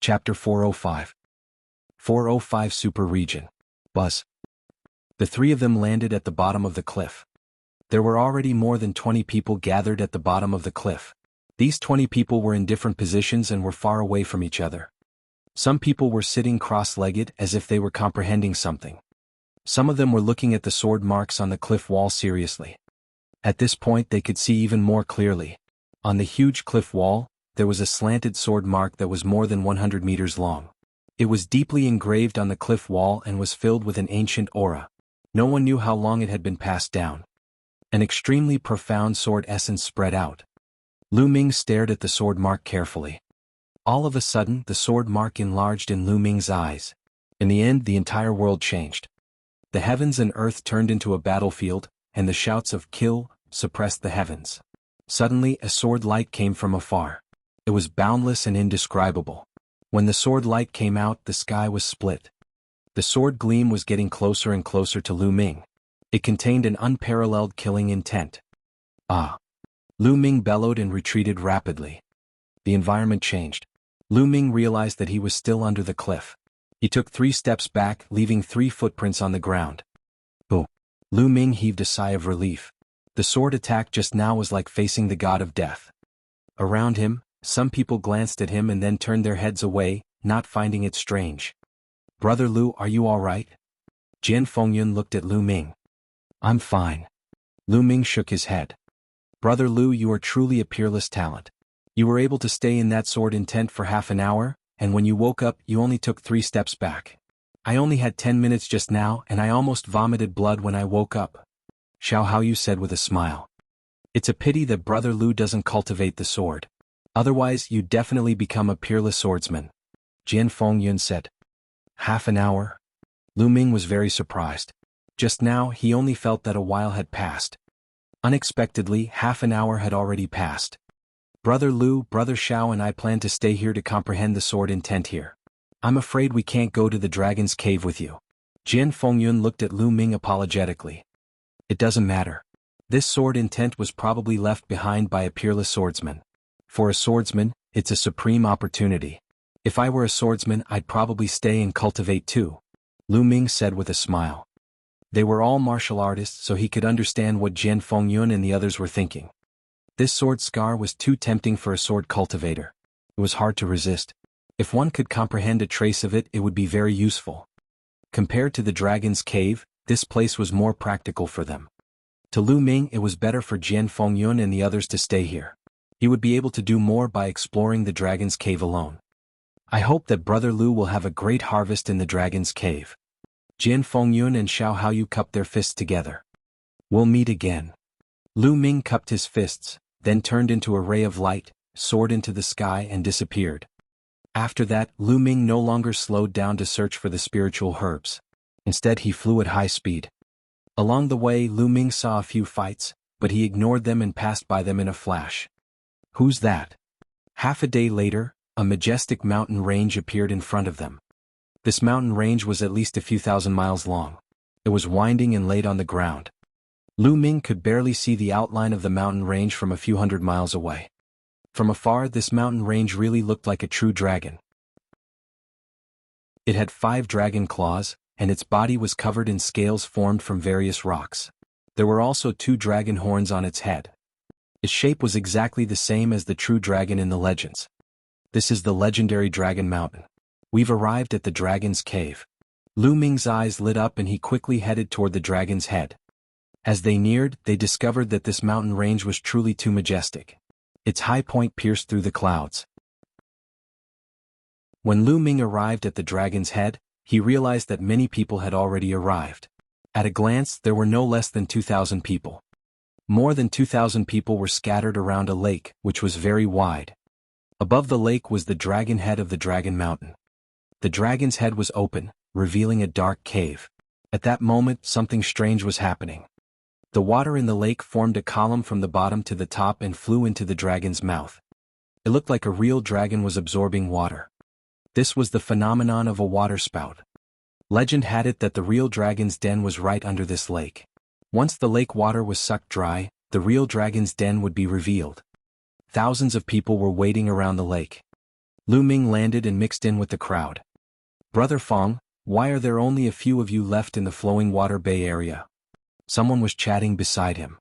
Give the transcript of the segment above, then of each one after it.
Chapter 405. 405 Super Region. Buzz. The three of them landed at the bottom of the cliff. There were already more than 20 people gathered at the bottom of the cliff. These 20 people were in different positions and were far away from each other. Some people were sitting cross-legged as if they were comprehending something. Some of them were looking at the sword marks on the cliff wall seriously. At this point they could see even more clearly. On the huge cliff wall, there was a slanted sword mark that was more than 100 meters long. It was deeply engraved on the cliff wall and was filled with an ancient aura. No one knew how long it had been passed down. An extremely profound sword essence spread out. Lu Ming stared at the sword mark carefully. All of a sudden, the sword mark enlarged in Lu Ming's eyes. In the end, the entire world changed. The heavens and earth turned into a battlefield, and the shouts of "kill" suppressed the heavens. Suddenly, a sword light came from afar. It was boundless and indescribable. When the sword light came out, the sky was split. The sword gleam was getting closer and closer to Lu Ming. It contained an unparalleled killing intent. Ah! Lu Ming bellowed and retreated rapidly. The environment changed. Lu Ming realized that he was still under the cliff. He took 3 steps back, leaving 3 footprints on the ground. Oh! Lu Ming heaved a sigh of relief. The sword attack just now was like facing the god of death. Around him, some people glanced at him and then turned their heads away, not finding it strange. "Brother Lu, are you all right?" Jian Fengyun looked at Lu Ming. "I'm fine." Lu Ming shook his head. "Brother Lu, you are truly a peerless talent. You were able to stay in that sword intent for half an hour, and when you woke up you only took 3 steps back. I only had 10 minutes just now and I almost vomited blood when I woke up." Xiao Haoyu said with a smile. "It's a pity that Brother Lu doesn't cultivate the sword. Otherwise you'd definitely become a peerless swordsman." Jian Fengyun said. "Half an hour?" Lu Ming was very surprised. Just now he only felt that a while had passed. Unexpectedly, half an hour had already passed. "Brother Lu, Brother Xiao and I plan to stay here to comprehend the sword intent here. I'm afraid we can't go to the dragon's cave with you." Jian Fengyun looked at Lu Ming apologetically. "It doesn't matter. This sword intent was probably left behind by a peerless swordsman. For a swordsman, it's a supreme opportunity. If I were a swordsman, I'd probably stay and cultivate too," Lu Ming said with a smile. They were all martial artists, so he could understand what Jian Fengyun and the others were thinking. This sword scar was too tempting for a sword cultivator. It was hard to resist. If one could comprehend a trace of it, it would be very useful. Compared to the dragon's cave, this place was more practical for them. To Lu Ming, it was better for Jian Fengyun and the others to stay here. He would be able to do more by exploring the dragon's cave alone. "I hope that Brother Lu will have a great harvest in the dragon's cave." Jian Fengyun and Xiao Haoyu cupped their fists together. "We'll meet again." Lu Ming cupped his fists, then turned into a ray of light, soared into the sky and disappeared. After that, Lu Ming no longer slowed down to search for the spiritual herbs. Instead he flew at high speed. Along the way Lu Ming saw a few fights, but he ignored them and passed by them in a flash. "Who's that?" Half a day later, a majestic mountain range appeared in front of them. This mountain range was at least a few thousand miles long. It was winding and laid on the ground. Lu Ming could barely see the outline of the mountain range from a few hundred miles away. From afar, this mountain range really looked like a true dragon. It had 5 dragon claws, and its body was covered in scales formed from various rocks. There were also 2 dragon horns on its head. Its shape was exactly the same as the true dragon in the legends. "This is the legendary Dragon Mountain. We've arrived at the dragon's cave." Lu Ming's eyes lit up and he quickly headed toward the dragon's head. As they neared, they discovered that this mountain range was truly too majestic. Its high point pierced through the clouds. When Lu Ming arrived at the dragon's head, he realized that many people had already arrived. At a glance, there were no less than 2,000 people. More than 2,000 people were scattered around a lake, which was very wide. Above the lake was the dragon head of the Dragon Mountain. The dragon's head was open, revealing a dark cave. At that moment, something strange was happening. The water in the lake formed a column from the bottom to the top and flew into the dragon's mouth. It looked like a real dragon was absorbing water. This was the phenomenon of a waterspout. Legend had it that the real dragon's den was right under this lake. Once the lake water was sucked dry, the real dragon's den would be revealed. Thousands of people were waiting around the lake. Lu Ming landed and mixed in with the crowd. Brother Fong, why are there only a few of you left in the flowing water bay area? Someone was chatting beside him.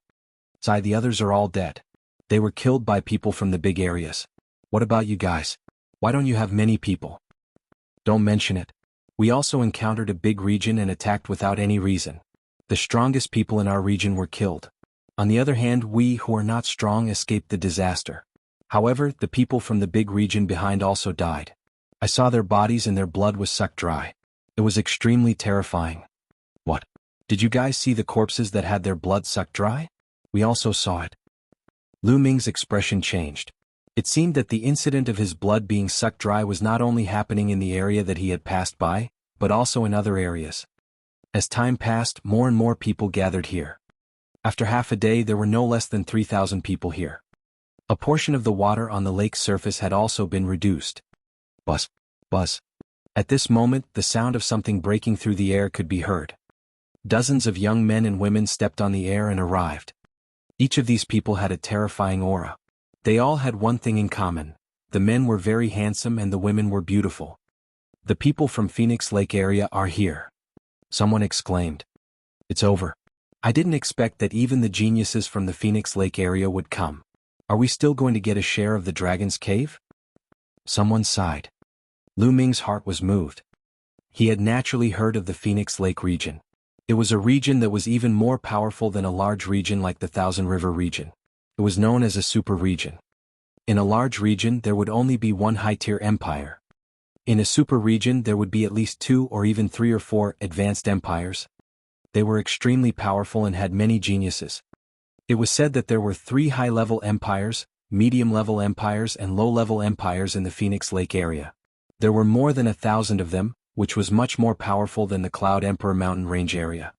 The others are all dead. They were killed by people from the big areas. What about you guys? Why don't you have many people? Don't mention it. We also encountered a big region and attacked without any reason. The strongest people in our region were killed. On the other hand, we who are not strong escaped the disaster. However, the people from the big region behind also died. I saw their bodies and their blood was sucked dry. It was extremely terrifying. What? Did you guys see the corpses that had their blood sucked dry? We also saw it. Lu Ming's expression changed. It seemed that the incident of his blood being sucked dry was not only happening in the area that he had passed by, but also in other areas. As time passed, more and more people gathered here. After half a day, there were no less than 3,000 people here. A portion of the water on the lake's surface had also been reduced. Buzz, buzz. At this moment, the sound of something breaking through the air could be heard. Dozens of young men and women stepped on the air and arrived. Each of these people had a terrifying aura. They all had one thing in common. The men were very handsome and the women were beautiful. The people from Phoenix Lake area are here. Someone exclaimed. It's over. I didn't expect that even the geniuses from the Phoenix Lake area would come. Are we still going to get a share of the Dragon's Cave? Someone sighed. Lu Ming's heart was moved. He had naturally heard of the Phoenix Lake region. It was a region that was even more powerful than a large region like the Thousand River region. It was known as a super region. In a large region, there would only be one high-tier empire. In a super region, there would be at least 2 or even 3 or 4 advanced empires. They were extremely powerful and had many geniuses. It was said that there were 3 high-level empires, medium-level empires and low-level empires in the Phoenix Lake area. There were more than 1,000 of them, which was much more powerful than the Cloud Emperor mountain range area.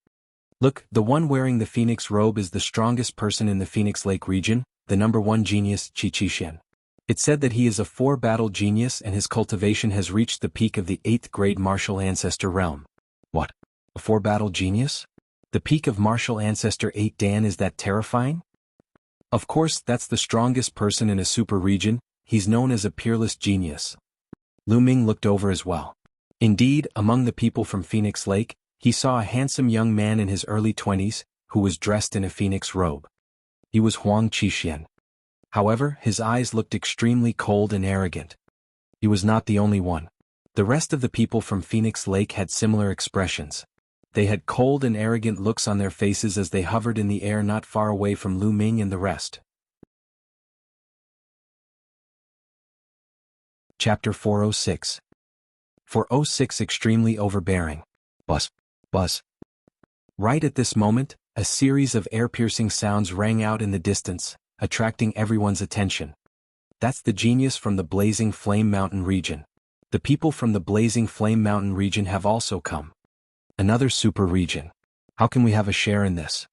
Look, the one wearing the Phoenix robe is the strongest person in the Phoenix Lake region, the #1 genius Qi. It said that he is a 4-battle genius and his cultivation has reached the peak of the 8th grade martial ancestor realm. What? A 4-battle genius? The peak of martial ancestor 8 Dan, is that terrifying? Of course, that's the strongest person in a super region. He's known as a peerless genius. Lu Ming looked over as well. Indeed, among the people from Phoenix Lake, he saw a handsome young man in his early 20s, who was dressed in a phoenix robe. He was Huang Qixuan. However, his eyes looked extremely cold and arrogant. He was not the only one. The rest of the people from Phoenix Lake had similar expressions. They had cold and arrogant looks on their faces as they hovered in the air not far away from Lu Ming and the rest. Chapter 406. 406 Extremely Overbearing. Buzz, buzz. Right at this moment, a series of air-piercing sounds rang out in the distance, attracting everyone's attention. That's the genius from the Blazing Flame Mountain region. The people from the Blazing Flame Mountain region have also come. Another super region. How can we have a share in this?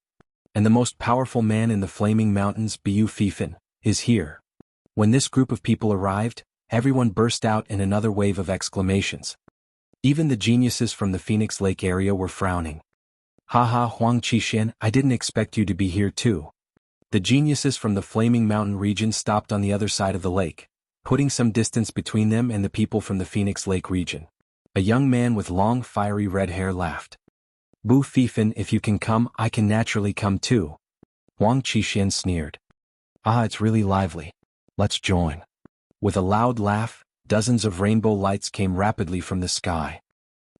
And the most powerful man in the Flaming Mountains, Bu Fifan, is here. When this group of people arrived, everyone burst out in another wave of exclamations. Even the geniuses from the Phoenix Lake area were frowning. Haha, Huang Qixuan, I didn't expect you to be here too. The geniuses from the Flaming Mountain region stopped on the other side of the lake, putting some distance between them and the people from the Phoenix Lake region. A young man with long fiery red hair laughed. Bu Fifan, if you can come, I can naturally come too. Huang Qixuan sneered. Ah, it's really lively. Let's join. With a loud laugh, dozens of rainbow lights came rapidly from the sky.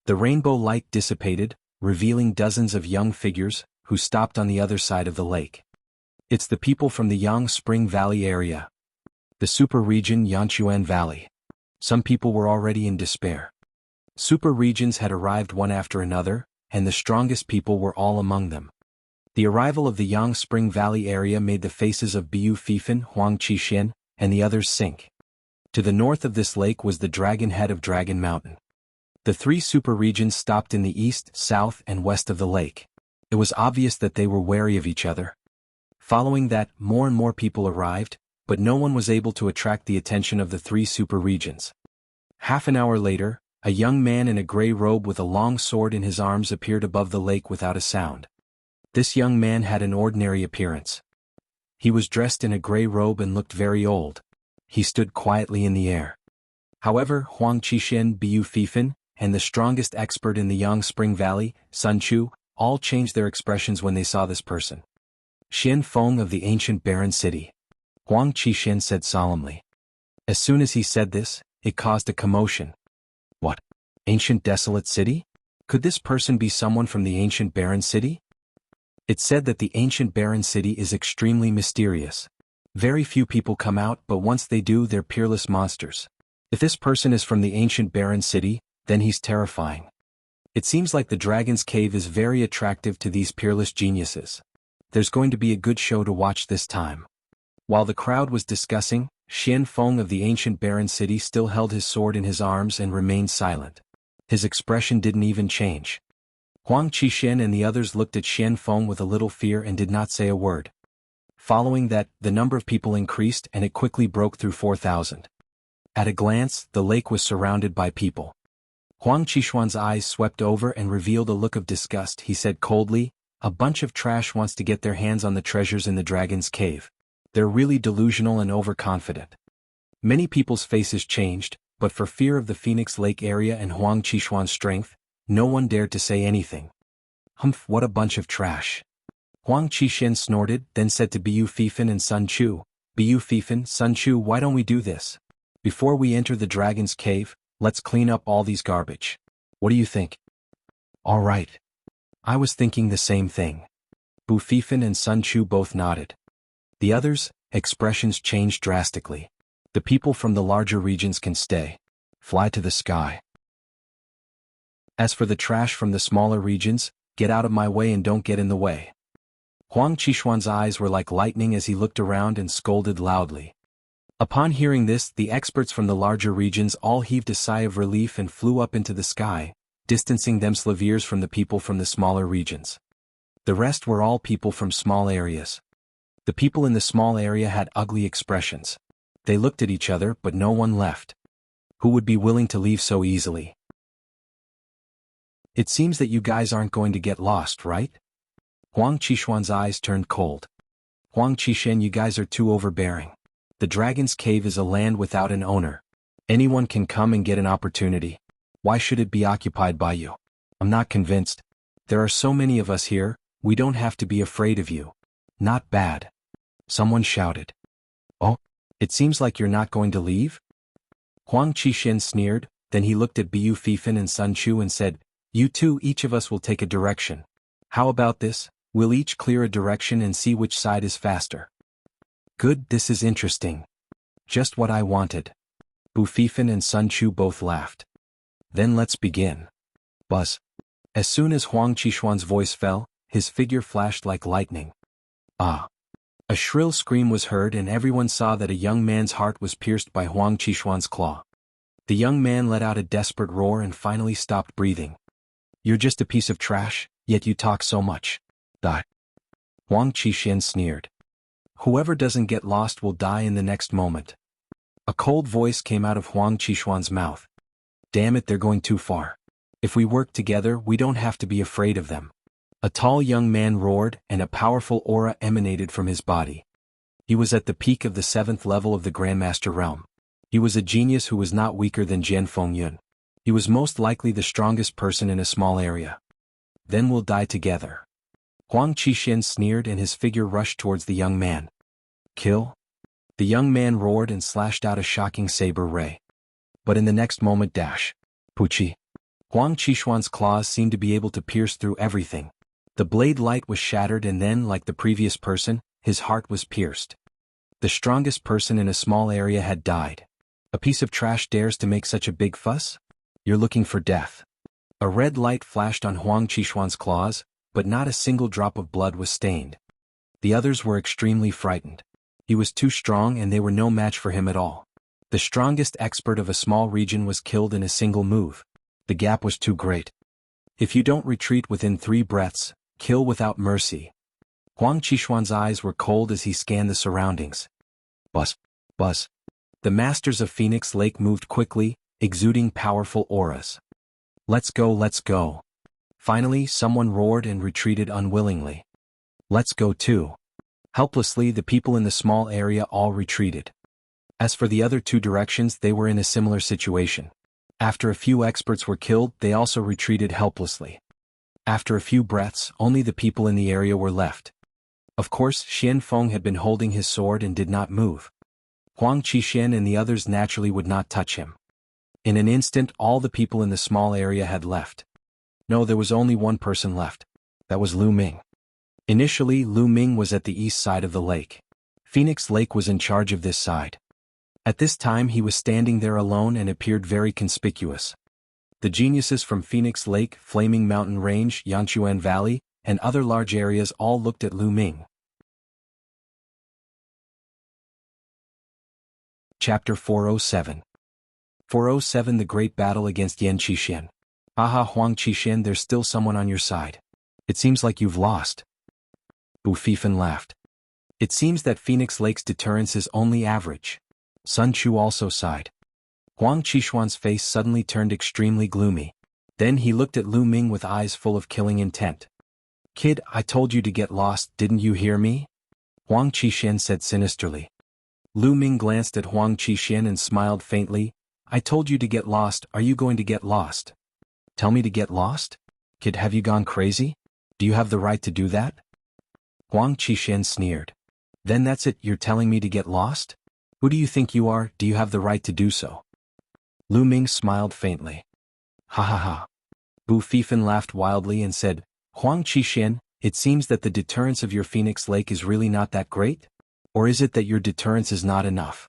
The rainbow light dissipated, revealing dozens of young figures, who stopped on the other side of the lake. It's the people from the Yang Spring Valley area. The super region Yanchuan Valley. Some people were already in despair. Super regions had arrived one after another, and the strongest people were all among them. The arrival of the Yang Spring Valley area made the faces of Bu Fifan, Huang Qixuan, and the others sink. To the north of this lake was the dragon head of Dragon Mountain. The 3 super regions stopped in the east, south, and west of the lake. It was obvious that they were wary of each other. Following that, more and more people arrived, but no one was able to attract the attention of the 3 super regions. Half an hour later, a young man in a gray robe with a long sword in his arms appeared above the lake without a sound. This young man had an ordinary appearance. He was dressed in a gray robe and looked very old. He stood quietly in the air. However, Huang Qixin, Bu Fifan, and the strongest expert in the Yang Spring Valley, Sun Chu, all changed their expressions when they saw this person. Xian Feng of the ancient barren city. Huang Qixin said solemnly. As soon as he said this, it caused a commotion. What? Ancient desolate city? Could this person be someone from the ancient barren city? It said that the ancient barren city is extremely mysterious. Very few people come out, but once they do, they're peerless monsters. If this person is from the ancient barren city, then he's terrifying. It seems like the Dragon's Cave is very attractive to these peerless geniuses. There's going to be a good show to watch this time. While the crowd was discussing, Xian Feng of the ancient barren city still held his sword in his arms and remained silent. His expression didn't even change. Huang Qixin and the others looked at Xian Feng with a little fear and did not say a word. Following that, the number of people increased and it quickly broke through 4,000. At a glance, the lake was surrounded by people. Huang Qixuan's eyes swept over and revealed a look of disgust. He said coldly, "A bunch of trash wants to get their hands on the treasures in the Dragon's Cave. They're really delusional and overconfident." Many people's faces changed, but for fear of the Phoenix Lake area and Huang Qixuan's strength, no one dared to say anything. "Humph, what a bunch of trash." Huang Qixin snorted, then said to Bu Fifan and Sun Chu, "Bu Fifan, Sun Chu, why don't we do this? Before we enter the Dragon's Cave, let's clean up all these garbage. What do you think?" "All right. I was thinking the same thing." Bu Fifan and Sun Chu both nodded. The others' expressions changed drastically. The people from the larger regions can stay. Fly to the sky. As for the trash from the smaller regions, get out of my way and don't get in the way. Huang Qixuan's eyes were like lightning as he looked around and scolded loudly. Upon hearing this, the experts from the larger regions all heaved a sigh of relief and flew up into the sky, distancing themselves from the people from the smaller regions. The rest were all people from small areas. The people in the small area had ugly expressions. They looked at each other, but no one left. Who would be willing to leave so easily? "It seems that you guys aren't going to get lost, right?" Huang Qixuan's eyes turned cold. "Huang Qixin, you guys are too overbearing. The Dragon's Cave is a land without an owner. Anyone can come and get an opportunity. Why should it be occupied by you? I'm not convinced. There are so many of us here, we don't have to be afraid of you." "Not bad." Someone shouted. "Oh, it seems like you're not going to leave?" Huang Qixin sneered, then he looked at Bu Fifan and Sun Chu and said, "You two, each of us will take a direction. How about this? We'll each clear a direction and see which side is faster." "Good, this is interesting. Just what I wanted." Bu Fifan and Sun Chu both laughed. "Then let's begin." Buzz. As soon as Huang Qixuan's voice fell, his figure flashed like lightning. Ah! A shrill scream was heard and everyone saw that a young man's heart was pierced by Huang Qixuan's claw. The young man let out a desperate roar and finally stopped breathing. "You're just a piece of trash, yet you talk so much." "Die." Huang Qixin sneered. "Whoever doesn't get lost will die in the next moment." A cold voice came out of Huang Qixuan's mouth. "Damn it, they're going too far. If we work together, we don't have to be afraid of them." A tall young man roared, and a powerful aura emanated from his body. He was at the peak of the 7th level of the Grandmaster realm. He was a genius who was not weaker than Jian Fengyun. He was most likely the strongest person in a small area. "Then we'll die together." Huang Qixin sneered and his figure rushed towards the young man. "Kill?" The young man roared and slashed out a shocking saber ray. But in the next moment dash. Puchi. Huang Qixuan's claws seemed to be able to pierce through everything. The blade light was shattered and then, like the previous person, his heart was pierced. The strongest person in a small area had died. A piece of trash dares to make such a big fuss? You're looking for death. A red light flashed on Huang Qixuan's claws, but not a single drop of blood was stained. The others were extremely frightened. He was too strong and they were no match for him at all. The strongest expert of a small region was killed in a single move. The gap was too great. If you don't retreat within 3 breaths, kill without mercy. Huang Qixuan's eyes were cold as he scanned the surroundings. Buzz. Buzz. The masters of Phoenix Lake moved quickly, exuding powerful auras. "Let's go, let's go." Finally, someone roared and retreated unwillingly. "Let's go too." Helplessly, the people in the small area all retreated. As for the other two directions, they were in a similar situation. After a few experts were killed, they also retreated helplessly. After a few breaths, only the people in the area were left. Of course, Xian Feng had been holding his sword and did not move. Huang Qixin and the others naturally would not touch him. In an instant, all the people in the small area had left. No, there was only one person left. That was Lu Ming. Initially, Lu Ming was at the east side of the lake. Phoenix Lake was in charge of this side. At this time he was standing there alone and appeared very conspicuous. The geniuses from Phoenix Lake, Flaming Mountain Range, Yanchuan Valley, and other large areas all looked at Lu Ming. Chapter 407. 407 The Great Battle against Yan Qixin. Haha, Huang Qixin, there's still someone on your side. It seems like you've lost. Bu Fifan laughed. It seems that Phoenix Lake's deterrence is only average. Sun Chu also sighed. Huang Qixuan's face suddenly turned extremely gloomy. Then he looked at Lu Ming with eyes full of killing intent. Kid, I told you to get lost, didn't you hear me? Huang Qixin said sinisterly. Lu Ming glanced at Huang Qixin and smiled faintly. I told you to get lost, are you going to get lost? Tell me to get lost? Kid, have you gone crazy? Do you have the right to do that? Huang Qixin sneered. Then that's it, you're telling me to get lost? Who do you think you are, do you have the right to do so? Lu Ming smiled faintly. Ha ha ha. Bu Fifan laughed wildly and said, Huang Qixin, it seems that the deterrence of your Phoenix Lake is really not that great? Or is it that your deterrence is not enough?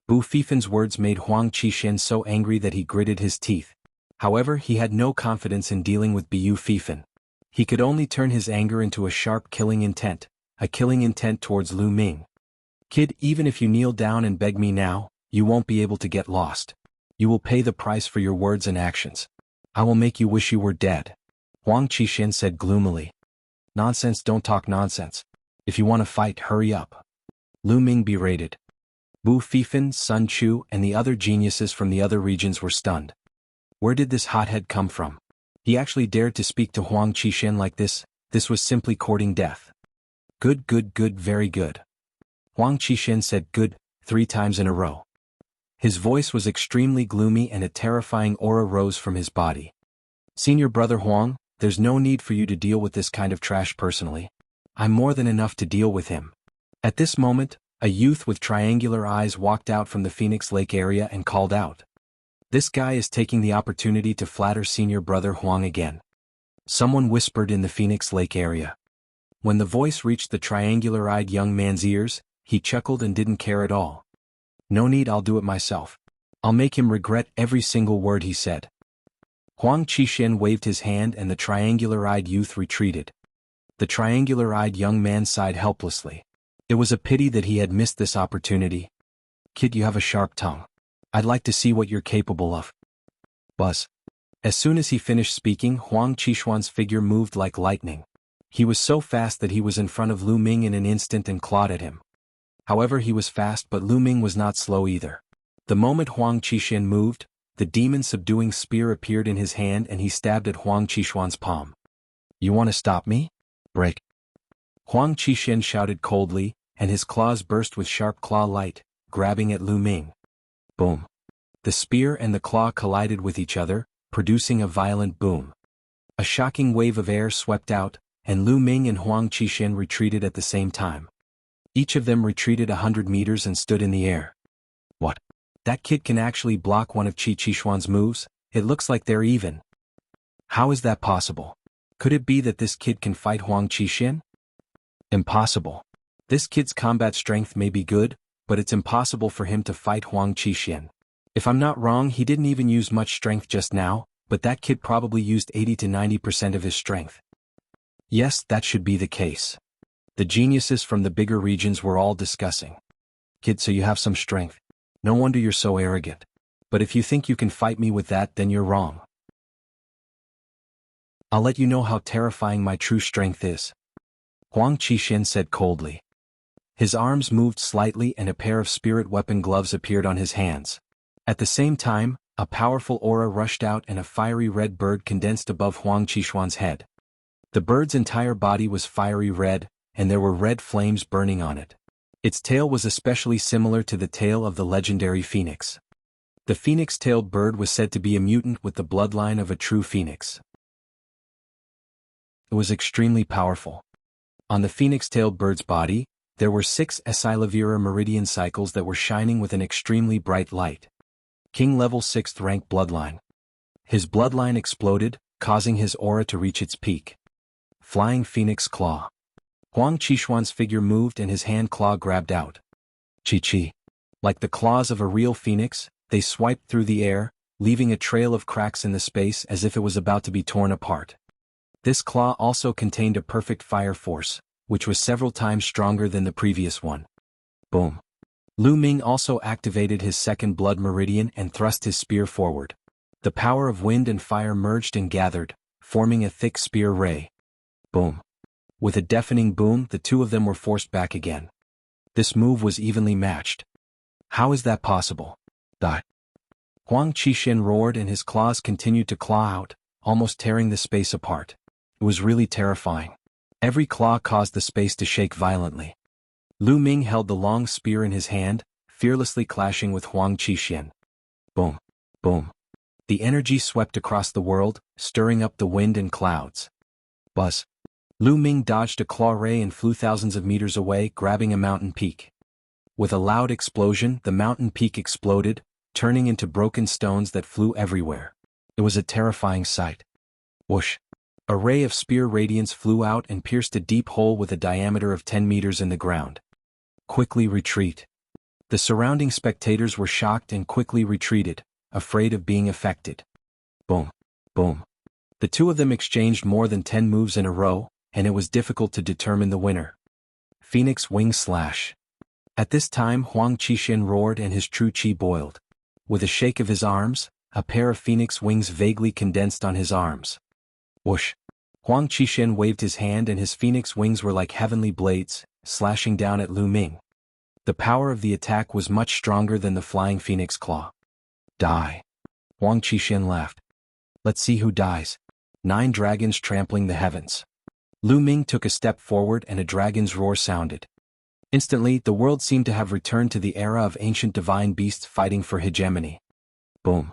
Bu Fifan's words made Huang Qixin so angry that he gritted his teeth. However, he had no confidence in dealing with Bu Fifan. He could only turn his anger into a sharp killing intent, a killing intent towards Lu Ming. Kid, even if you kneel down and beg me now, you won't be able to get lost. You will pay the price for your words and actions. I will make you wish you were dead. Huang Qixin said gloomily. Nonsense, don't talk nonsense. If you want to fight, hurry up. Lu Ming berated. Bu Fifan, Sun Chu, and the other geniuses from the other regions were stunned. Where did this hothead come from? He actually dared to speak to Huang Qixin like this. This was simply courting death. Good, good, good, very good. Huang Qixin said good 3 times in a row. His voice was extremely gloomy and a terrifying aura rose from his body. Senior brother Huang, there's no need for you to deal with this kind of trash personally. I'm more than enough to deal with him. At this moment, a youth with triangular eyes walked out from the Phoenix Lake area and called out. This guy is taking the opportunity to flatter senior brother Huang again. Someone whispered in the Phoenix Lake area. When the voice reached the triangular-eyed young man's ears, he chuckled and didn't care at all. No need, I'll do it myself. I'll make him regret every single word he said. Huang Qixin waved his hand and the triangular-eyed youth retreated. The triangular-eyed young man sighed helplessly. It was a pity that he had missed this opportunity. Kid, you have a sharp tongue. I'd like to see what you're capable of. Buzz. As soon as he finished speaking, Huang Qixuan's figure moved like lightning. He was so fast that he was in front of Lu Ming in an instant and clawed at him. However, he was fast, but Lu Ming was not slow either. The moment Huang Qixin moved, the demon-subduing spear appeared in his hand and he stabbed at Huang Qixuan's palm. You want to stop me? Break. Huang Qixin shouted coldly, and his claws burst with sharp claw light, grabbing at Lu Ming. Boom. The spear and the claw collided with each other, producing a violent boom. A shocking wave of air swept out, and Lu Ming and Huang Qixin retreated at the same time. Each of them retreated 100 meters and stood in the air. What? That kid can actually block one of Qixuan's moves? It looks like they're even. How is that possible? Could it be that this kid can fight Huang Qixin? Impossible. This kid's combat strength may be good, but it's impossible for him to fight Huang Qixin. If I'm not wrong, he didn't even use much strength just now, but that kid probably used 80 to 90% of his strength. Yes, that should be the case. The geniuses from the bigger regions were all discussing. Kid, so you have some strength. No wonder you're so arrogant. But if you think you can fight me with that, then you're wrong. I'll let you know how terrifying my true strength is. Huang Qixin said coldly. His arms moved slightly and a pair of spirit weapon gloves appeared on his hands. At the same time, a powerful aura rushed out and a fiery red bird condensed above Huang Qixuan's head. The bird's entire body was fiery red, and there were red flames burning on it. Its tail was especially similar to the tail of the legendary phoenix. The phoenix-tailed bird was said to be a mutant with the bloodline of a true phoenix. It was extremely powerful. On the phoenix-tailed bird's body, there were 6 Esilavira meridian cycles that were shining with an extremely bright light. King level 6th rank bloodline. His bloodline exploded, causing his aura to reach its peak. Flying Phoenix Claw. Huang Qishuan's figure moved and his hand claw grabbed out. Chi-chi. Like the claws of a real phoenix, they swiped through the air, leaving a trail of cracks in the space as if it was about to be torn apart. This claw also contained a perfect fire force, which was several times stronger than the previous one. Boom. Lu Ming also activated his second blood meridian and thrust his spear forward. The power of wind and fire merged and gathered, forming a thick spear ray. Boom. With a deafening boom, the two of them were forced back again. This move was evenly matched. How is that possible? Die. Huang Qishan roared and his claws continued to claw out, almost tearing the space apart. It was really terrifying. Every claw caused the space to shake violently. Lu Ming held the long spear in his hand, fearlessly clashing with Huang Qishan. Boom. Boom. The energy swept across the world, stirring up the wind and clouds. Buzz. Lu Ming dodged a claw ray and flew thousands of meters away, grabbing a mountain peak. With a loud explosion, the mountain peak exploded, turning into broken stones that flew everywhere. It was a terrifying sight. Whoosh. A ray of spear radiance flew out and pierced a deep hole with a diameter of 10 meters in the ground. Quickly retreat. The surrounding spectators were shocked and quickly retreated, afraid of being affected. Boom. Boom. The two of them exchanged more than 10 moves in a row, and it was difficult to determine the winner. Phoenix Wing Slash. At this time Huang Qishan roared and his true chi boiled. With a shake of his arms, a pair of phoenix wings vaguely condensed on his arms. Whoosh. Huang Qishan waved his hand and his phoenix wings were like heavenly blades, slashing down at Lu Ming. The power of the attack was much stronger than the flying phoenix claw. Die. Huang Qishan laughed. Let's see who dies. 9 dragons trampling the heavens. Lu Ming took a step forward and a dragon's roar sounded. Instantly, the world seemed to have returned to the era of ancient divine beasts fighting for hegemony. Boom.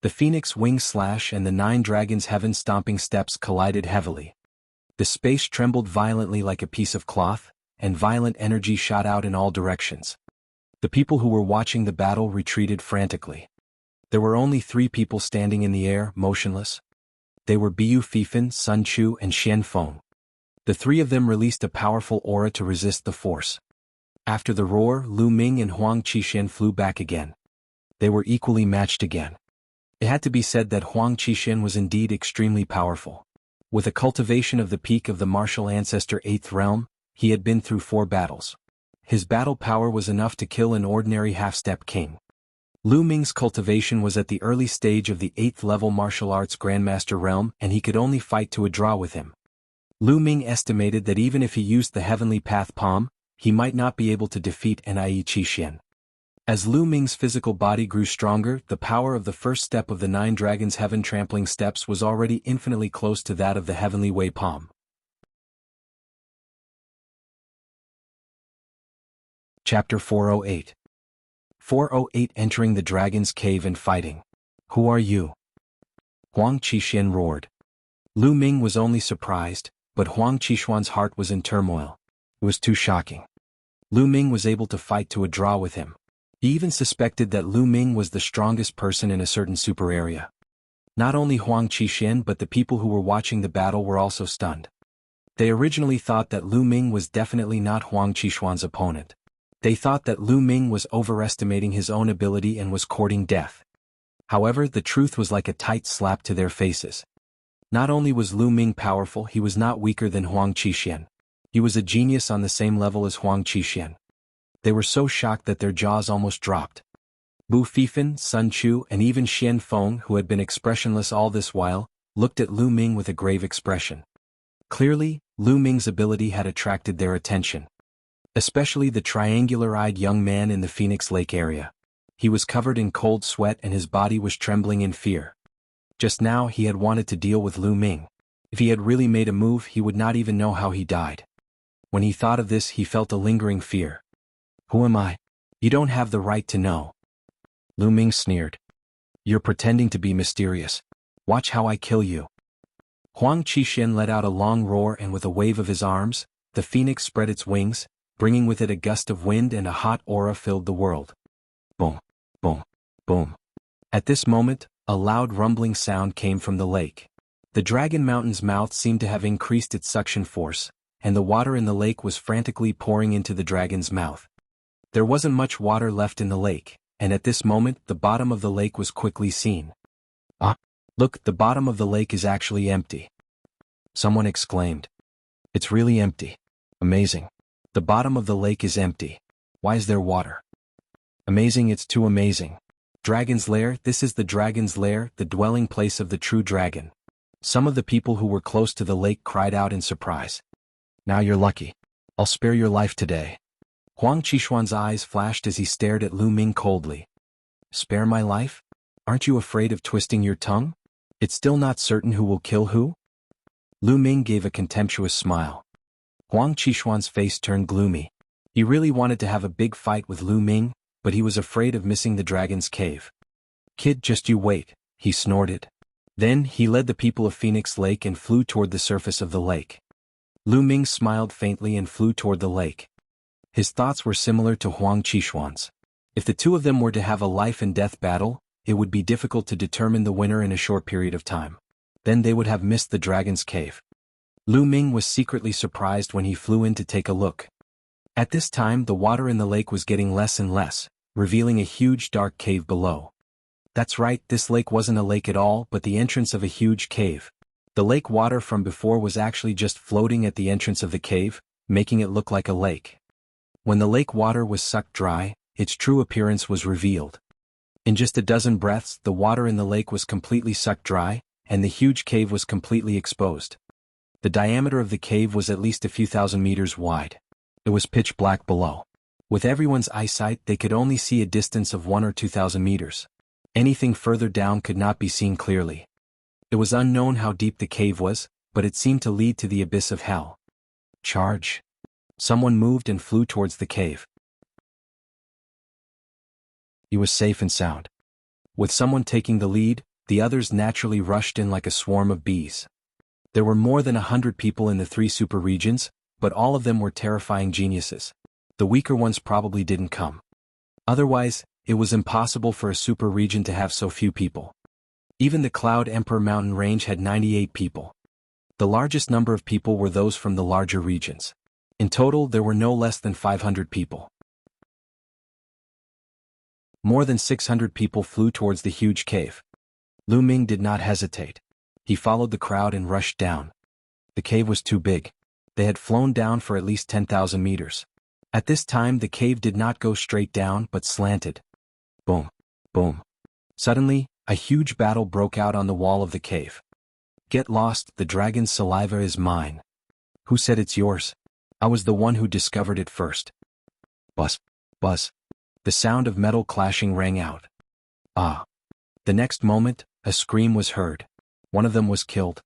The phoenix wing slash and the 9 dragons' heaven-stomping steps collided heavily. The space trembled violently like a piece of cloth, and violent energy shot out in all directions. The people who were watching the battle retreated frantically. There were only 3 people standing in the air, motionless. They were Biu Fifan, Sun Chu, and Xian Feng. The 3 of them released a powerful aura to resist the force. After the roar, Lu Ming and Huang Qishan flew back again. They were equally matched again. It had to be said that Huang Qishan was indeed extremely powerful. With a cultivation of the peak of the martial ancestor 8th realm, he had been through 4 battles. His battle power was enough to kill an ordinary half-step king. Lu Ming's cultivation was at the early stage of the 8th level martial arts grandmaster realm and he could only fight to a draw with him. Lu Ming estimated that even if he used the heavenly path palm, he might not be able to defeat Nie Qishan. As Lu Ming's physical body grew stronger, the power of the first step of the 9 dragons' heaven-trampling steps was already infinitely close to that of the heavenly way palm. Chapter 408. 408 Entering the Dragon's Cave and Fighting. Who are you? Huang Qishan roared. Lu Ming was only surprised, but Huang Qishuan's heart was in turmoil. It was too shocking. Lu Ming was able to fight to a draw with him. He even suspected that Lu Ming was the strongest person in a certain super area. Not only Huang Qishan but the people who were watching the battle were also stunned. They originally thought that Lu Ming was definitely not Huang Qishuan's opponent. They thought that Lu Ming was overestimating his own ability and was courting death. However, the truth was like a tight slap to their faces. Not only was Lu Ming powerful, he was not weaker than Huang Qishan. He was a genius on the same level as Huang Qishan. They were so shocked that their jaws almost dropped. Bu Fifan, Sun Chu, and even Xian Feng, who had been expressionless all this while, looked at Lu Ming with a grave expression. Clearly, Lu Ming's ability had attracted their attention. Especially the triangular-eyed young man in the Phoenix Lake area. He was covered in cold sweat and his body was trembling in fear. Just now he had wanted to deal with Lu Ming. If he had really made a move, he would not even know how he died. When he thought of this, he felt a lingering fear. Who am I? You don't have the right to know. Lu Ming sneered. You're pretending to be mysterious. Watch how I kill you. Huang Qixin let out a long roar, and with a wave of his arms, the phoenix spread its wings, bringing with it a gust of wind, and a hot aura filled the world. Boom, boom, boom. At this moment, a loud rumbling sound came from the lake. The dragon mountain's mouth seemed to have increased its suction force, and the water in the lake was frantically pouring into the dragon's mouth. There wasn't much water left in the lake, and at this moment the bottom of the lake was quickly seen. Ah! Look, the bottom of the lake is actually empty. Someone exclaimed. It's really empty. Amazing. The bottom of the lake is empty. Why is there water? Amazing, it's too amazing. Dragon's Lair, this is the Dragon's Lair, the dwelling place of the true dragon. Some of the people who were close to the lake cried out in surprise. Now you're lucky. I'll spare your life today. Huang Qixuan's eyes flashed as he stared at Lu Ming coldly. Spare my life? Aren't you afraid of twisting your tongue? It's still not certain who will kill who? Lu Ming gave a contemptuous smile. Huang Qixuan's face turned gloomy. He really wanted to have a big fight with Lu Ming, but he was afraid of missing the dragon's cave. Kid, just you wait, he snorted. Then he led the people of Phoenix Lake and flew toward the surface of the lake. Lu Ming smiled faintly and flew toward the lake. His thoughts were similar to Huang Qixuan's. If the two of them were to have a life-and-death battle, it would be difficult to determine the winner in a short period of time. Then they would have missed the dragon's cave. Lu Ming was secretly surprised when he flew in to take a look. At this time the water in the lake was getting less and less, revealing a huge dark cave below. That's right, this lake wasn't a lake at all but the entrance of a huge cave. The lake water from before was actually just floating at the entrance of the cave, making it look like a lake. When the lake water was sucked dry, its true appearance was revealed. In just a dozen breaths, the water in the lake was completely sucked dry, and the huge cave was completely exposed. The diameter of the cave was at least a few thousand meters wide. It was pitch black below. With everyone's eyesight, they could only see a distance of 1 or 2,000 meters. Anything further down could not be seen clearly. It was unknown how deep the cave was, but it seemed to lead to the abyss of hell. Charge! Someone moved and flew towards the cave. He was safe and sound. With someone taking the lead, the others naturally rushed in like a swarm of bees. There were more than 100 people in the 3 super regions, but all of them were terrifying geniuses. The weaker ones probably didn't come. Otherwise, it was impossible for a super region to have so few people. Even the Cloud Emperor mountain range had 98 people. The largest number of people were those from the larger regions. In total, there were no less than 500 people. More than 600 people flew towards the huge cave. Lu Ming did not hesitate. He followed the crowd and rushed down. The cave was too big. They had flown down for at least 10,000 meters. At this time the cave did not go straight down but slanted. Boom, boom. Suddenly, a huge battle broke out on the wall of the cave. Get lost, the dragon's saliva is mine. Who said it's yours? I was the one who discovered it first. Buzz, buzz. The sound of metal clashing rang out. Ah. The next moment, a scream was heard. One of them was killed.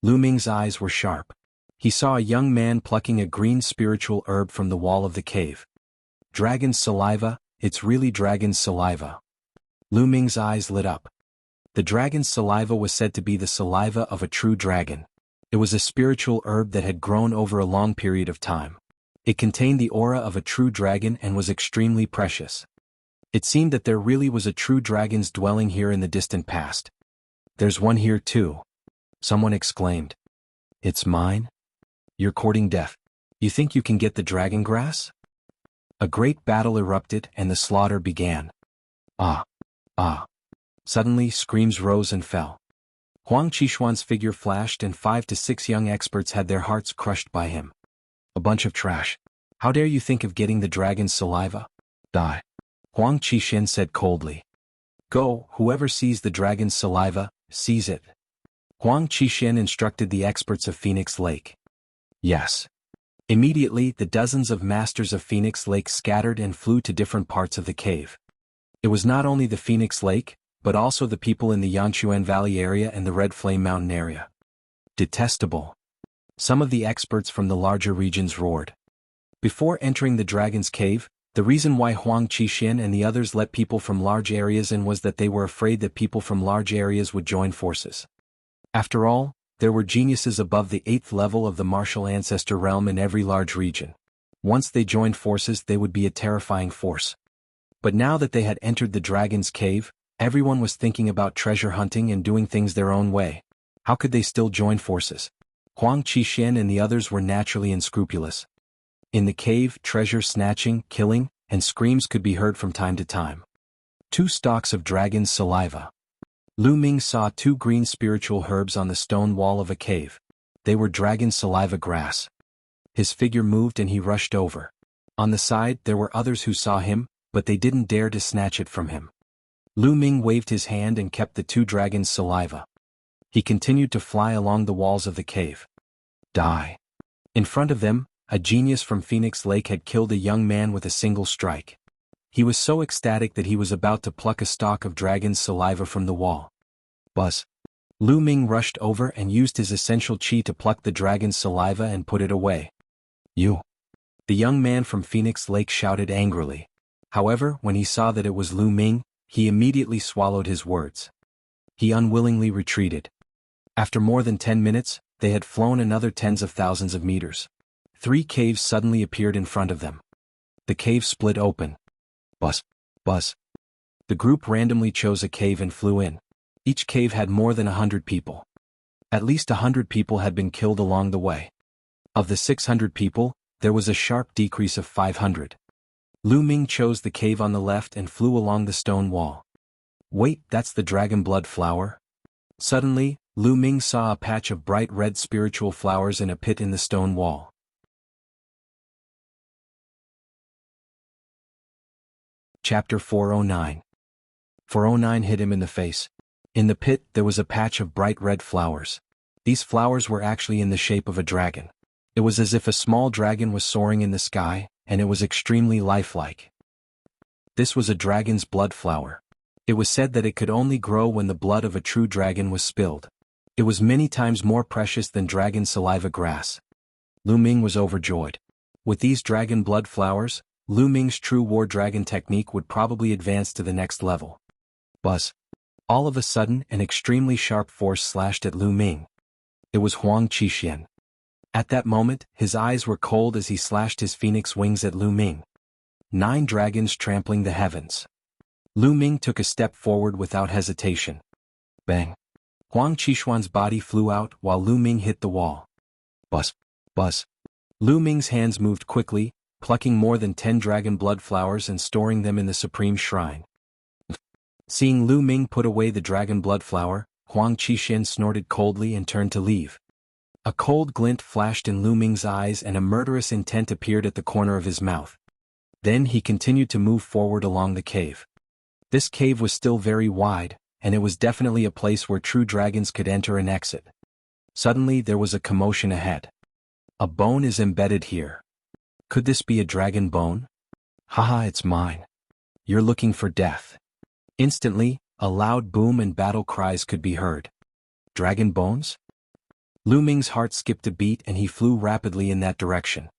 Lu Ming's eyes were sharp. He saw a young man plucking a green spiritual herb from the wall of the cave. Dragon's saliva, it's really dragon's saliva. Lu Ming's eyes lit up. The dragon's saliva was said to be the saliva of a true dragon. It was a spiritual herb that had grown over a long period of time. It contained the aura of a true dragon and was extremely precious. It seemed that there really was a true dragon's dwelling here in the distant past. There's one here too. Someone exclaimed. It's mine? You're courting death. You think you can get the dragon grass? A great battle erupted and the slaughter began. Ah! Ah! Suddenly screams rose and fell. Huang Qixuan's figure flashed and 5 to 6 young experts had their hearts crushed by him. A bunch of trash. How dare you think of getting the dragon's saliva? Die. Huang Qixin said coldly. Go, whoever sees the dragon's saliva, seize it. Huang Qixin instructed the experts of Phoenix Lake. Yes. Immediately, the dozens of masters of Phoenix Lake scattered and flew to different parts of the cave. It was not only the Phoenix Lake, but also the people in the Yanchuan Valley area and the Red Flame Mountain area. Detestable. Some of the experts from the larger regions roared. Before entering the dragon's cave, The reason why Huang Qixin and the others let people from large areas in was that they were afraid that people from large areas would join forces. After all, there were geniuses above the 8th level of the martial ancestor realm in every large region. Once they joined forces, they would be a terrifying force. But now that they had entered the dragon's cave, everyone was thinking about treasure hunting and doing things their own way. How could they still join forces? Huang Qixin and the others were naturally unscrupulous. In the cave, treasure snatching, killing, and screams could be heard from time to time. 2 stalks of dragon's saliva. Lu Ming saw 2 green spiritual herbs on the stone wall of a cave. They were dragon saliva grass. His figure moved and he rushed over. On the side there were others who saw him, but they didn't dare to snatch it from him. Lu Ming waved his hand and kept the 2 dragons' saliva. He continued to fly along the walls of the cave. Die. In front of them, a genius from Phoenix Lake had killed a young man with a single strike. He was so ecstatic that he was about to pluck a stalk of dragon's saliva from the wall. Buzz. Lu Ming rushed over and used his essential qi to pluck the dragon's saliva and put it away. You. The young man from Phoenix Lake shouted angrily. However, when he saw that it was Lu Ming, he immediately swallowed his words. He unwillingly retreated. After more than 10 minutes, they had flown another tens of thousands of meters. 3 caves suddenly appeared in front of them. The cave split open. Buzz. Buzz. The group randomly chose a cave and flew in. Each cave had more than 100 people. At least 100 people had been killed along the way. Of the 600 people, there was a sharp decrease of 500. Lu Ming chose the cave on the left and flew along the stone wall. Wait, that's the dragon blood flower? Suddenly, Lu Ming saw a patch of bright red spiritual flowers in a pit in the stone wall. Chapter 409. 409 hit him in the face. In the pit, there was a patch of bright red flowers. These flowers were actually in the shape of a dragon. It was as if a small dragon was soaring in the sky, and it was extremely lifelike. This was a dragon's blood flower. It was said that it could only grow when the blood of a true dragon was spilled. It was many times more precious than dragon saliva grass. Lu Ming was overjoyed. With these dragon blood flowers, Lu Ming's true war dragon technique would probably advance to the next level. Buzz. All of a sudden, an extremely sharp force slashed at Lu Ming. It was Huang Qixin. At that moment, his eyes were cold as he slashed his phoenix wings at Lu Ming. 9 dragons trampling the heavens. Lu Ming took a step forward without hesitation. Bang. Huang Qixuan's body flew out while Lu Ming hit the wall. Buzz. Buzz. Lu Ming's hands moved quickly, plucking more than 10 dragon blood flowers and storing them in the supreme shrine. Seeing Lu Ming put away the dragon blood flower, Huang Qixin snorted coldly and turned to leave. A cold glint flashed in Lu Ming's eyes and a murderous intent appeared at the corner of his mouth. Then he continued to move forward along the cave. This cave was still very wide, and it was definitely a place where true dragons could enter and exit. Suddenly there was a commotion ahead. A bone is embedded here. Could this be a dragon bone? Haha, it's mine. You're looking for death. Instantly, a loud boom and battle cries could be heard. Dragon bones? Lu Ming's heart skipped a beat and he flew rapidly in that direction.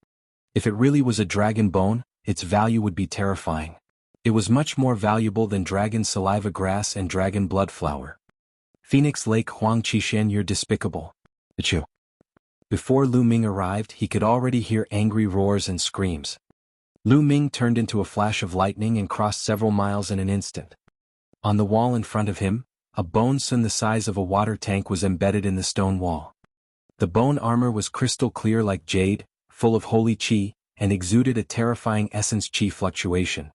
If it really was a dragon bone, its value would be terrifying. It was much more valuable than dragon saliva grass and dragon blood flower. Phoenix Lake Huang Qixin, you're despicable. Achoo. Before Lu Ming arrived, he could already hear angry roars and screams. Lu Ming turned into a flash of lightning and crossed several miles in an instant. On the wall in front of him, a bone sun the size of a water tank was embedded in the stone wall. The bone armor was crystal clear like jade, full of holy qi, and exuded a terrifying essence qi fluctuation.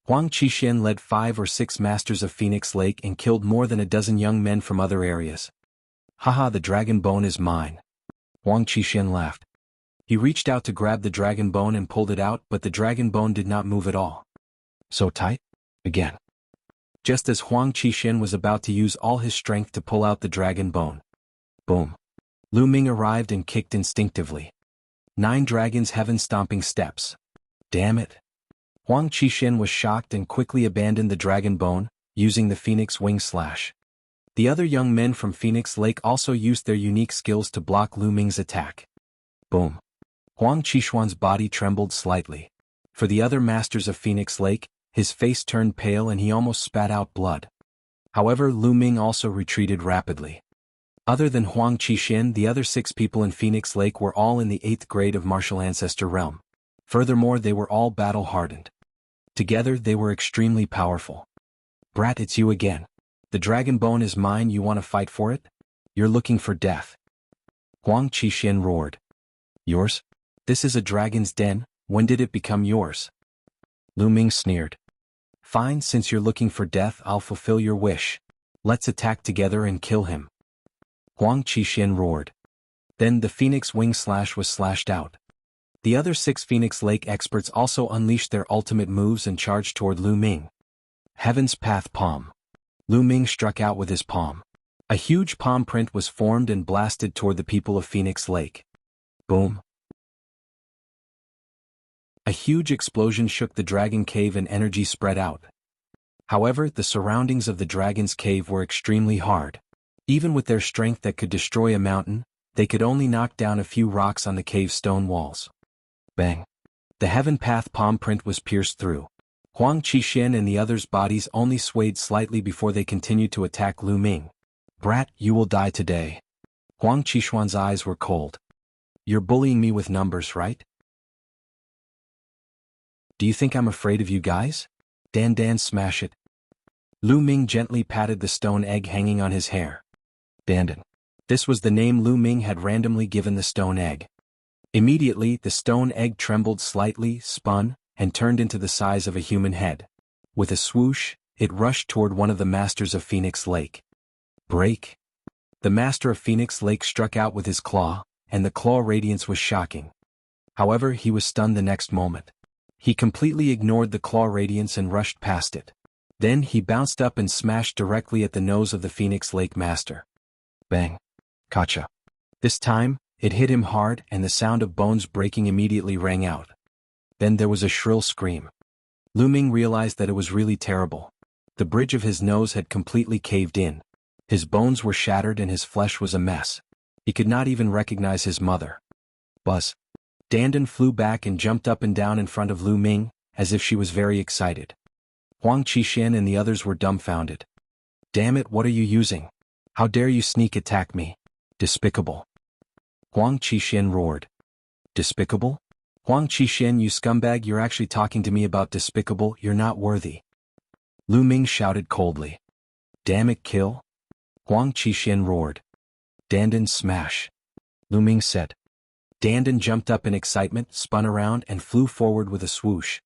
Huang Qixin led 5 or 6 masters of Phoenix Lake and killed more than a dozen young men from other areas. Haha, the dragon bone is mine. Huang Qixin laughed. He reached out to grab the dragon bone and pulled it out, but the dragon bone did not move at all. So tight? Again. Just as Huang Qixin was about to use all his strength to pull out the dragon bone. Boom. Lu Ming arrived and kicked instinctively. 9 dragons heaven-stomping steps. Damn it. Huang Qixin was shocked and quickly abandoned the dragon bone, using the phoenix wing slash. The other young men from Phoenix Lake also used their unique skills to block Lu Ming's attack. Boom. Huang Qixuan's body trembled slightly. For the other masters of Phoenix Lake, his face turned pale and he almost spat out blood. However, Lu Ming also retreated rapidly. Other than Huang Qixin, the other 6 people in Phoenix Lake were all in the 8th grade of Martial Ancestor realm. Furthermore, they were all battle-hardened. Together, they were extremely powerful. Brat, it's you again. The dragon bone is mine, you want to fight for it? You're looking for death. Huang Qixin roared. Yours? This is a dragon's den, when did it become yours? Lu Ming sneered. Fine, since you're looking for death, I'll fulfill your wish. Let's attack together and kill him. Huang Qixin roared. Then the Phoenix Wing Slash was slashed out. The other 6 Phoenix Lake experts also unleashed their ultimate moves and charged toward Lu Ming. Heaven's Path Palm. Lu Ming struck out with his palm. A huge palm print was formed and blasted toward the people of Phoenix Lake. Boom. A huge explosion shook the dragon cave and energy spread out. However, the surroundings of the dragon's cave were extremely hard. Even with their strength that could destroy a mountain, they could only knock down a few rocks on the cave's stone walls. Bang. The Heaven Path palm print was pierced through. Huang Qixin and the others' bodies only swayed slightly before they continued to attack Lu Ming. Brat, you will die today. Huang Qixuan's eyes were cold. You're bullying me with numbers, right? Do you think I'm afraid of you guys? Dan, smash it. Lu Ming gently patted the stone egg hanging on his hair. Dan. This was the name Lu Ming had randomly given the stone egg. Immediately, the stone egg trembled slightly, spun, and turned into the size of a human head. With a swoosh, it rushed toward one of the masters of Phoenix Lake. Break. The master of Phoenix Lake struck out with his claw, and the claw radiance was shocking. However, he was stunned the next moment. He completely ignored the claw radiance and rushed past it. Then he bounced up and smashed directly at the nose of the Phoenix Lake master. Bang. Gotcha. This time, it hit him hard and the sound of bones breaking immediately rang out. Then there was a shrill scream. Lu Ming realized that it was really terrible. The bridge of his nose had completely caved in. His bones were shattered and his flesh was a mess. He could not even recognize his mother. Buzz. Dandan flew back and jumped up and down in front of Lu Ming, as if she was very excited. Huang Qixin and the others were dumbfounded. Damn it, what are you using? How dare you sneak attack me? Despicable. Huang Qixin roared. Despicable? Huang Qixin, you scumbag, you're actually talking to me about despicable, you're not worthy. Lu Ming shouted coldly. Damn it, kill? Huang Qixin roared. Dandan smash. Lu Ming said. Dandan jumped up in excitement, spun around, and flew forward with a swoosh.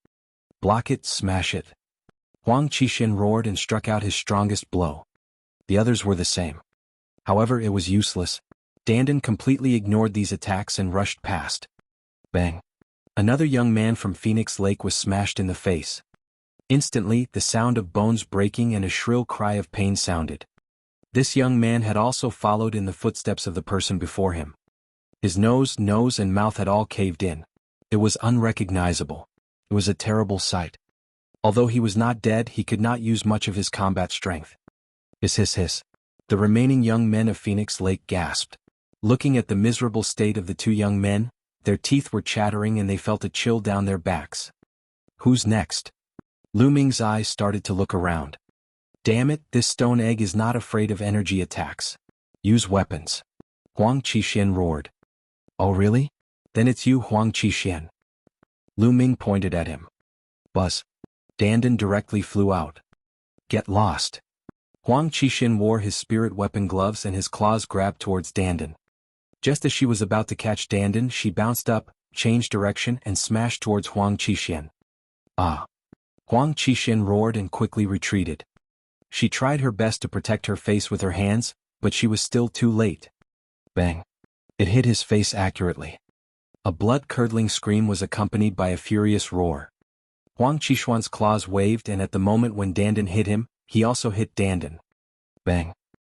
Block it, smash it. Huang Qixin roared and struck out his strongest blow. The others were the same. However, it was useless. Dandan completely ignored these attacks and rushed past. Bang. Another young man from Phoenix Lake was smashed in the face. Instantly, the sound of bones breaking and a shrill cry of pain sounded. This young man had also followed in the footsteps of the person before him. His nose and mouth had all caved in. It was unrecognizable. It was a terrible sight. Although he was not dead, he could not use much of his combat strength. Hiss. The remaining young men of Phoenix Lake gasped. Looking at the miserable state of the 2 young men, their teeth were chattering and they felt a chill down their backs. Who's next? Lu Ming's eyes started to look around. Damn it, this stone egg is not afraid of energy attacks. Use weapons. Huang Qixin roared. Oh really? Then it's you, Huang Qixin. Lu Ming pointed at him. Buzz. Dandan directly flew out. Get lost. Huang Qixin wore his spirit weapon gloves and his claws grabbed towards Dandan. Just as she was about to catch Dandan, she bounced up, changed direction and smashed towards Huang Qixin. Ah! Huang Qixin roared and quickly retreated. She tried her best to protect her face with her hands, but she was still too late. Bang! It hit his face accurately. A blood-curdling scream was accompanied by a furious roar. Huang Qixuan's claws waved and at the moment when Dandan hit him, he also hit Dandan. Bang!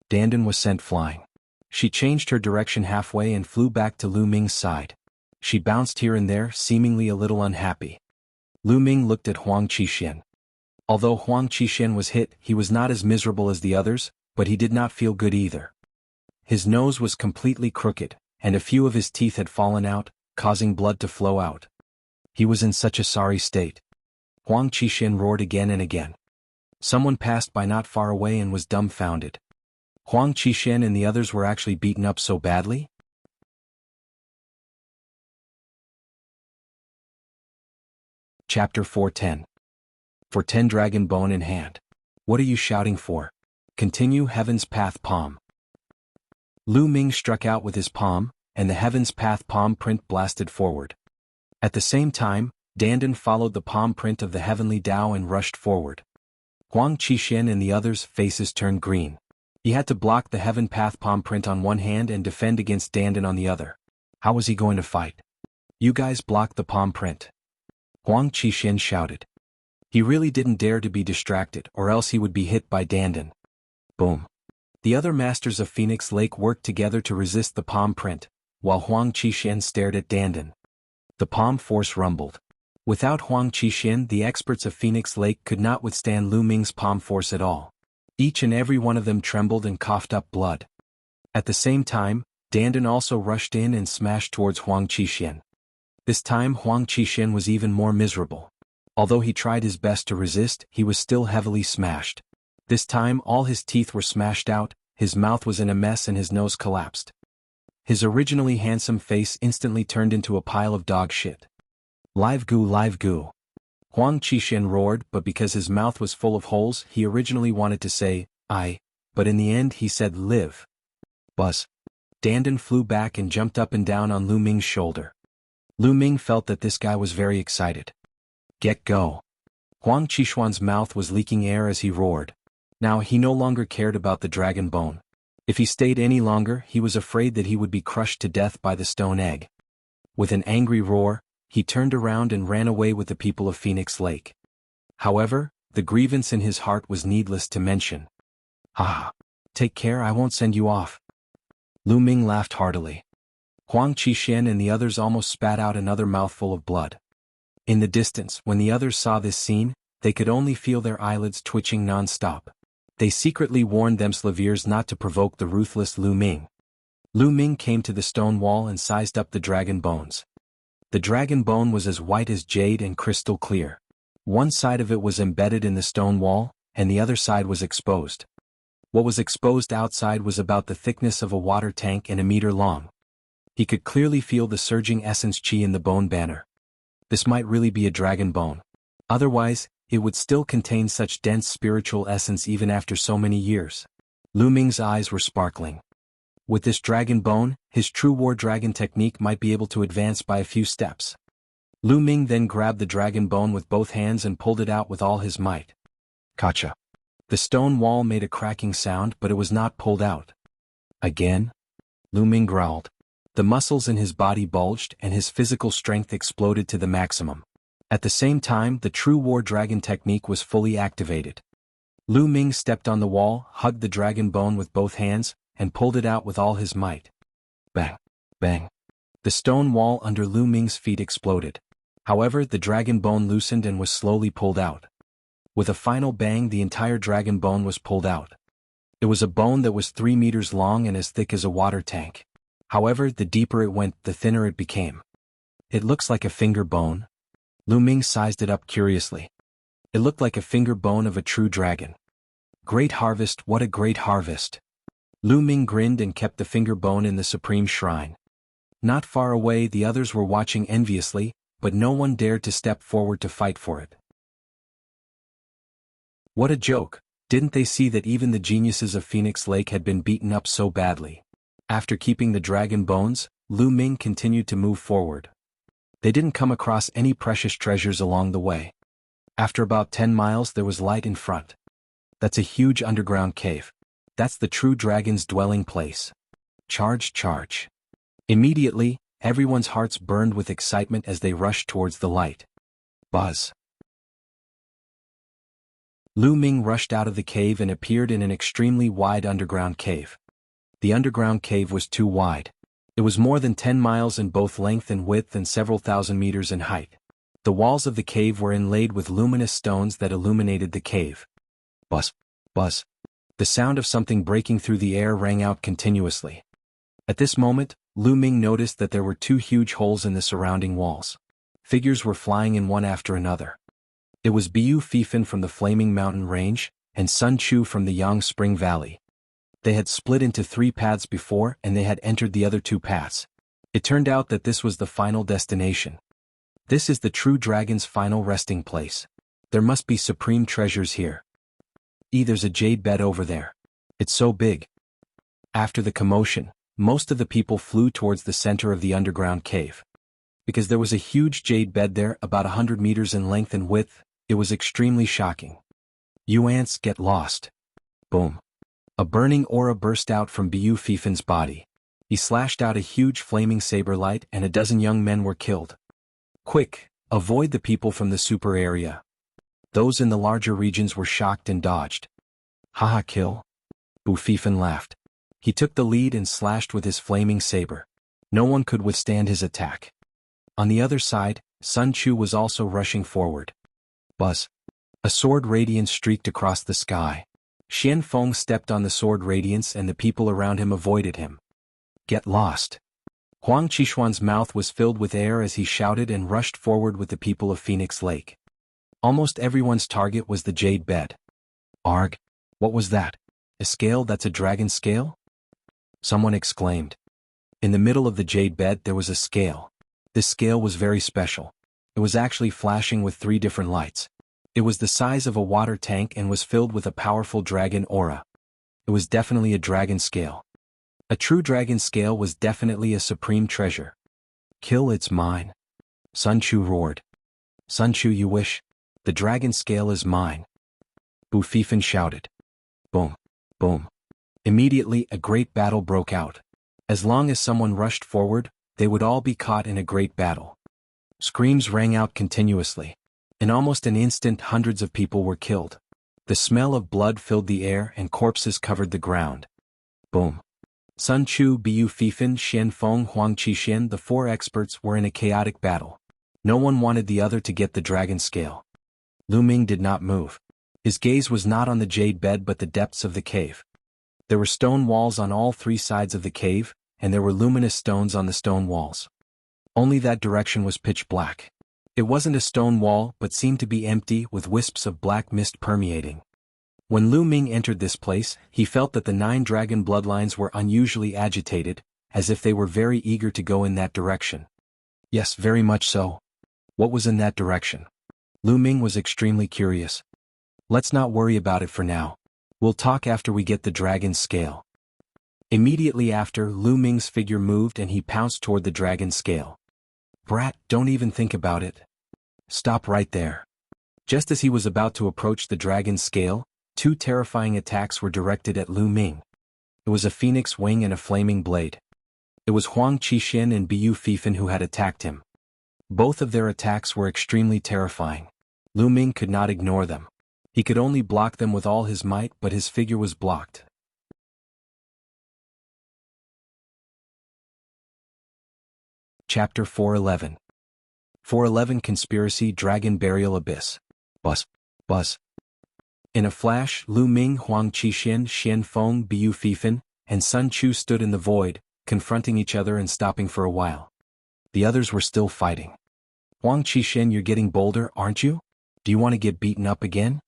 Dandan was sent flying. She changed her direction halfway and flew back to Lu Ming's side. She bounced here and there, seemingly a little unhappy. Lu Ming looked at Huang Qixin. Although Huang Qixin was hit, he was not as miserable as the others, but he did not feel good either. His nose was completely crooked, and a few of his teeth had fallen out, causing blood to flow out. He was in such a sorry state. Huang Qixin roared again and again. Someone passed by not far away and was dumbfounded. Huang Qixin and the others were actually beaten up so badly? Chapter 410. For 10 dragon bone in hand. What are you shouting for? Continue Heaven's Path palm. Lu Ming struck out with his palm, and the Heaven's Path palm print blasted forward. At the same time, Dandan followed the palm print of the heavenly Tao and rushed forward. Huang Qixin and the others' faces turned green. He had to block the Heaven Path palm print on one hand and defend against Dandan on the other. How was he going to fight? You guys blocked the palm print. Huang Qixin shouted. He really didn't dare to be distracted or else he would be hit by Dandan. Boom. The other masters of Phoenix Lake worked together to resist the palm print, while Huang Qixin stared at Dandan. The palm force rumbled. Without Huang Qixin, the experts of Phoenix Lake could not withstand Lu Ming's palm force at all. Each and every one of them trembled and coughed up blood. At the same time, Dandan also rushed in and smashed towards Huang Qixin. This time Huang Qixin was even more miserable. Although he tried his best to resist, he was still heavily smashed. This time all his teeth were smashed out, his mouth was in a mess and his nose collapsed. His originally handsome face instantly turned into a pile of dog shit. Live goo, live goo. Huang Qixin roared, but because his mouth was full of holes, he originally wanted to say, I, but in the end he said live. Buzz. Dandan flew back and jumped up and down on Lu Ming's shoulder. Lu Ming felt that this guy was very excited. Get go. Huang Qixuan's mouth was leaking air as he roared. Now he no longer cared about the dragon bone. If he stayed any longer, he was afraid that he would be crushed to death by the stone egg. With an angry roar, he turned around and ran away with the people of Phoenix Lake. However, the grievance in his heart was needless to mention. Ah! Take care, I won't send you off. Lu Ming laughed heartily. Huang Qixin and the others almost spat out another mouthful of blood. In the distance, when the others saw this scene, they could only feel their eyelids twitching non-stop. They secretly warned themselves not to provoke the ruthless Lu Ming. Lu Ming came to the stone wall and sized up the dragon bones. The dragon bone was as white as jade and crystal clear. One side of it was embedded in the stone wall, and the other side was exposed. What was exposed outside was about the thickness of a water tank and a meter long. He could clearly feel the surging essence chi in the bone banner. This might really be a dragon bone. Otherwise, it would still contain such dense spiritual essence even after so many years. Lu Ming's eyes were sparkling. With this dragon bone, his true war dragon technique might be able to advance by a few steps. Lu Ming then grabbed the dragon bone with both hands and pulled it out with all his might. Kacha. The stone wall made a cracking sound, but it was not pulled out. Again? Lu Ming growled. The muscles in his body bulged and his physical strength exploded to the maximum. At the same time, the true war dragon technique was fully activated. Lu Ming stepped on the wall, hugged the dragon bone with both hands, and pulled it out with all his might. Bang! Bang! The stone wall under Lu Ming's feet exploded. However, the dragon bone loosened and was slowly pulled out. With a final bang, the entire dragon bone was pulled out. It was a bone that was 3 meters long and as thick as a water tank. However, the deeper it went, the thinner it became. It looks like a finger bone. Lu Ming sized it up curiously. It looked like a finger bone of a true dragon. Great harvest, what a great harvest! Lu Ming grinned and kept the finger bone in the supreme shrine. Not far away, the others were watching enviously, but no one dared to step forward to fight for it. What a joke! Didn't they see that even the geniuses of Phoenix Lake had been beaten up so badly? After keeping the dragon bones, Lu Ming continued to move forward. They didn't come across any precious treasures along the way. After about 10 miles there was light in front. That's a huge underground cave. That's the true dragon's dwelling place. Charge, charge. Immediately, everyone's hearts burned with excitement as they rushed towards the light. Buzz. Lu Ming rushed out of the cave and appeared in an extremely wide underground cave. The underground cave was too wide. It was more than 10 miles in both length and width and several thousand meters in height. The walls of the cave were inlaid with luminous stones that illuminated the cave. Buzz, buzz. The sound of something breaking through the air rang out continuously. At this moment, Lu Ming noticed that there were 2 huge holes in the surrounding walls. Figures were flying in one after another. It was Biu Fifan from the Flaming Mountain Range, and Sun Chu from the Yang Spring Valley. They had split into 3 paths before and they had entered the other 2 paths. It turned out that this was the final destination. This is the true dragon's final resting place. There must be supreme treasures here. There's a jade bed over there. It's so big. After the commotion, most of the people flew towards the center of the underground cave. Because there was a huge jade bed there about 100 meters in length and width, it was extremely shocking. You ants get lost. Boom. A burning aura burst out from Biu Fifan's body. He slashed out a huge flaming saber light and a dozen young men were killed. Quick, avoid the people from the super area. Those in the larger regions were shocked and dodged. Haha, kill. Bu Fifan laughed. He took the lead and slashed with his flaming saber. No one could withstand his attack. On the other side, Sun Chu was also rushing forward. Buzz. A sword radiance streaked across the sky. Xian Feng stepped on the sword radiance and the people around him avoided him. Get lost. Huang Qishuan's mouth was filled with air as he shouted and rushed forward with the people of Phoenix Lake. Almost everyone's target was the jade bed. Arg. What was that? A scale that's a dragon scale? Someone exclaimed. In the middle of the jade bed there was a scale. This scale was very special. It was actually flashing with 3 different lights. It was the size of a water tank and was filled with a powerful dragon aura. It was definitely a dragon scale. A true dragon scale was definitely a supreme treasure. Kill, it's mine. Sun Chu roared. Sun Chu, you wish? The dragon scale is mine. Bu Fifan shouted. Boom. Boom. Immediately a great battle broke out. As long as someone rushed forward, they would all be caught in a great battle. Screams rang out continuously. In almost an instant hundreds of people were killed. The smell of blood filled the air and corpses covered the ground. Boom. Sun Chu, Biu Fifan, Xian Feng, Huang Qishan, the 4 experts were in a chaotic battle. No one wanted the other to get the dragon scale. Lu Ming did not move. His gaze was not on the jade bed but the depths of the cave. There were stone walls on all 3 sides of the cave, and there were luminous stones on the stone walls. Only that direction was pitch black. It wasn't a stone wall but seemed to be empty with wisps of black mist permeating. When Lu Ming entered this place, he felt that the 9 dragon bloodlines were unusually agitated, as if they were very eager to go in that direction. Yes, very much so. What was in that direction? Lu Ming was extremely curious. Let's not worry about it for now. We'll talk after we get the dragon's scale. Immediately after, Lu Ming's figure moved and he pounced toward the dragon scale. Brat, don't even think about it. Stop right there. Just as he was about to approach the dragon's scale, 2 terrifying attacks were directed at Lu Ming. It was a phoenix wing and a flaming blade. It was Huang Qishan and Biu Fifan who had attacked him. Both of their attacks were extremely terrifying. Lu Ming could not ignore them. He could only block them with all his might, but his figure was blocked. Chapter 411. 411 Conspiracy Dragon Burial Abyss. Buzz. Buzz. In a flash, Lu Ming, Huang Qishan, Xian Feng, Biu Fifan, and Sun Chu stood in the void, confronting each other and stopping for a while. The others were still fighting. Huang Qishan, you're getting bolder, aren't you? Do you want to get beaten up again?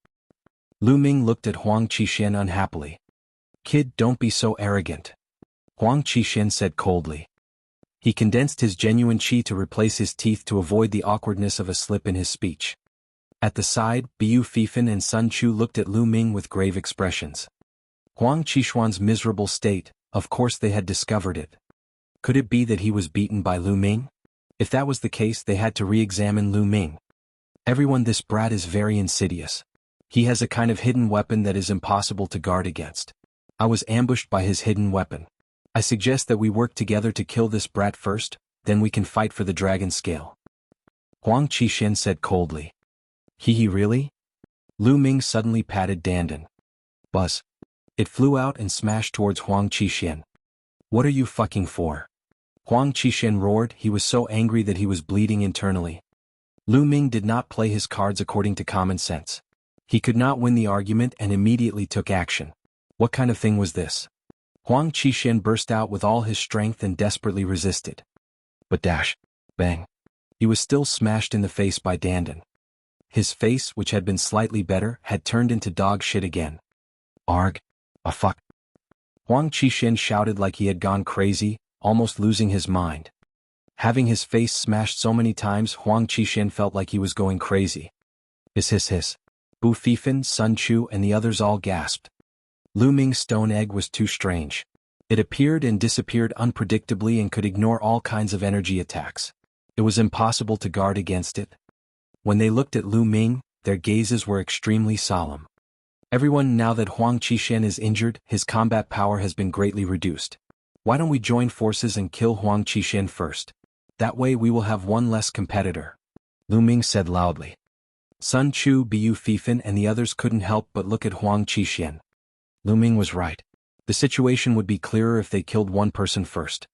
Lu Ming looked at Huang Qishan unhappily. Kid, don't be so arrogant. Huang Qishan said coldly. He condensed his genuine qi to replace his teeth to avoid the awkwardness of a slip in his speech. At the side, Biu Fifan and Sun Chu looked at Lu Ming with grave expressions. Huang Qishuan's miserable state, of course they had discovered it. Could it be that he was beaten by Lu Ming? If that was the case, they had to re-examine Lu Ming. Everyone, this brat is very insidious. He has a kind of hidden weapon that is impossible to guard against. I was ambushed by his hidden weapon. I suggest that we work together to kill this brat first, then we can fight for the dragon scale. Huang Qishan said coldly. He really? Lu Ming suddenly patted Dandan. Buzz. It flew out and smashed towards Huang Qishan. What are you fucking for? Huang Qishan roared. He was so angry that he was bleeding internally. Lu Ming did not play his cards according to common sense. He could not win the argument and immediately took action. What kind of thing was this? Huang Qishan burst out with all his strength and desperately resisted. But dash. Bang. He was still smashed in the face by Dandan. His face, which had been slightly better, had turned into dog shit again. Arg. A fuck. Huang Qixin shouted like he had gone crazy, almost losing his mind. Having his face smashed so many times, Huang Qixin felt like he was going crazy. Hiss. Bu Fifan, Sun Chu and the others all gasped. Lu Ming's stone egg was too strange. It appeared and disappeared unpredictably and could ignore all kinds of energy attacks. It was impossible to guard against it. When they looked at Lu Ming, their gazes were extremely solemn. Everyone, now that Huang Qixin is injured, his combat power has been greatly reduced. Why don't we join forces and kill Huang Qixin first? That way we will have one less competitor. Lu Ming said loudly. Sun Chu, Bu Fifan and the others couldn't help but look at Huang Qixin. Lu Ming was right. The situation would be clearer if they killed one person first.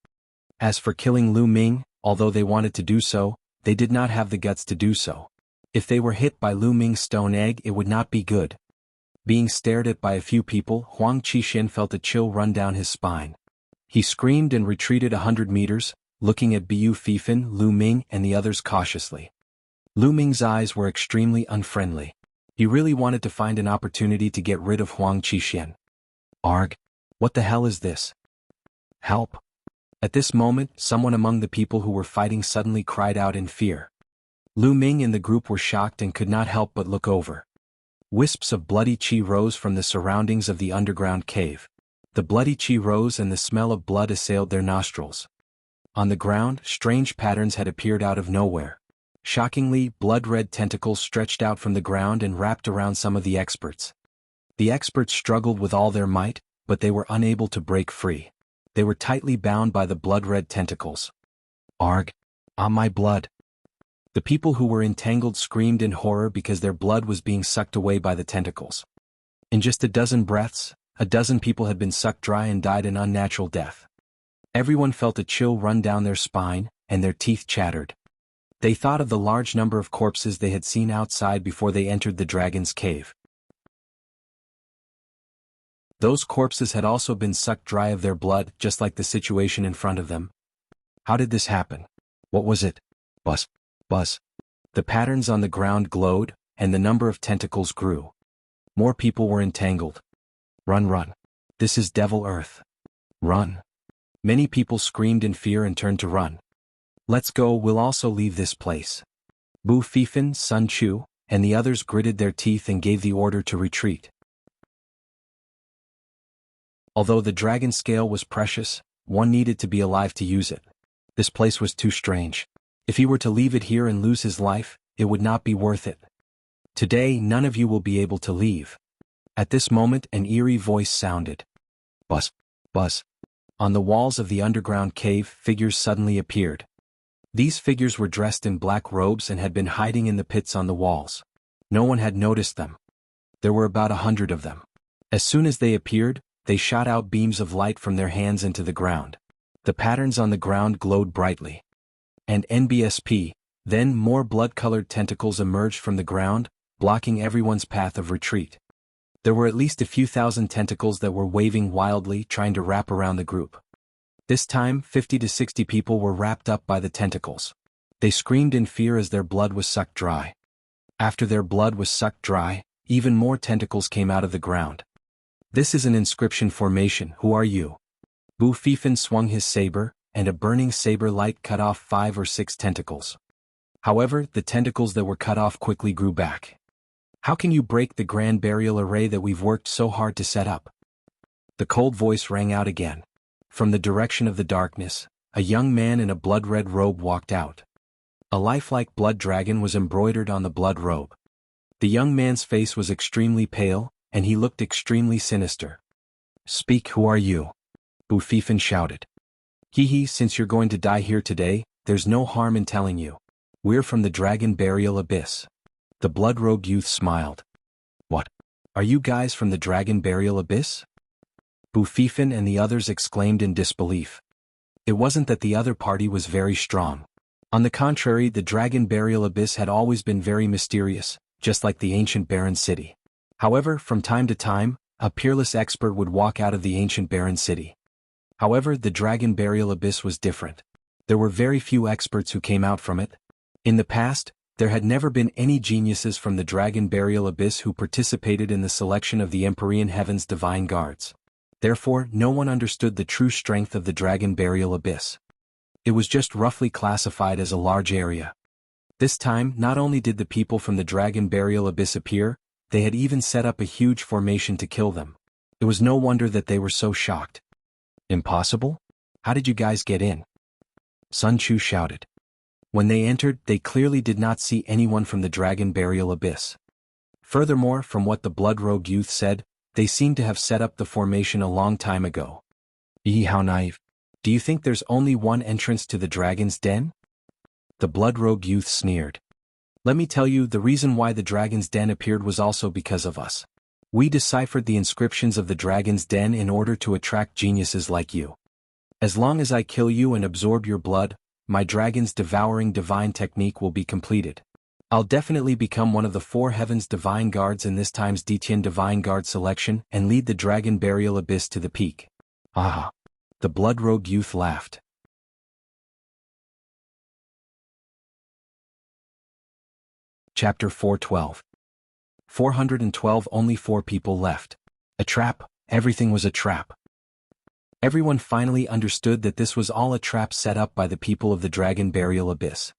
As for killing Lu Ming, although they wanted to do so, they did not have the guts to do so. If they were hit by Lu Ming's stone egg, it would not be good. Being stared at by a few people, Huang Qixin felt a chill run down his spine. He screamed and retreated 100 meters, looking at Bu Fifan, Lu Ming and the others cautiously. Lu Ming's eyes were extremely unfriendly. He really wanted to find an opportunity to get rid of Huang Qixin. Arg. What the hell is this? Help. At this moment, someone among the people who were fighting suddenly cried out in fear. Lu Ming and the group were shocked and could not help but look over. Wisps of bloody qi rose from the surroundings of the underground cave. The bloody qi rose and the smell of blood assailed their nostrils. On the ground, strange patterns had appeared out of nowhere. Shockingly, blood-red tentacles stretched out from the ground and wrapped around some of the experts. The experts struggled with all their might, but they were unable to break free. They were tightly bound by the blood-red tentacles. Arg. Ah, my blood. The people who were entangled screamed in horror because their blood was being sucked away by the tentacles. In just a dozen breaths, a dozen people had been sucked dry and died an unnatural death. Everyone felt a chill run down their spine, and their teeth chattered. They thought of the large number of corpses they had seen outside before they entered the dragon's cave. Those corpses had also been sucked dry of their blood, just like the situation in front of them. How did this happen? What was it? Buzz. Buzz. The patterns on the ground glowed, and the number of tentacles grew. More people were entangled. Run. This is Devil Earth. Run. Many people screamed in fear and turned to run. Let's go, we'll also leave this place. Bu Fifan, Sun Chu, and the others gritted their teeth and gave the order to retreat. Although the dragon scale was precious, one needed to be alive to use it. This place was too strange. If he were to leave it here and lose his life, it would not be worth it. Today none of you will be able to leave. At this moment an eerie voice sounded. Buzz. Buzz. On the walls of the underground cave, figures suddenly appeared. These figures were dressed in black robes and had been hiding in the pits on the walls. No one had noticed them. There were about 100 of them. As soon as they appeared, they shot out beams of light from their hands into the ground. The patterns on the ground glowed brightly. And NBSP, then more blood-colored tentacles emerged from the ground, blocking everyone's path of retreat. There were at least a few thousand tentacles that were waving wildly, trying to wrap around the group. This time, 50 to 60 people were wrapped up by the tentacles. They screamed in fear as their blood was sucked dry. After their blood was sucked dry, even more tentacles came out of the ground. This is an inscription formation. Who are you? Bu Fifan swung his saber, and a burning saber light cut off 5 or 6 tentacles. However, the tentacles that were cut off quickly grew back. How can you break the grand burial array that we've worked so hard to set up? The cold voice rang out again. From the direction of the darkness, a young man in a blood-red robe walked out. A lifelike blood dragon was embroidered on the blood robe. The young man's face was extremely pale, and he looked extremely sinister. Speak, who are you? Bu Fifan shouted. Hee, since you're going to die here today, there's no harm in telling you. We're from the Dragon Burial Abyss. The blood-robed youth smiled. What? Are you guys from the Dragon Burial Abyss? Bu Fifan and the others exclaimed in disbelief. It wasn't that the other party was very strong. On the contrary, the Dragon Burial Abyss had always been very mysterious, just like the ancient barren city. However, from time to time, a peerless expert would walk out of the ancient barren city. However, the Dragon Burial Abyss was different. There were very few experts who came out from it. In the past, there had never been any geniuses from the Dragon Burial Abyss who participated in the selection of the Empyrean Heaven's divine guards. Therefore, no one understood the true strength of the Dragon Burial Abyss. It was just roughly classified as a large area. This time, not only did the people from the Dragon Burial Abyss appear, they had even set up a huge formation to kill them. It was no wonder that they were so shocked. Impossible? How did you guys get in? Sun Chu shouted. When they entered, they clearly did not see anyone from the Dragon Burial Abyss. Furthermore, from what the Blood Rogue youth said, they seemed to have set up the formation a long time ago. How naive. Do you think there's only one entrance to the Dragon's Den? The Blood Rogue youth sneered. Let me tell you, the reason why the Dragon's Den appeared was also because of us. We deciphered the inscriptions of the Dragon's Den in order to attract geniuses like you. As long as I kill you and absorb your blood, my dragon's devouring divine technique will be completed. I'll definitely become one of the 4 heavens divine guards in this time's Detian divine guard selection and lead the Dragon Burial Abyss to the peak. Ah! The Blood Rogue youth laughed. Chapter 412. 412. Only 4 people left. A trap, everything was a trap. Everyone finally understood that this was all a trap set up by the people of the Dragon Burial Abyss.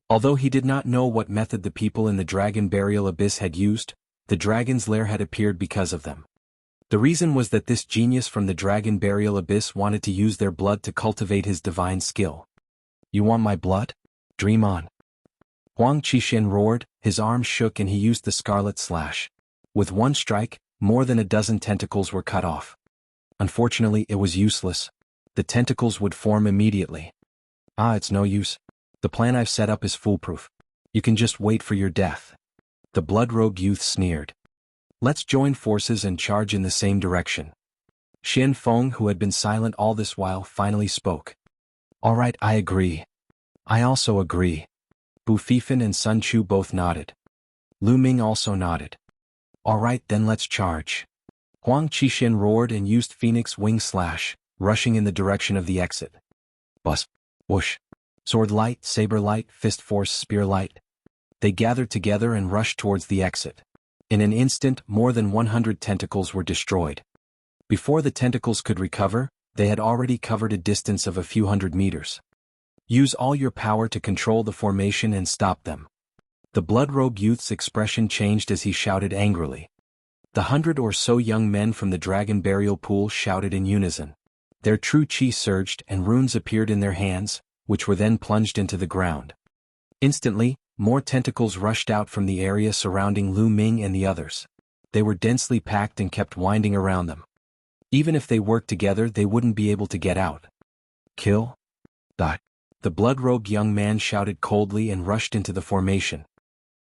Although he did not know what method the people in the Dragon Burial Abyss had used, the dragon's lair had appeared because of them. The reason was that this genius from the Dragon Burial Abyss wanted to use their blood to cultivate his divine skill. You want my blood? Dream on. Huang Qixin roared, his arms shook and he used the Scarlet Slash. With one strike, more than a dozen tentacles were cut off. Unfortunately, it was useless. The tentacles would form immediately. It's no use. The plan I've set up is foolproof. You can just wait for your death. The Blood Rogue youth sneered. Let's join forces and charge in the same direction. Xian Feng, who had been silent all this while, finally spoke. All right, I agree. I also agree. Bu Fifan and Sun Chu both nodded. Lu Ming also nodded. All right, then let's charge. Huang Qixin roared and used Phoenix Wing Slash, rushing in the direction of the exit. Bus. Whoosh. Sword Light, Saber Light, Fist Force, Spear Light. They gathered together and rushed towards the exit. In an instant, more than 100 tentacles were destroyed. Before the tentacles could recover, they had already covered a distance of a few hundred meters. Use all your power to control the formation and stop them. The Blood Rogue youth's expression changed as he shouted angrily. The 100 or so young men from the Dragon Burial Pool shouted in unison. Their true chi surged and runes appeared in their hands, which were then plunged into the ground. Instantly, more tentacles rushed out from the area surrounding Lu Ming and the others. They were densely packed and kept winding around them. Even if they worked together, they wouldn't be able to get out. Kill? Die. The Blood Rogue young man shouted coldly and rushed into the formation.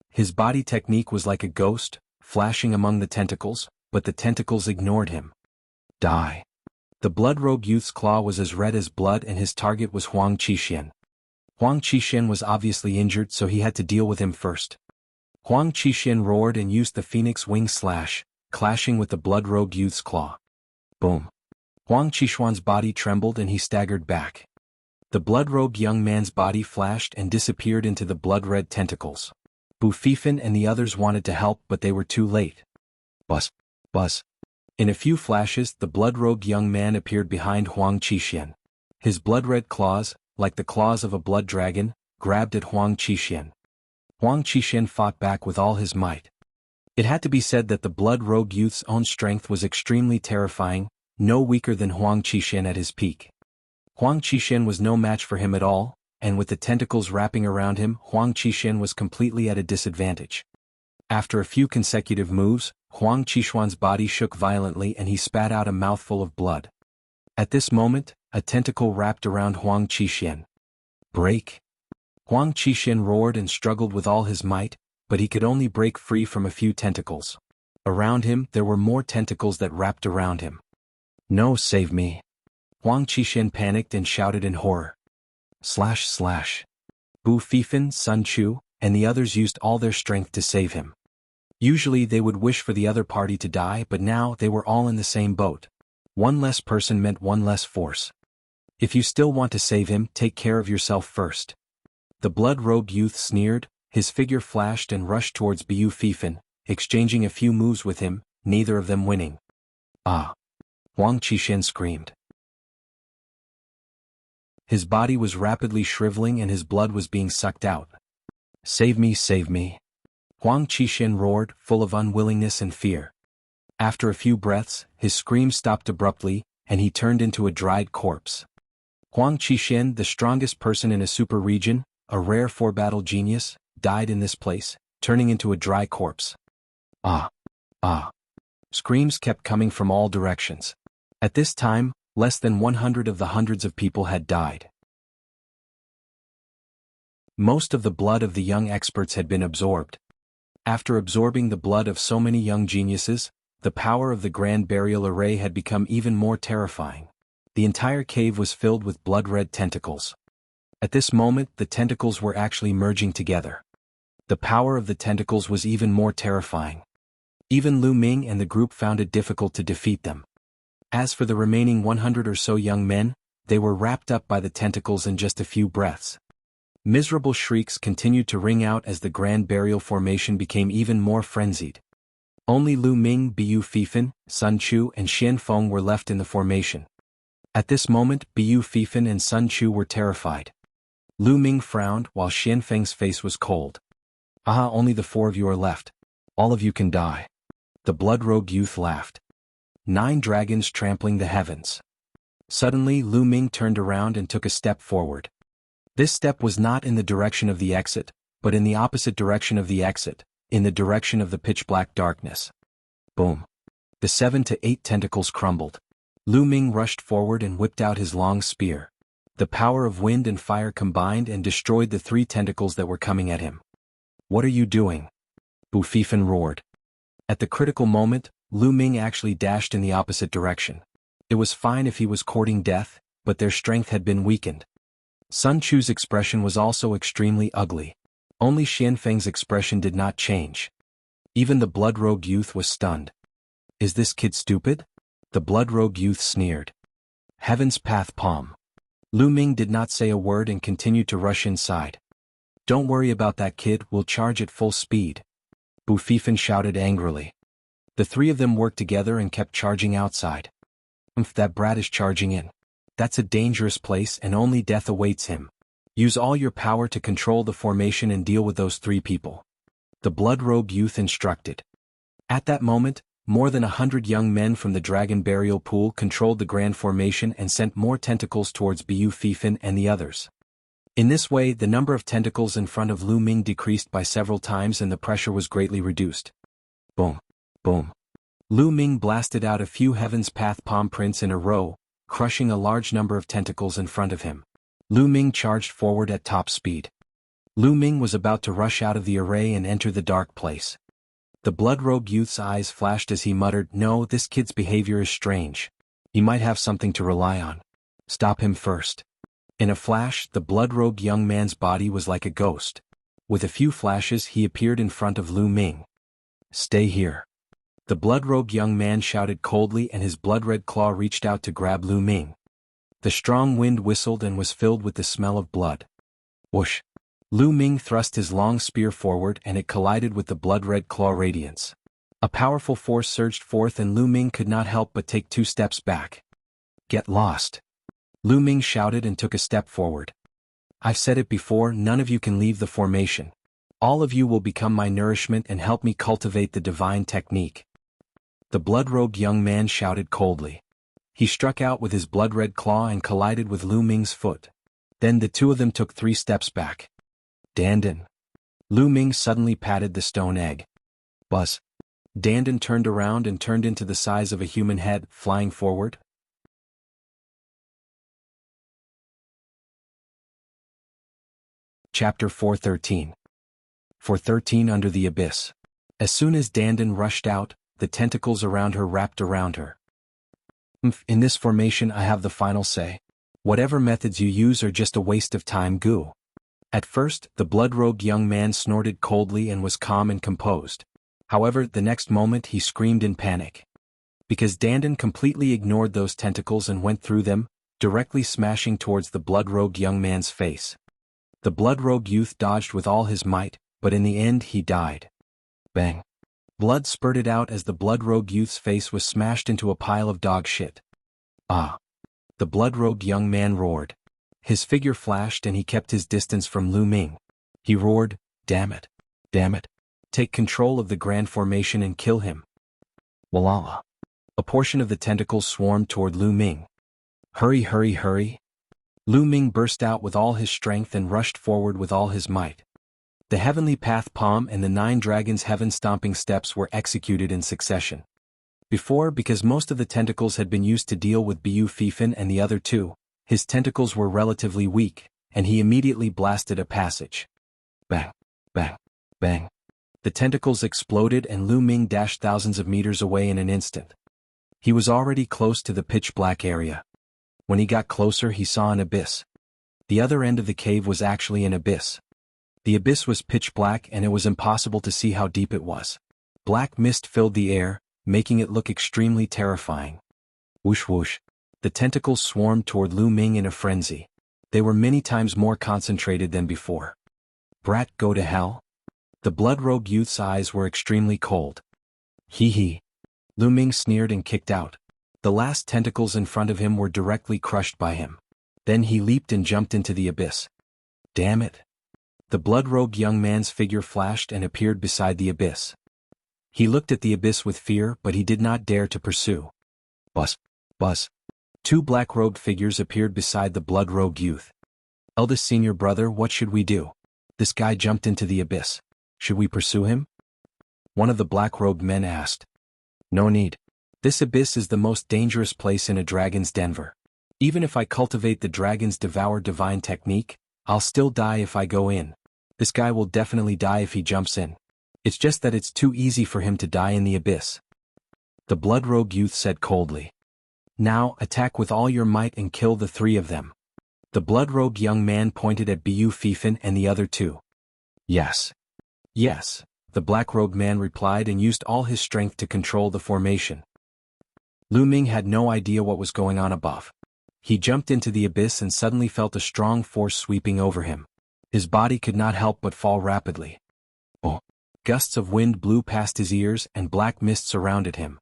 His body technique was like a ghost, flashing among the tentacles, but the tentacles ignored him. Die. The Blood Rogue youth's claw was as red as blood and his target was Huang Qixin. Huang Qixin was obviously injured, so he had to deal with him first. Huang Qixin roared and used the Phoenix Wing Slash, clashing with the Blood Rogue youth's claw. Boom. Huang Qixuan's body trembled and he staggered back. The Blood Rogue young man's body flashed and disappeared into the blood-red tentacles. Bu Fifan and the others wanted to help, but they were too late. Buzz. Buzz. In a few flashes, the Blood Rogue young man appeared behind Huang Qixin. His blood-red claws, like the claws of a blood dragon, grabbed at Huang Qixin. Huang Qixin fought back with all his might. It had to be said that the Blood Rogue youth's own strength was extremely terrifying, no weaker than Huang Qixin at his peak. Huang Qixin was no match for him at all, and with the tentacles wrapping around him, Huang Qixin was completely at a disadvantage. After a few consecutive moves, Huang Qixuan's body shook violently and he spat out a mouthful of blood. At this moment, a tentacle wrapped around Huang Qixin. Break! Huang Qixin roared and struggled with all his might, but he could only break free from a few tentacles. Around him, there were more tentacles that wrapped around him. No, save me! Huang Qixin panicked and shouted in horror. Slash slash. Bu Fifan, Sun Chu, and the others used all their strength to save him. Usually they would wish for the other party to die, but now they were all in the same boat. One less person meant one less force. If you still want to save him, take care of yourself first. The blood-robed youth sneered, his figure flashed and rushed towards Bu Fifan, exchanging a few moves with him, neither of them winning. Ah! Huang Qixin screamed. His body was rapidly shriveling and his blood was being sucked out. Save me, save me! Huang Qixin roared, full of unwillingness and fear. After a few breaths, his scream stopped abruptly, and he turned into a dried corpse. Huang Qixin, the strongest person in a super region, a rare four-battle genius, died in this place, turning into a dry corpse. Ah! Ah! Screams kept coming from all directions. At this time, less than 100 of the hundreds of people had died. Most of the blood of the young experts had been absorbed. After absorbing the blood of so many young geniuses, the power of the Grand Burial Array had become even more terrifying. The entire cave was filled with blood-red tentacles. At this moment, the tentacles were actually merging together. The power of the tentacles was even more terrifying. Even Lu Ming and the group found it difficult to defeat them. As for the remaining 100 or so young men, they were wrapped up by the tentacles in just a few breaths. Miserable shrieks continued to ring out as the Grand Burial Formation became even more frenzied. Only Lu Ming, Bu Fifan, Sun Chu and Xian Feng were left in the formation. At this moment, Bu Fifan and Sun Chu were terrified. Lu Ming frowned while Xian Feng's face was cold. Ah, only the four of you are left. All of you can die. The blood-robed youth laughed. 9 dragons trampling the heavens. Suddenly, Lu Ming turned around and took a step forward. This step was not in the direction of the exit, but in the opposite direction of the exit, in the direction of the pitch-black darkness. Boom. The 7 to 8 tentacles crumbled. Lu Ming rushed forward and whipped out his long spear. The power of wind and fire combined and destroyed the 3 tentacles that were coming at him. What are you doing? Bu Fifan roared. At the critical moment, Lu Ming actually dashed in the opposite direction. It was fine if he was courting death, but their strength had been weakened. Sun Chu's expression was also extremely ugly. Only Xian Feng's expression did not change. Even the blood-robed youth was stunned. Is this kid stupid? The blood-robed youth sneered. Heaven's Path Palm. Lu Ming did not say a word and continued to rush inside. Don't worry about that kid, we'll charge at full speed. Bu Fifan shouted angrily. The 3 of them worked together and kept charging outside. That brat is charging in. That's a dangerous place and only death awaits him. Use all your power to control the formation and deal with those 3 people. The blood-robed youth instructed. At that moment, more than 100 young men from the Dragon Burial Pool controlled the Grand Formation and sent more tentacles towards Bu Fifan and the others. In this way, the number of tentacles in front of Lu Ming decreased by several times and the pressure was greatly reduced. Boom. Boom. Lu Ming blasted out a few Heaven's Path palm prints in a row, crushing a large number of tentacles in front of him. Lu Ming charged forward at top speed. Lu Ming was about to rush out of the array and enter the dark place. The blood-robed youth's eyes flashed as he muttered, "No, this kid's behavior is strange. He might have something to rely on. Stop him first." In a flash, the blood-robed young man's body was like a ghost. With a few flashes, he appeared in front of Lu Ming. Stay here. The blood-robed young man shouted coldly and his blood-red claw reached out to grab Lu Ming. The strong wind whistled and was filled with the smell of blood. Whoosh! Lu Ming thrust his long spear forward and it collided with the blood-red claw radiance. A powerful force surged forth and Lu Ming could not help but take 2 steps back. Get lost! Lu Ming shouted and took a step forward. I've said it before, none of you can leave the formation. All of you will become my nourishment and help me cultivate the divine technique. The blood-robed young man shouted coldly. He struck out with his blood-red claw and collided with Lu Ming's foot. Then the 2 of them took 3 steps back. Dandan. Lu Ming suddenly patted the stone egg. Buzz. Dandan turned around and turned into the size of a human head, flying forward. Chapter 413. 413 Under the Abyss. As soon as Dandan rushed out, the tentacles around her wrapped around her. In this formation I have the final say. Whatever methods you use are just a waste of time, goo. At first, the blood-robed young man snorted coldly and was calm and composed. However, the next moment he screamed in panic. Because Dandan completely ignored those tentacles and went through them, directly smashing towards the blood-robed young man's face. The blood-robed youth dodged with all his might, but in the end he died. Bang. Blood spurted out as the blood-robed youth's face was smashed into a pile of dog shit. Ah! The blood-robed young man roared. His figure flashed and he kept his distance from Lu Ming. He roared, "Damn it! Damn it! Take control of the grand formation and kill him." Walala. A portion of the tentacles swarmed toward Lu Ming. "Hurry, hurry, hurry!" Lu Ming burst out with all his strength and rushed forward with all his might. The heavenly path palm and the 9 dragons' heaven-stomping steps were executed in succession. Before, because most of the tentacles had been used to deal with Bu Fifan and the other two, his tentacles were relatively weak, and he immediately blasted a passage. Bang, bang, bang. The tentacles exploded and Lu Ming dashed thousands of meters away in an instant. He was already close to the pitch-black area. When he got closer he saw an abyss. The other end of the cave was actually an abyss. The abyss was pitch black and it was impossible to see how deep it was. Black mist filled the air, making it look extremely terrifying. Whoosh whoosh. The tentacles swarmed toward Lu Ming in a frenzy. They were many times more concentrated than before. Brat, go to hell? The blood-robed youth's eyes were extremely cold. Hee hee. Lu Ming sneered and kicked out. The last tentacles in front of him were directly crushed by him. Then he leaped and jumped into the abyss. Damn it. The blood-robed young man's figure flashed and appeared beside the abyss. He looked at the abyss with fear, but he did not dare to pursue. Buzz, buzz. 2 black-robed figures appeared beside the blood-robed youth. Eldest senior brother, what should we do? This guy jumped into the abyss. Should we pursue him? One of the black-robed men asked. No need. This abyss is the most dangerous place in a dragon's Denver. Even if I cultivate the dragon's devour divine technique, I'll still die if I go in. This guy will definitely die if he jumps in. It's just that it's too easy for him to die in the abyss. The blood-robed youth said coldly. Now, attack with all your might and kill the 3 of them. The blood-robed young man pointed at Bu Fifan and the other 2. Yes. Yes, the black-robed man replied and used all his strength to control the formation. Lu Ming had no idea what was going on above. He jumped into the abyss and suddenly felt a strong force sweeping over him. His body could not help but fall rapidly. Oh! Gusts of wind blew past his ears and black mist surrounded him.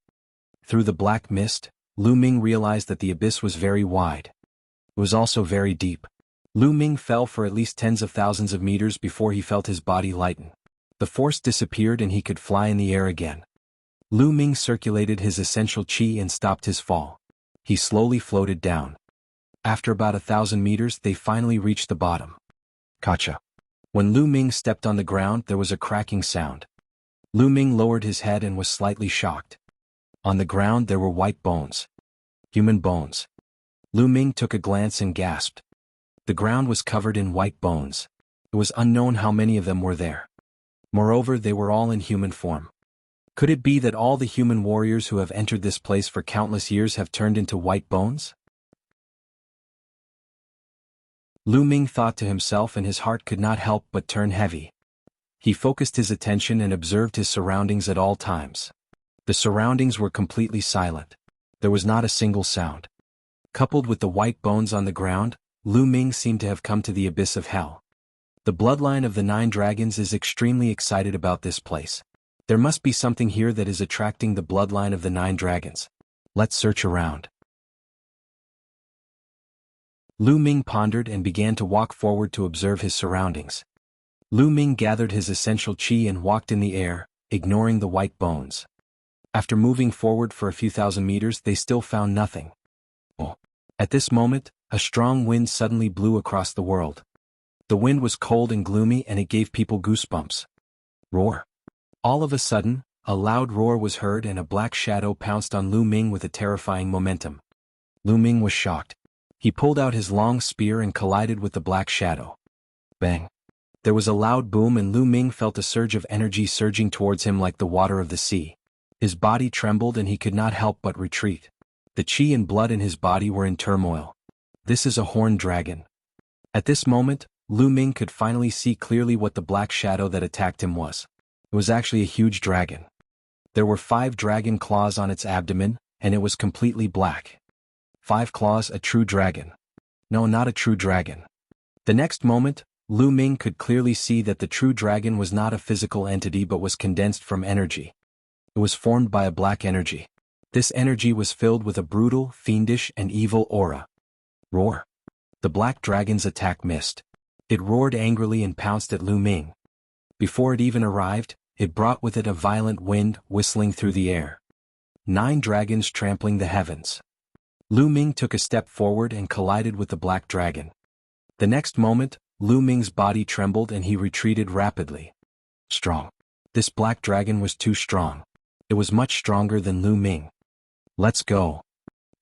Through the black mist, Lu Ming realized that the abyss was very wide. It was also very deep. Lu Ming fell for at least tens of thousands of meters before he felt his body lighten. The force disappeared and he could fly in the air again. Lu Ming circulated his essential qi and stopped his fall. He slowly floated down. After about 1,000 meters they finally reached the bottom. Kacha. When Lu Ming stepped on the ground there was a cracking sound. Lu Ming lowered his head and was slightly shocked. On the ground there were white bones. Human bones. Lu Ming took a glance and gasped. The ground was covered in white bones. It was unknown how many of them were there. Moreover, they were all in human form. Could it be that all the human warriors who have entered this place for countless years have turned into white bones? Lu Ming thought to himself and his heart could not help but turn heavy. He focused his attention and observed his surroundings at all times. The surroundings were completely silent. There was not a single sound. Coupled with the white bones on the ground, Lu Ming seemed to have come to the abyss of hell. The bloodline of the 9 dragons is extremely excited about this place. There must be something here that is attracting the bloodline of the 9 dragons. Let's search around. Lu Ming pondered and began to walk forward to observe his surroundings. Lu Ming gathered his essential qi and walked in the air, ignoring the white bones. After moving forward for a few thousand meters they still found nothing. Oh. At this moment, a strong wind suddenly blew across the world. The wind was cold and gloomy and it gave people goosebumps. Roar. All of a sudden, a loud roar was heard and a black shadow pounced on Lu Ming with a terrifying momentum. Lu Ming was shocked. He pulled out his long spear and collided with the black shadow. Bang. There was a loud boom and Lu Ming felt a surge of energy surging towards him like the water of the sea. His body trembled and he could not help but retreat. The qi and blood in his body were in turmoil. This is a horned dragon. At this moment, Lu Ming could finally see clearly what the black shadow that attacked him was. It was actually a huge dragon. There were 5 dragon claws on its abdomen, and it was completely black. 5 claws, a true dragon. No, not a true dragon. The next moment, Lu Ming could clearly see that the true dragon was not a physical entity but was condensed from energy. It was formed by a black energy. This energy was filled with a brutal, fiendish, and evil aura. Roar! The black dragon's attack missed. It roared angrily and pounced at Lu Ming. Before it even arrived, it brought with it a violent wind whistling through the air. 9 dragons trampling the heavens. Lu Ming took a step forward and collided with the black dragon. The next moment, Lu Ming's body trembled and he retreated rapidly. Strong. This black dragon was too strong. It was much stronger than Lu Ming. Let's go.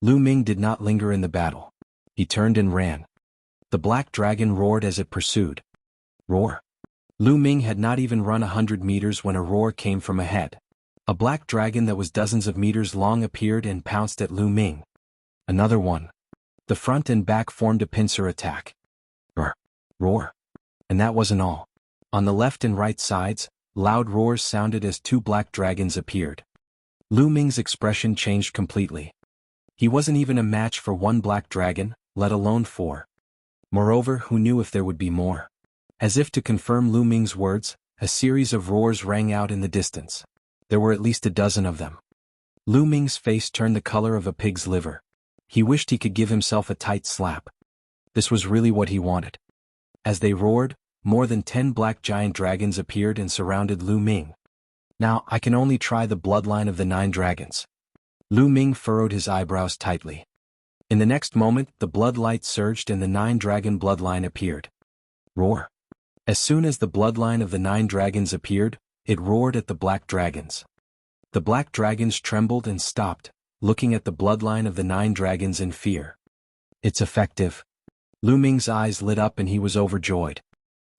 Lu Ming did not linger in the battle. He turned and ran. The black dragon roared as it pursued. Roar. Lu Ming had not even run 100 meters when a roar came from ahead. A black dragon that was dozens of meters long appeared and pounced at Lu Ming. Another one. The front and back formed a pincer attack. Roar. And that wasn't all. On the left and right sides, loud roars sounded as 2 black dragons appeared. Lu Ming's expression changed completely. He wasn't even a match for 1 black dragon, let alone 4. Moreover, who knew if there would be more? As if to confirm Lu Ming's words, a series of roars rang out in the distance. There were at least a dozen of them. Lu Ming's face turned the color of a pig's liver. He wished he could give himself a tight slap. This was really what he wanted. As they roared, more than 10 black giant dragons appeared and surrounded Lu Ming. Now, I can only try the bloodline of the 9 dragons. Lu Ming furrowed his eyebrows tightly. In the next moment, the blood light surged and the 9-dragon bloodline appeared. Roar. As soon as the bloodline of the 9 dragons appeared, it roared at the black dragons. The black dragons trembled and stopped, looking at the bloodline of the 9 dragons in fear. It's effective. Lu Ming's eyes lit up and he was overjoyed.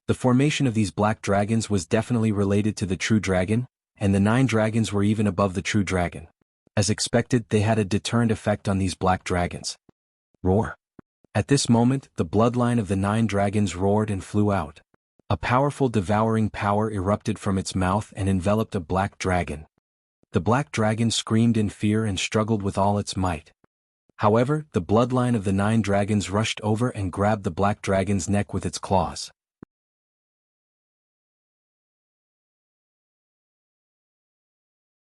The formation of these black dragons was definitely related to the true dragon, and the 9 dragons were even above the true dragon. As expected, they had a deterrent effect on these black dragons. Roar. At this moment, the bloodline of the 9 dragons roared and flew out. A powerful devouring power erupted from its mouth and enveloped a black dragon. The black dragon screamed in fear and struggled with all its might. However, the bloodline of the 9 dragons rushed over and grabbed the black dragon's neck with its claws.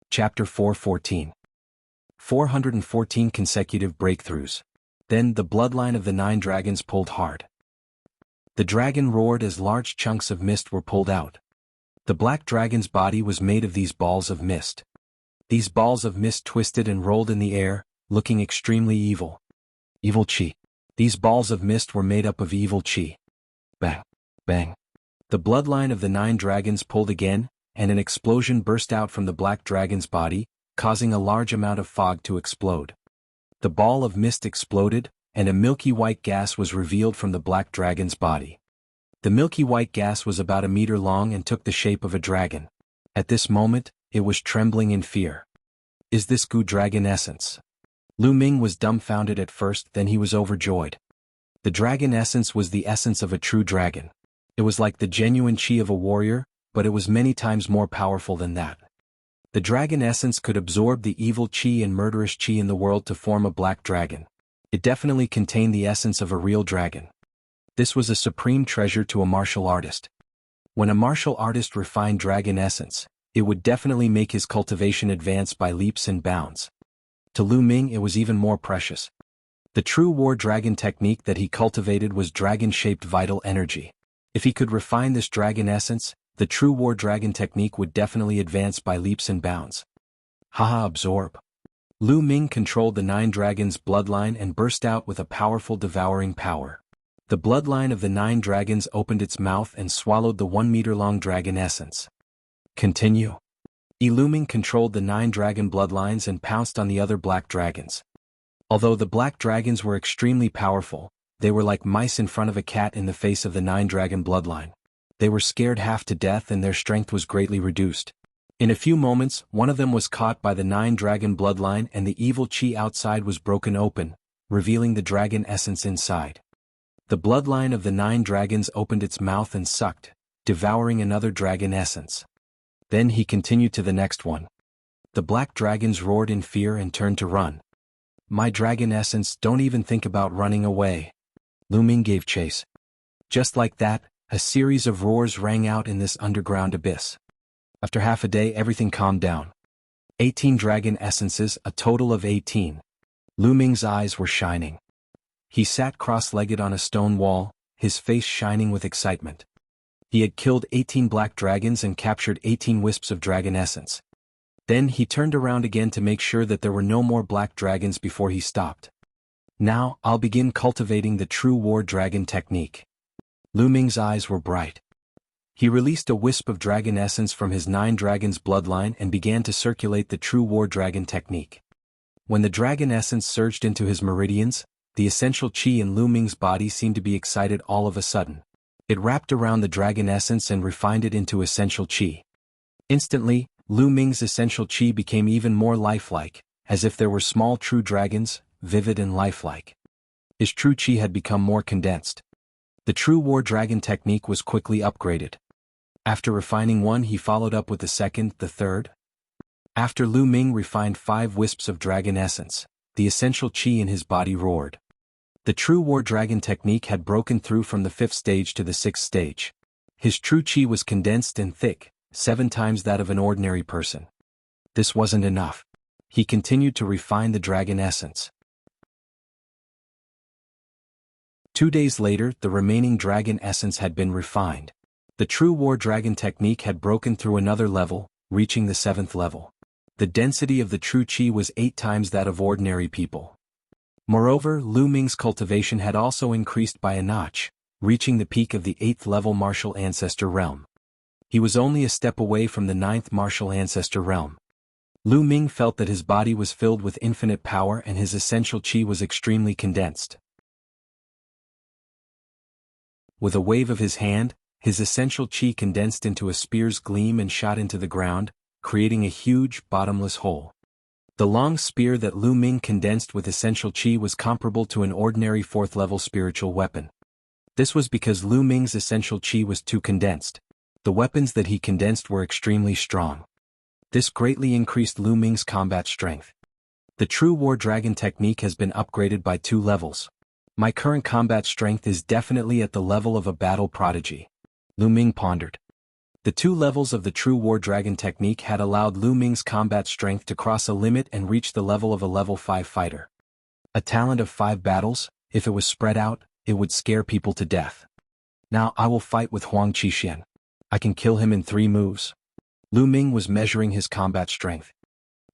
Chapter 4:14. 414 consecutive breakthroughs. Then the bloodline of the 9 dragons pulled hard. The dragon roared as large chunks of mist were pulled out. The black dragon's body was made of these balls of mist. These balls of mist twisted and rolled in the air, looking extremely evil. Evil chi. These balls of mist were made up of evil chi. Bang. Bang. The bloodline of the 9 dragons pulled again, and an explosion burst out from the black dragon's body, causing a large amount of fog to explode. The ball of mist exploded, and a milky white gas was revealed from the black dragon's body. The milky white gas was about a meter long and took the shape of a dragon. At this moment, it was trembling in fear. Is this Gu dragon essence? Lu Ming was dumbfounded at first, then he was overjoyed. The dragon essence was the essence of a true dragon. It was like the genuine chi of a warrior, but it was many times more powerful than that. The dragon essence could absorb the evil chi and murderous chi in the world to form a black dragon. It definitely contained the essence of a real dragon. This was a supreme treasure to a martial artist. When a martial artist refined dragon essence, it would definitely make his cultivation advance by leaps and bounds. To Lu Ming it was even more precious. The true war dragon technique that he cultivated was dragon-shaped vital energy. If he could refine this dragon essence, the true war dragon technique would definitely advance by leaps and bounds. Haha, absorb. Lu Ming controlled the 9 dragons' bloodline and burst out with a powerful devouring power. The bloodline of the 9 dragons opened its mouth and swallowed the 1-meter-long dragon essence. Continue. Lu Ming controlled the 9 dragon bloodlines and pounced on the other black dragons. Although the black dragons were extremely powerful, they were like mice in front of a cat in the face of the 9 dragon bloodline. They were scared half to death and their strength was greatly reduced. In a few moments, one of them was caught by the 9 dragon bloodline and the evil chi outside was broken open, revealing the dragon essence inside. The bloodline of the 9 dragons opened its mouth and sucked, devouring another dragon essence. Then he continued to the next one. The black dragons roared in fear and turned to run. My dragon essence, don't even think about running away. Lu Ming gave chase. Just like that, A series of roars rang out in this underground abyss. After half a day, everything calmed down. 18 dragon essences, a total of 18. Lu Ming's eyes were shining. He sat cross-legged on a stone wall, his face shining with excitement. He had killed 18 black dragons and captured 18 wisps of dragon essence. Then he turned around again to make sure that there were no more black dragons before he stopped. Now, I'll begin cultivating the true war dragon technique. Lu Ming's eyes were bright. He released a wisp of dragon essence from his 9 dragons bloodline and began to circulate the true war dragon technique. When the dragon essence surged into his meridians, the essential qi in Lu Ming's body seemed to be excited all of a sudden. It wrapped around the dragon essence and refined it into essential qi. Instantly, Lu Ming's essential qi became even more lifelike, as if there were small true dragons, vivid and lifelike. His true qi had become more condensed. The true war dragon technique was quickly upgraded. After refining one, he followed up with the second, the third. After Lu Ming refined 5 wisps of dragon essence, the essential qi in his body roared. The true war dragon technique had broken through from the 5th stage to the 6th stage. His true qi was condensed and thick, 7 times that of an ordinary person. This wasn't enough. He continued to refine the dragon essence. 2 days later, the remaining dragon essence had been refined. The true war dragon technique had broken through another level, reaching the 7th level. The density of the true qi was 8 times that of ordinary people. Moreover, Lu Ming's cultivation had also increased by a notch, reaching the peak of the 8th level martial ancestor realm. He was only a step away from the 9th martial ancestor realm. Lu Ming felt that his body was filled with infinite power and his essential qi was extremely condensed. With a wave of his hand, his essential qi condensed into a spear's gleam and shot into the ground, creating a huge, bottomless hole. The long spear that Lu Ming condensed with essential qi was comparable to an ordinary 4th-level spiritual weapon. This was because Lu Ming's essential qi was too condensed. The weapons that he condensed were extremely strong. This greatly increased Lu Ming's combat strength. The true war dragon technique has been upgraded by 2 levels. My current combat strength is definitely at the level of a battle prodigy. Lu Ming pondered. The 2 levels of the true war dragon technique had allowed Lu Ming's combat strength to cross a limit and reach the level of a level 5 fighter. A talent of 5 battles, if it was spread out, it would scare people to death. Now I will fight with Huang Qixuan. I can kill him in 3 moves. Lu Ming was measuring his combat strength.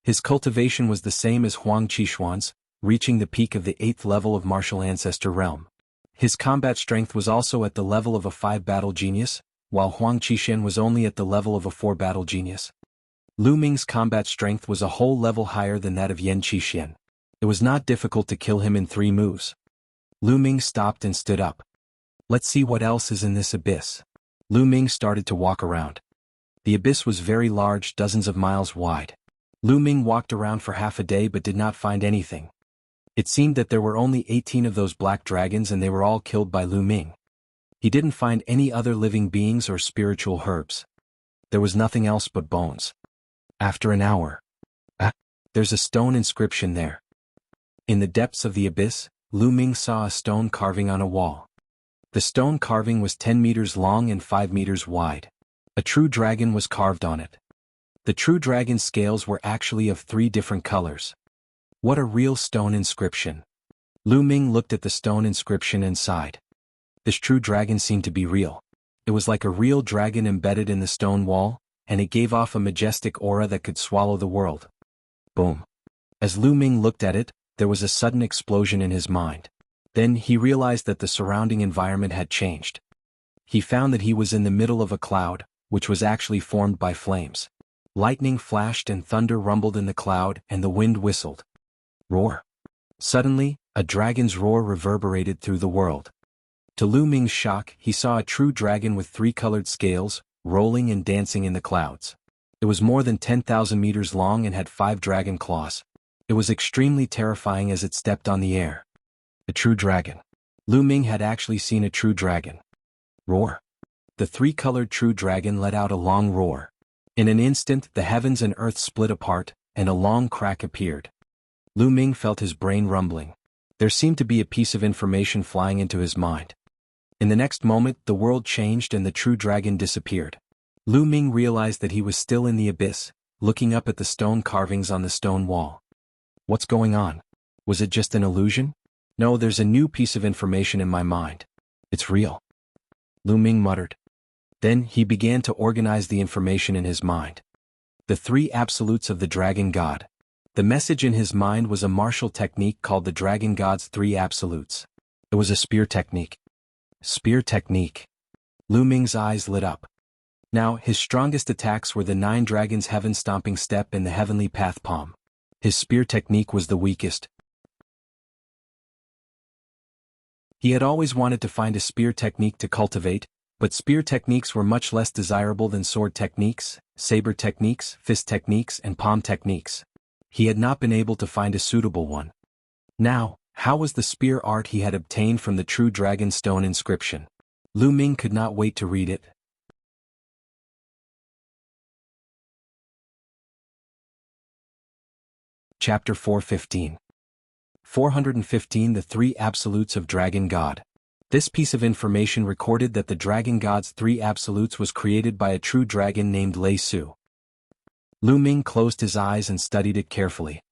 His cultivation was the same as Huang Qixuan's, reaching the peak of the 8th level of martial ancestor realm. His combat strength was also at the level of a 5 battle genius, while Huang Qixuan was only at the level of a 4 battle genius. Lu Ming's combat strength was a whole level higher than that of Yan Qixuan. It was not difficult to kill him in 3 moves. Lu Ming stopped and stood up. Let's see what else is in this abyss. Lu Ming started to walk around. The abyss was very large, dozens of miles wide. Lu Ming walked around for half a day but did not find anything. It seemed that there were only 18 of those black dragons and they were all killed by Lu Ming. He didn't find any other living beings or spiritual herbs. There was nothing else but bones. After an hour. There's a stone inscription there. In the depths of the abyss, Lu Ming saw a stone carving on a wall. The stone carving was 10 meters long and 5 meters wide. A true dragon was carved on it. The true dragon's scales were actually of 3 different colors. What a real stone inscription. Lu Ming looked at the stone inscription and sighed. This true dragon seemed to be real. It was like a real dragon embedded in the stone wall, and it gave off a majestic aura that could swallow the world. Boom. As Lu Ming looked at it, there was a sudden explosion in his mind. Then he realized that the surrounding environment had changed. He found that he was in the middle of a cloud, which was actually formed by flames. Lightning flashed and thunder rumbled in the cloud and the wind whistled. Roar. Suddenly, a dragon's roar reverberated through the world. To Lu Ming's shock, he saw a true dragon with 3 colored scales, rolling and dancing in the clouds. It was more than 10,000 meters long and had 5 dragon claws. It was extremely terrifying as it stepped on the air. A true dragon. Lu Ming had actually seen a true dragon. Roar. The 3-colored true dragon let out a long roar. In an instant, the heavens and earth split apart, and a long crack appeared. Lu Ming felt his brain rumbling. There seemed to be a piece of information flying into his mind. In the next moment, the world changed and the true dragon disappeared. Lu Ming realized that he was still in the abyss, looking up at the stone carvings on the stone wall. What's going on? Was it just an illusion? No, there's a new piece of information in my mind. It's real. Lu Ming muttered. Then he began to organize the information in his mind. The three absolutes of the dragon god. The message in his mind was a martial technique called the dragon god's three absolutes. It was a spear technique. Spear technique. Lu Ming's eyes lit up. Now, his strongest attacks were the 9 dragons heaven stomping step and the heavenly path palm. His spear technique was the weakest. He had always wanted to find a spear technique to cultivate, but spear techniques were much less desirable than sword techniques, saber techniques, fist techniques, and palm techniques. He had not been able to find a suitable one. Now, how was the spear art he had obtained from the true dragon stone inscription? Lu Ming could not wait to read it. Chapter 415. 415 The Three Absolutes of Dragon God. This piece of information recorded that the dragon god's three absolutes was created by a true dragon named Lei Su. Lu Ming closed his eyes and studied it carefully.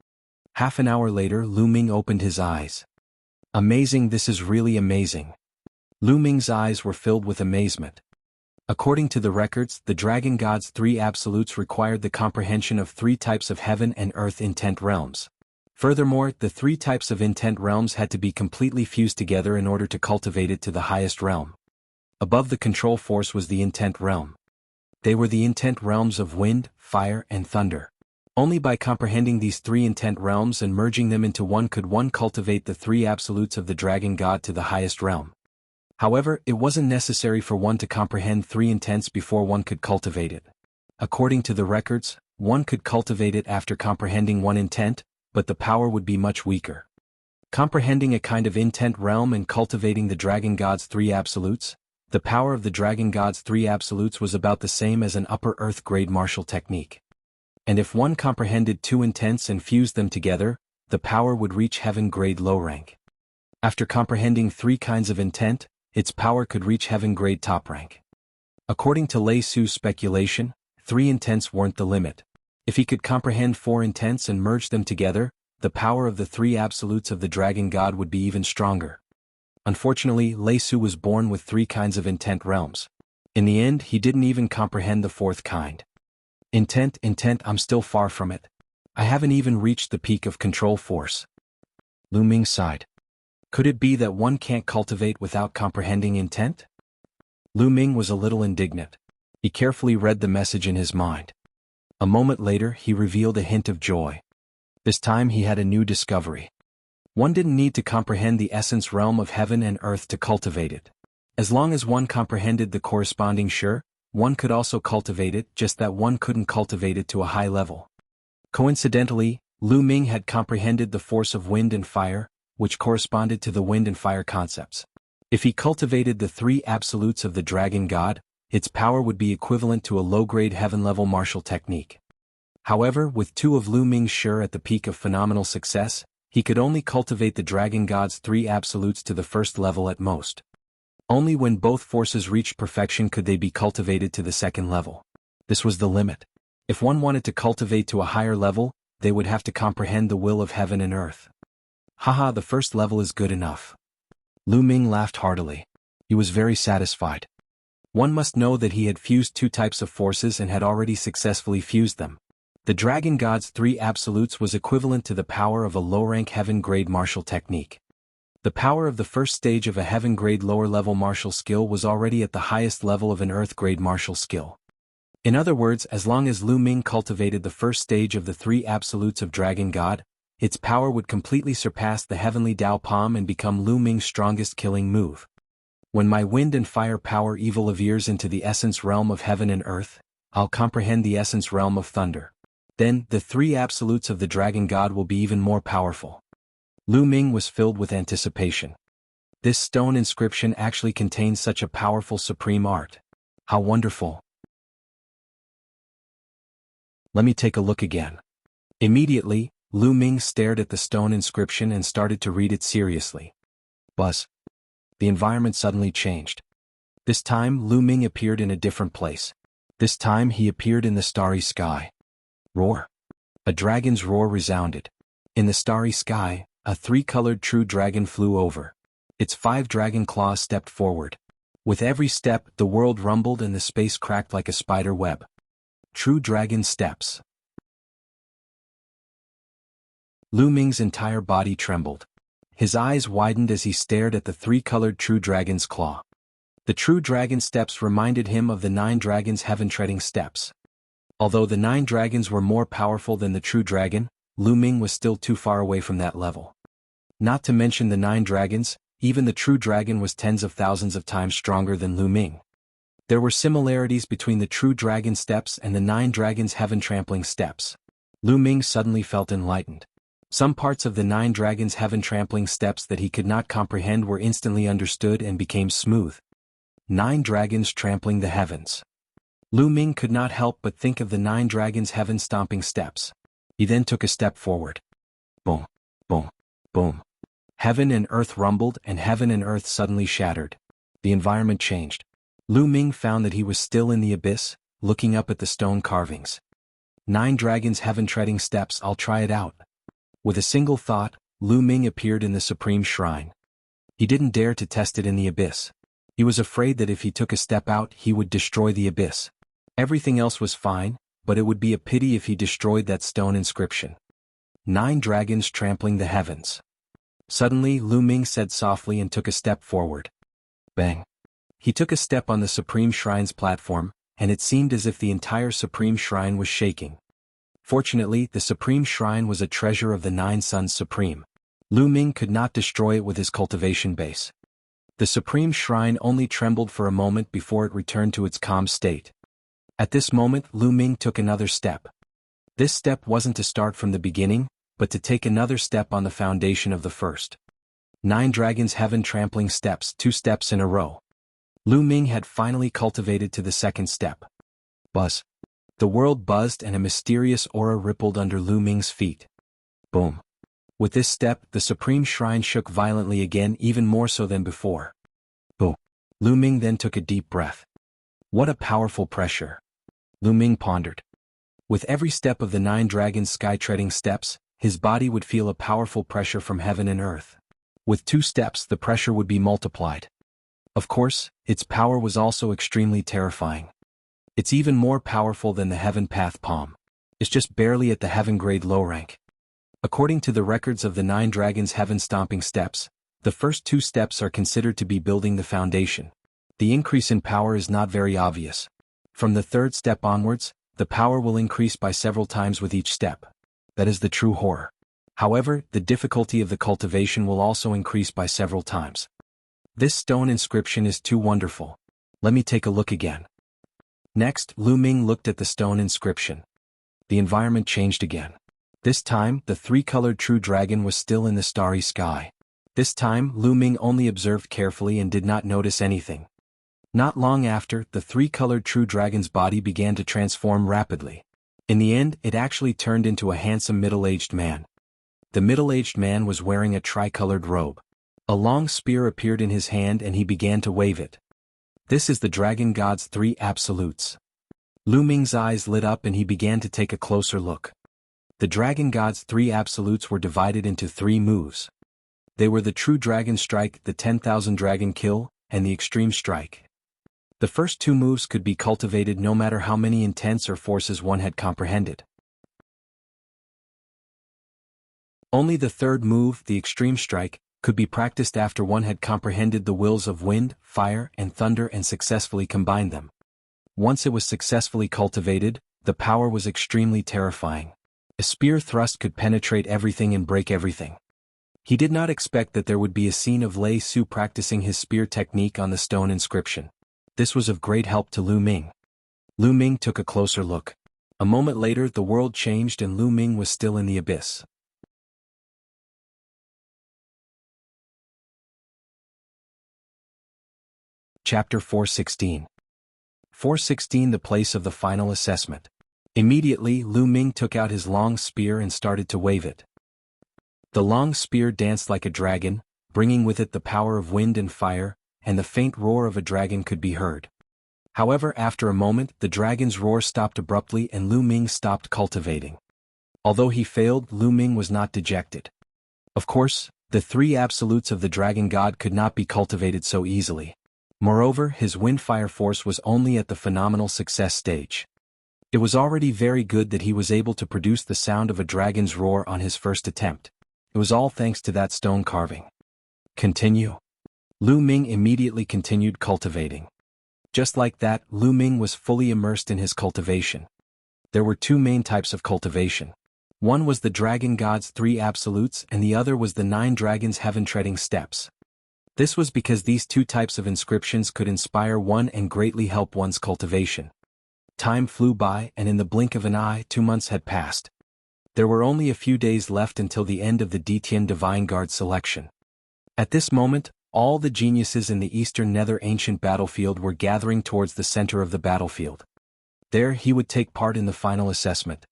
Half an hour later, Lu Ming opened his eyes. Amazing, this is really amazing. Lu Ming's eyes were filled with amazement. According to the records, the dragon god's three absolutes required the comprehension of 3 types of heaven and earth intent realms. Furthermore, the 3 types of intent realms had to be completely fused together in order to cultivate it to the highest realm. Above the control force was the intent realm. They were the intent realms of wind, fire, and thunder. Only by comprehending these 3 intent realms and merging them into one could one cultivate the 3 absolutes of the dragon god to the highest realm. However, it wasn't necessary for one to comprehend 3 intents before one could cultivate it. According to the records, one could cultivate it after comprehending 1 intent, but the power would be much weaker. Comprehending a kind of intent realm and cultivating the dragon god's 3 absolutes, the power of the dragon god's 3 absolutes was about the same as an upper earth grade martial technique. And if one comprehended 2 intents and fused them together, the power would reach heaven grade low rank. After comprehending 3 kinds of intent, its power could reach heaven grade top rank. According to Lei Su's speculation, 3 intents weren't the limit. If he could comprehend 4 intents and merge them together, the power of the 3 absolutes of the dragon god would be even stronger. Unfortunately, Lei Su was born with 3 kinds of intent realms. In the end, he didn't even comprehend the 4th kind. Intent, I'm still far from it. I haven't even reached the peak of control force. Lu Ming sighed. Could it be that one can't cultivate without comprehending intent? Lu Ming was a little indignant. He carefully read the message in his mind. A moment later, he revealed a hint of joy. This time he had a new discovery. One didn't need to comprehend the essence realm of heaven and earth to cultivate it. As long as one comprehended the corresponding shur, one could also cultivate it, just that one couldn't cultivate it to a high level. Coincidentally, Lu Ming had comprehended the force of wind and fire, which corresponded to the wind and fire concepts. If he cultivated the 3 absolutes of the dragon god, its power would be equivalent to a low-grade heaven-level martial technique. However, with 2 of Lu Ming's shur at the peak of phenomenal success, he could only cultivate the dragon god's 3 absolutes to the 1st level at most. Only when both forces reached perfection could they be cultivated to the 2nd level. This was the limit. If one wanted to cultivate to a higher level, they would have to comprehend the will of heaven and earth. Haha, the 1st level is good enough. Lu Ming laughed heartily. He was very satisfied. One must know that he had fused 2 types of forces and had already successfully fused them. The dragon god's 3 absolutes was equivalent to the power of a low-rank heaven-grade martial technique. The power of the 1st stage of a heaven-grade lower-level martial skill was already at the highest level of an earth-grade martial skill. In other words, as long as Lu Ming cultivated the 1st stage of the 3 absolutes of dragon god, its power would completely surpass the heavenly Dao Palm and become Lu Ming's strongest killing move. When my wind and fire power evolves into the essence realm of heaven and earth, I'll comprehend the essence realm of thunder. Then, the 3 absolutes of the dragon god will be even more powerful. Lu Ming was filled with anticipation. This stone inscription actually contains such a powerful supreme art. How wonderful! Let me take a look again. Immediately, Lu Ming stared at the stone inscription and started to read it seriously. Buzz. the environment suddenly changed. This time Lu Ming appeared in a different place. This time he appeared in the starry sky. Roar! A dragon's roar resounded. In the starry sky, a three-colored true dragon flew over. Its 5 dragon claws stepped forward. With every step, the world rumbled and the space cracked like a spider web. True dragon steps. Lu Ming's entire body trembled. His eyes widened as he stared at the 3-colored true dragon's claw. The true dragon steps reminded him of the 9 dragons' heaven-treading steps. Although the 9 dragons were more powerful than the true dragon, Lu Ming was still too far away from that level. Not to mention the 9 dragons, even the true dragon was tens of thousands of times stronger than Lu Ming. There were similarities between the true dragon steps and the 9 dragons' heaven-trampling steps. Lu Ming suddenly felt enlightened. Some parts of the 9 dragons' heaven-trampling steps that he could not comprehend were instantly understood and became smooth. 9 dragons trampling the heavens. Lu Ming could not help but think of the 9 dragons' heaven-stomping steps. He then took a step forward. Boom, boom, boom. Heaven and earth rumbled and heaven and earth suddenly shattered. The environment changed. Lu Ming found that he was still in the abyss, looking up at the stone carvings. 9 dragons' heaven-treading steps, I'll try it out. With a single thought, Lu Ming appeared in the supreme shrine. He didn't dare to test it in the abyss. He was afraid that if he took a step out he would destroy the abyss. Everything else was fine, but it would be a pity if he destroyed that stone inscription. 9 dragons trampling the heavens. Suddenly Lu Ming said softly and took a step forward. Bang! He took a step on the Supreme Shrine's platform, and it seemed as if the entire Supreme Shrine was shaking. Fortunately, the Supreme Shrine was a treasure of the 9 Suns Supreme. Lu Ming could not destroy it with his cultivation base. The Supreme Shrine only trembled for a moment before it returned to its calm state. At this moment Lu Ming took another step. This step wasn't to start from the beginning, but to take another step on the foundation of the first. 9 dragons heaven-trampling steps, 2 steps in a row. Lu Ming had finally cultivated to the second step. Buzz. The world buzzed and a mysterious aura rippled under Lu Ming's feet. Boom. With this step, the Supreme Shrine shook violently again, even more so than before. Boom. Lu Ming then took a deep breath. What a powerful pressure. Lu Ming pondered. With every step of the 9 dragons' sky-treading steps, his body would feel a powerful pressure from heaven and earth. With 2 steps the pressure would be multiplied. Of course, its power was also extremely terrifying. It's even more powerful than the Heaven Path Palm. It's just barely at the Heaven grade low rank. According to the records of the 9 dragons' heaven-stomping steps, the first 2 steps are considered to be building the foundation. The increase in power is not very obvious. From the 3rd step onwards, the power will increase by several times with each step. That is the true horror. However, the difficulty of the cultivation will also increase by several times. This stone inscription is too wonderful. Let me take a look again. Next, Lu Ming looked at the stone inscription. The environment changed again. This time, the 3-colored true dragon was still in the starry sky. This time, Lu Ming only observed carefully and did not notice anything. Not long after, the 3-colored true dragon's body began to transform rapidly. In the end, it actually turned into a handsome middle-aged man. The middle-aged man was wearing a tricolored robe. A long spear appeared in his hand and he began to wave it. This is the Dragon God's 3 absolutes. Lu Ming's eyes lit up and he began to take a closer look. The Dragon God's 3 absolutes were divided into 3 moves. They were the True Dragon Strike, the 10,000 Dragon Kill, and the Extreme Strike. The first 2 moves could be cultivated no matter how many intents or forces one had comprehended. Only the 3rd move, the Extreme Strike, could be practiced after one had comprehended the wills of wind, fire, and thunder and successfully combined them. Once it was successfully cultivated, the power was extremely terrifying. A spear thrust could penetrate everything and break everything. He did not expect that there would be a scene of Lei Su practicing his spear technique on the stone inscription. This was of great help to Lu Ming. Lu Ming took a closer look. A moment later the world changed and Lu Ming was still in the abyss. Chapter 416. 416 The place of the final assessment. Immediately Lu Ming took out his long spear and started to wave it. The long spear danced like a dragon, bringing with it the power of wind and fire, and the faint roar of a dragon could be heard. However, after a moment, the dragon's roar stopped abruptly and Lu Ming stopped cultivating. Although he failed, Lu Ming was not dejected. Of course, the three absolutes of the dragon god could not be cultivated so easily. Moreover, his wind-fire force was only at the phenomenal success stage. It was already very good that he was able to produce the sound of a dragon's roar on his first attempt. It was all thanks to that stone carving. Continue. Lu Ming immediately continued cultivating. Just like that, Lu Ming was fully immersed in his cultivation. There were two main types of cultivation. One was the dragon god's three absolutes and the other was the 9 dragons heaven-treading steps. This was because these two types of inscriptions could inspire one and greatly help one's cultivation. Time flew by and in the blink of an eye 2 months had passed. There were only a few days left until the end of the Detian Divine Guard selection. At this moment, all the geniuses in the Eastern Nether ancient battlefield were gathering towards the center of the battlefield. There he would take part in the final assessment.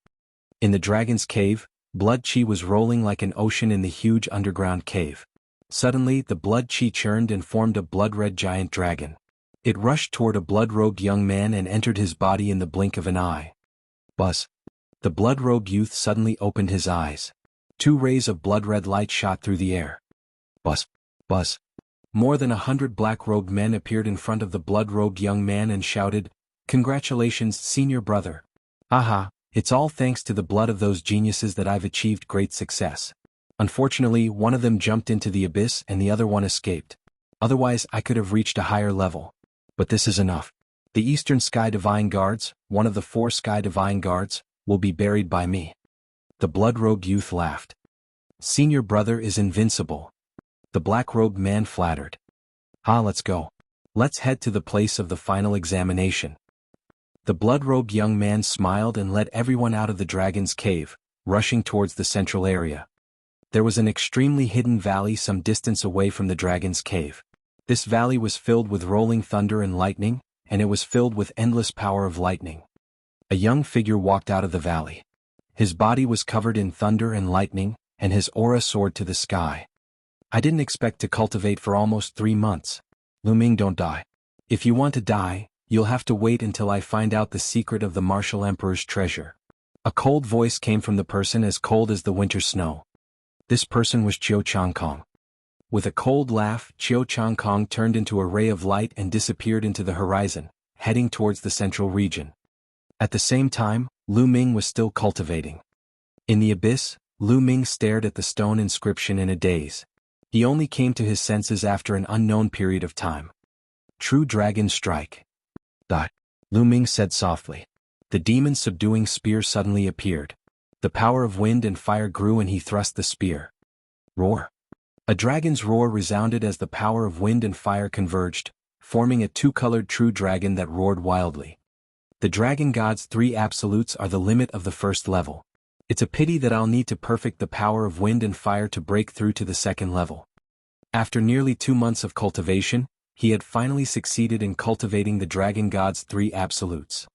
In the dragon's cave, blood chi was rolling like an ocean in the huge underground cave. Suddenly the blood chi churned and formed a blood-red giant dragon. It rushed toward a blood-robed young man and entered his body in the blink of an eye. Buzz. The blood-robed youth suddenly opened his eyes. 2 rays of blood-red light shot through the air. Buzz. Buzz. More than 100 black-robed men appeared in front of the blood-robed young man and shouted, "Congratulations, senior brother. Aha, it's all thanks to the blood of those geniuses that I've achieved great success. Unfortunately, one of them jumped into the abyss and the other one escaped. Otherwise I could have reached a higher level. But this is enough. The Eastern Sky Divine Guards, one of the 4 Sky Divine Guards, will be buried by me." The blood-robed youth laughed. "Senior brother is invincible." The black-robed man flattered. Let's go. Let's head to the place of the final examination." The blood-robed young man smiled and led everyone out of the dragon's cave, rushing towards the central area. There was an extremely hidden valley some distance away from the dragon's cave. This valley was filled with rolling thunder and lightning, and it was filled with endless power of lightning. A young figure walked out of the valley. His body was covered in thunder and lightning, and his aura soared to the sky. "I didn't expect to cultivate for almost 3 months. Lu Ming, don't die. If you want to die, you'll have to wait until I find out the secret of the Martial Emperor's treasure." A cold voice came from the person as cold as the winter snow. This person was Chiao Changkong. With a cold laugh, Chiao Changkong turned into a ray of light and disappeared into the horizon, heading towards the central region. At the same time, Lu Ming was still cultivating. In the abyss, Lu Ming stared at the stone inscription in a daze. He only came to his senses after an unknown period of time. "True Dragon Strike." Lu Ming said softly. The demon's subduing spear suddenly appeared. The power of wind and fire grew and he thrust the spear. Roar. A dragon's roar resounded as the power of wind and fire converged, forming a 2-colored true dragon that roared wildly. The dragon god's 3 absolutes are the limit of the first level. It's a pity that I'll need to perfect the power of wind and fire to break through to the 2nd level. After nearly 2 months of cultivation, he had finally succeeded in cultivating the dragon god's 3 absolutes.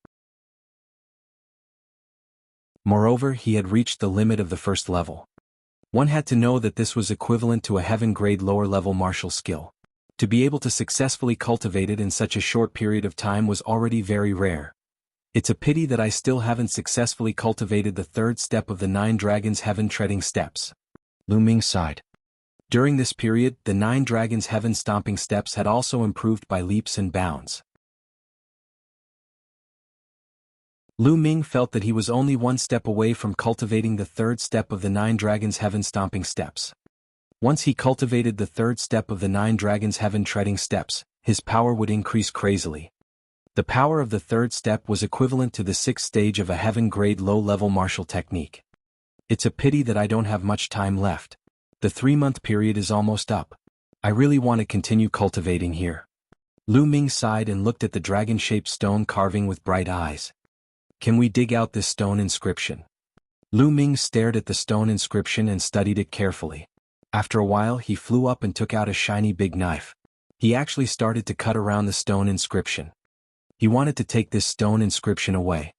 Moreover, he had reached the limit of the 1st level. One had to know that this was equivalent to a heaven-grade lower-level martial skill. To be able to successfully cultivate it in such a short period of time was already very rare. It's a pity that I still haven't successfully cultivated the 3rd step of the 9 dragons heaven-treading steps. Lu Ming sighed. During this period, the 9 dragons heaven-stomping steps had also improved by leaps and bounds. Lu Ming felt that he was only 1 step away from cultivating the 3rd step of the 9 dragons heaven-stomping steps. Once he cultivated the 3rd step of the 9 dragons heaven-treading steps, his power would increase crazily. The power of the 3rd step was equivalent to the 6th stage of a heaven-grade low-level martial technique. It's a pity that I don't have much time left. The 3-month period is almost up. I really want to continue cultivating here. Lu Ming sighed and looked at the dragon-shaped stone carving with bright eyes. Can we dig out this stone inscription? Lu Ming stared at the stone inscription and studied it carefully. After a while he flew up and took out a shiny big knife. He actually started to cut around the stone inscription. He wanted to take this stone inscription away.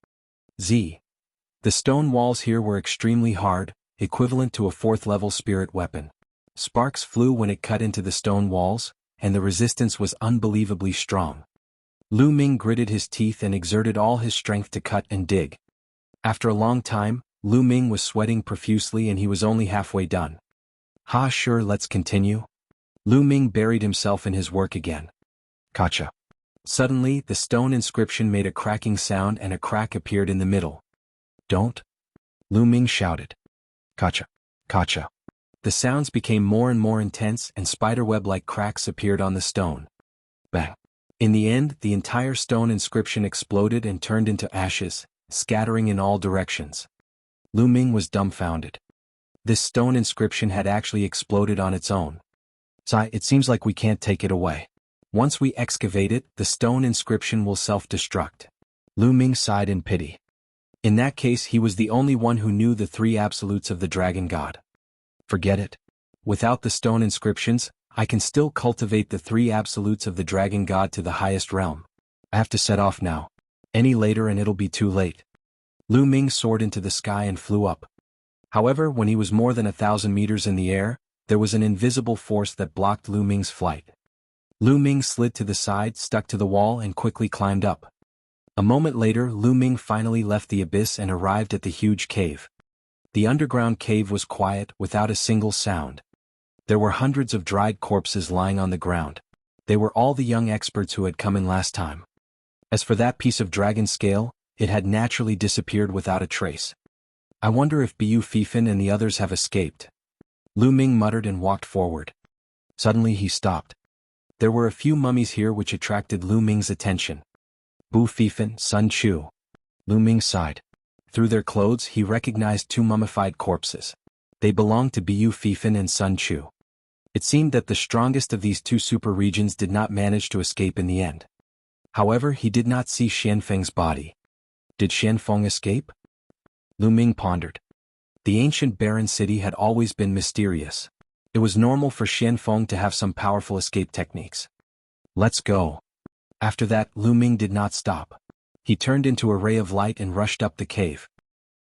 The stone walls here were extremely hard, equivalent to a 4th-level spirit weapon. Sparks flew when it cut into the stone walls, and the resistance was unbelievably strong. Lu Ming gritted his teeth and exerted all his strength to cut and dig. After a long time, Lu Ming was sweating profusely and he was only halfway done. Sure, let's continue. Lu Ming buried himself in his work again. Gotcha. Suddenly, the stone inscription made a cracking sound and a crack appeared in the middle. Don't! Lu Ming shouted. Gotcha. Gotcha. The sounds became more and more intense and spiderweb-like cracks appeared on the stone. Bang! In the end, the entire stone inscription exploded and turned into ashes, scattering in all directions. Lu Ming was dumbfounded. This stone inscription had actually exploded on its own. It seems like we can't take it away. Once we excavate it, the stone inscription will self-destruct. Lu Ming sighed in pity. In that case, he was the only one who knew the three absolutes of the dragon god. Forget it. Without the stone inscriptions, I can still cultivate the three absolutes of the dragon god to the highest realm. I have to set off now. Any later and it'll be too late. Lu Ming soared into the sky and flew up. However, when he was more than 1,000 meters in the air, there was an invisible force that blocked Lu Ming's flight. Lu Ming slid to the side, stuck to the wall and quickly climbed up. A moment later, Lu Ming finally left the abyss and arrived at the huge cave. The underground cave was quiet, without a single sound. There were hundreds of dried corpses lying on the ground. They were all the young experts who had come in last time. As for that piece of dragon scale, it had naturally disappeared without a trace. I wonder if Bu Fifan and the others have escaped. Lu Ming muttered and walked forward. Suddenly he stopped. There were a few mummies here which attracted Lu Ming's attention. Bu Fifan, Sun Chu. Lu Ming sighed. Through their clothes he recognized two mummified corpses. They belonged to Bu Fifan and Sun Chu. It seemed that the strongest of these two super regions did not manage to escape in the end. However, he did not see Xianfeng's body. Did Xianfeng escape? Lu Ming pondered. The ancient barren city had always been mysterious. It was normal for Xianfeng to have some powerful escape techniques. Let's go. After that, Lu Ming did not stop. He turned into a ray of light and rushed up the cave.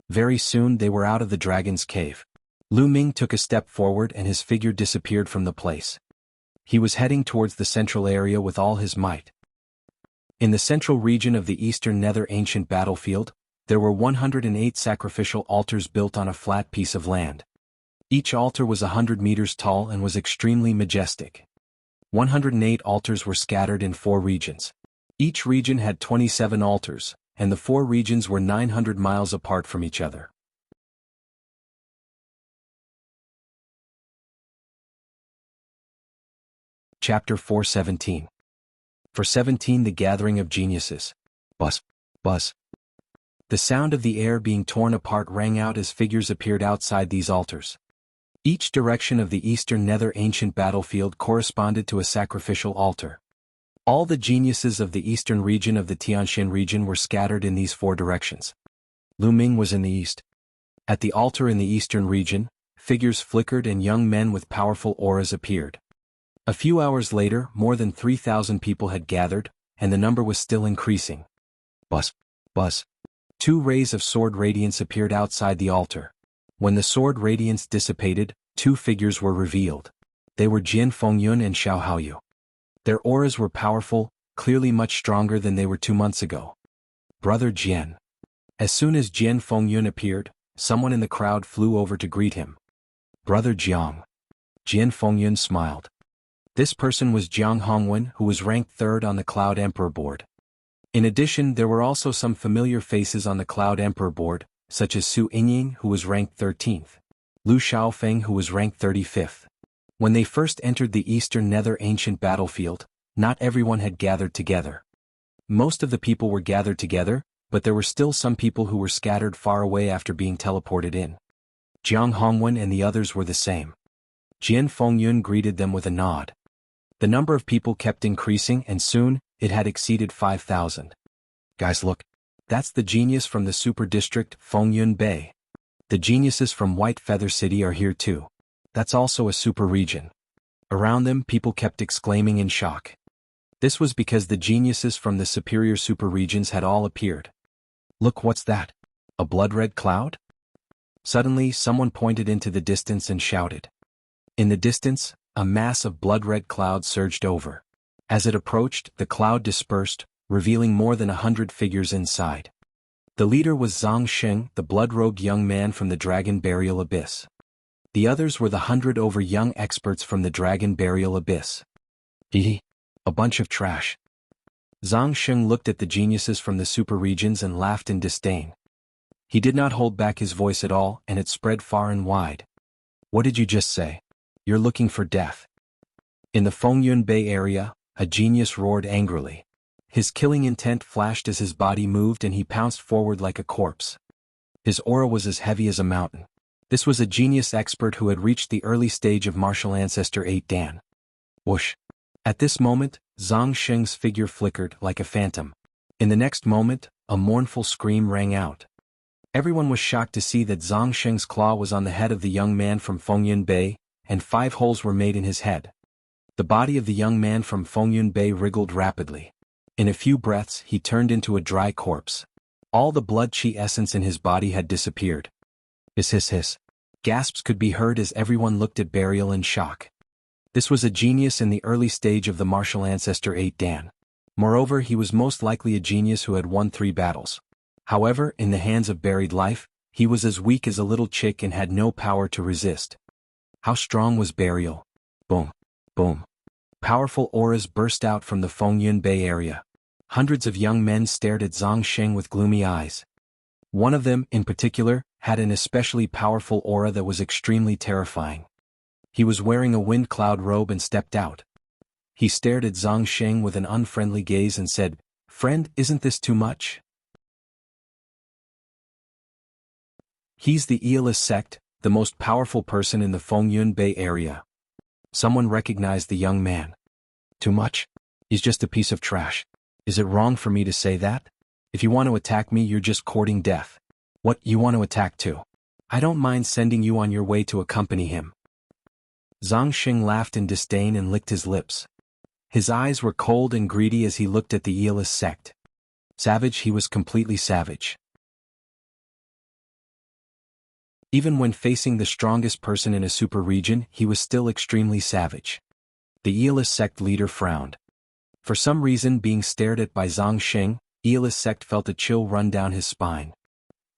Very soon they were out of the dragon's cave. Lu Ming took a step forward and his figure disappeared from the place. He was heading towards the central area with all his might. In the central region of the eastern nether ancient battlefield, there were 108 sacrificial altars built on a flat piece of land. Each altar was 100 meters tall and was extremely majestic. 108 altars were scattered in 4 regions. Each region had 27 altars, and the 4 regions were 900 miles apart from each other. Chapter 4:17. For 17 The Gathering of Geniuses. Buzz. Buzz. The sound of the air being torn apart rang out as figures appeared outside these altars. Each direction of the eastern nether ancient battlefield corresponded to a sacrificial altar. All the geniuses of the eastern region of the Tianxian region were scattered in these 4 directions. Lu Ming was in the east. At the altar in the eastern region, figures flickered and young men with powerful auras appeared. A few hours later, more than 3,000 people had gathered, and the number was still increasing. Buzz. Buzz. 2 rays of sword radiance appeared outside the altar. When the sword radiance dissipated, 2 figures were revealed. They were Jian Fengyun and Xiao Haoyu. Their auras were powerful, clearly much stronger than they were 2 months ago. Brother Jian. As soon as Jian Fengyun appeared, someone in the crowd flew over to greet him. Brother Jiang. Jian Fengyun smiled. This person was Jiang Hongwen, who was ranked 3rd on the Cloud Emperor board. In addition, there were also some familiar faces on the Cloud Emperor board, such as Su Yingying, who was ranked 13th. Lu Xiaofeng, who was ranked 35th. When they first entered the eastern nether ancient battlefield, not everyone had gathered together. Most of the people were gathered together, but there were still some people who were scattered far away after being teleported in. Jiang Hongwen and the others were the same. Jian Fengyun greeted them with a nod. The number of people kept increasing and soon, it had exceeded 5,000. Guys, look. That's the genius from the super district, Fengyun Bay. The geniuses from White Feather City are here too. That's also a super region. Around them, people kept exclaiming in shock. This was because the geniuses from the superior super regions had all appeared. Look, what's that? A blood-red cloud? Suddenly, someone pointed into the distance and shouted. In the distance, a mass of blood-red cloud surged over. As it approached, the cloud dispersed, revealing more than 100 figures inside. The leader was Zhang Sheng, the blood-rogue young man from the Dragon Burial Abyss. The others were the 100 young experts from the Dragon Burial Abyss. A bunch of trash. Zhang Sheng looked at the geniuses from the super regions and laughed in disdain. He did not hold back his voice at all, and it spread far and wide. What did you just say? You're looking for death. In the Fengyun Bay area, a genius roared angrily. His killing intent flashed as his body moved and he pounced forward like a corpse. His aura was as heavy as a mountain. This was a genius expert who had reached the early stage of martial ancestor 8 Dan. Whoosh. At this moment, Zhang Sheng's figure flickered like a phantom. In the next moment, a mournful scream rang out. Everyone was shocked to see that Zhang Sheng's claw was on the head of the young man from Fengyun Bay, and 5 holes were made in his head. The body of the young man from Fengyun Bay wriggled rapidly. In a few breaths, he turned into a dry corpse. All the blood chi essence in his body had disappeared. Hiss. Gasps could be heard as everyone looked at Burial in shock. This was a genius in the early stage of the martial ancestor 8 Dan. Moreover, he was most likely a genius who had won 3 battles. However, in the hands of buried life, he was as weak as a little chick and had no power to resist. How strong was Burial? Boom. Boom. Powerful auras burst out from the Fengyun Bay area. Hundreds of young men stared at Zhang Sheng with gloomy eyes. One of them, in particular, had an especially powerful aura that was extremely terrifying. He was wearing a wind cloud robe and stepped out. He stared at Zhang Sheng with an unfriendly gaze and said, "Friend, isn't this too much?" He's the Aeolus sect, the most powerful person in the Fengyun Bay area. Someone recognized the young man. Too much? He's just a piece of trash. Is it wrong for me to say that? If you want to attack me, you're just courting death. What, you want to attack too? I don't mind sending you on your way to accompany him. Zhang Sheng laughed in disdain and licked his lips. His eyes were cold and greedy as he looked at the Aeolus sect. Savage, he was completely savage. Even when facing the strongest person in a super region, he was still extremely savage. The Aeolus sect leader frowned. For some reason, being stared at by Zhang Sheng, Aeolus sect felt a chill run down his spine.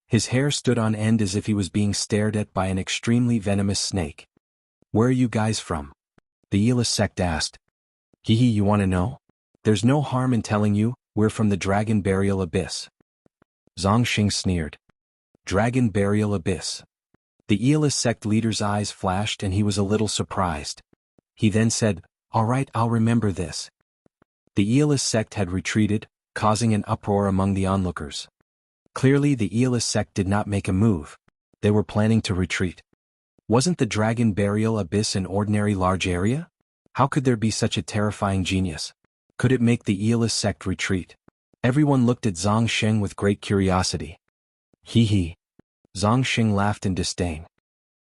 His hair stood on end as if he was being stared at by an extremely venomous snake. Where are you guys from? The Aeolus sect asked. You want to know? There's no harm in telling you, we're from the Dragon Burial Abyss. Zhang Sheng sneered. Dragon Burial Abyss. The Aeolus sect leader's eyes flashed and he was a little surprised. He then said, "All right, I'll remember this." The Aeolus sect had retreated, causing an uproar among the onlookers. Clearly the Aeolus sect did not make a move. They were planning to retreat. Wasn't the Dragon Burial Abyss an ordinary large area? How could there be such a terrifying genius? Could it make the Aeolus sect retreat? Everyone looked at Zhang Sheng with great curiosity. Zhang Sheng laughed in disdain.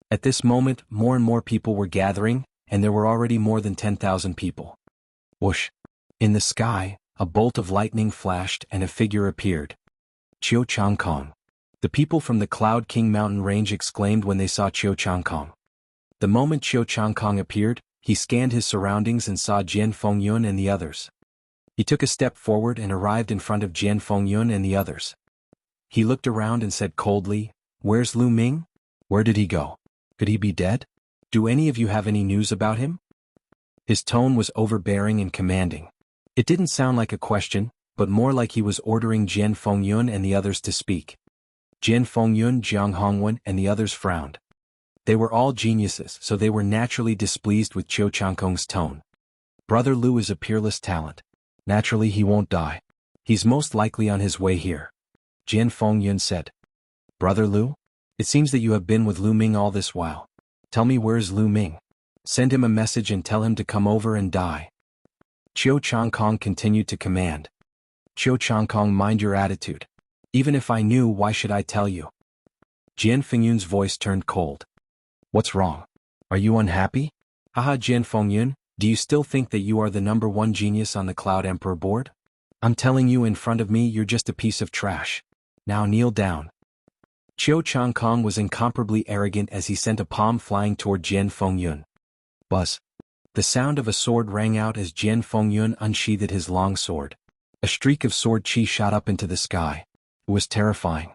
At this moment, more and more people were gathering, and there were already more than 10,000 people. Whoosh! In the sky, a bolt of lightning flashed and a figure appeared. Qiu Changkong. The people from the Cloud King mountain range exclaimed when they saw Qiu Changkong. The moment Qiu Changkong appeared, he scanned his surroundings and saw Jian Fengyun and the others. He took a step forward and arrived in front of Jian Fengyun and the others. He looked around and said coldly, "Where's Lu Ming? Where did he go? Could he be dead? Do any of you have any news about him?" His tone was overbearing and commanding. It didn't sound like a question, but more like he was ordering Jian Fengyun and the others to speak. Jian Fengyun, Jiang Hongwen, and the others frowned. They were all geniuses, so they were naturally displeased with Qiu Changkong's tone. Brother Lu is a peerless talent. Naturally he won't die. He's most likely on his way here. Jian Fengyun said. Brother Lu? It seems that you have been with Lu Ming all this while. Tell me, where's Lu Ming? Send him a message and tell him to come over and die. Qiu Changkong continued to command. Qiu Changkong, mind your attitude. Even if I knew, why should I tell you? Jian Fengyun's voice turned cold. What's wrong? Are you unhappy? Haha, Jian Fengyun, do you still think that you are the #1 genius on the Cloud Emperor board? I'm telling you in front of me, you're just a piece of trash. Now kneel down. Qiu Changkong was incomparably arrogant as he sent a palm flying toward Jian Fengyun. Buzz. The sound of a sword rang out as Jian Fengyun unsheathed his long sword. A streak of sword chi shot up into the sky. It was terrifying.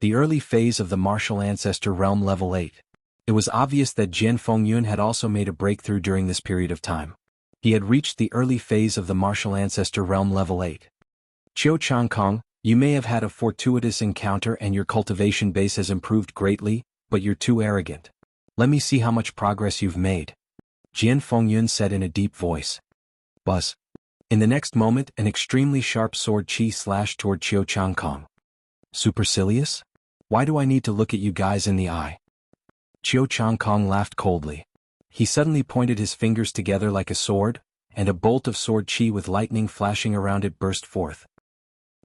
The early phase of the martial ancestor realm level 8. It was obvious that Jian Fengyun had also made a breakthrough during this period of time. He had reached the early phase of the martial ancestor realm level 8. Qiu Changkong, you may have had a fortuitous encounter and your cultivation base has improved greatly, but you're too arrogant. Let me see how much progress you've made. Jian Fengyun said in a deep voice. Buzz. In the next moment, an extremely sharp sword chi slashed toward Qiu Changkong. Supercilious? Why do I need to look at you guys in the eye? Qiu Changkong laughed coldly. He suddenly pointed his fingers together like a sword, and a bolt of sword chi with lightning flashing around it burst forth.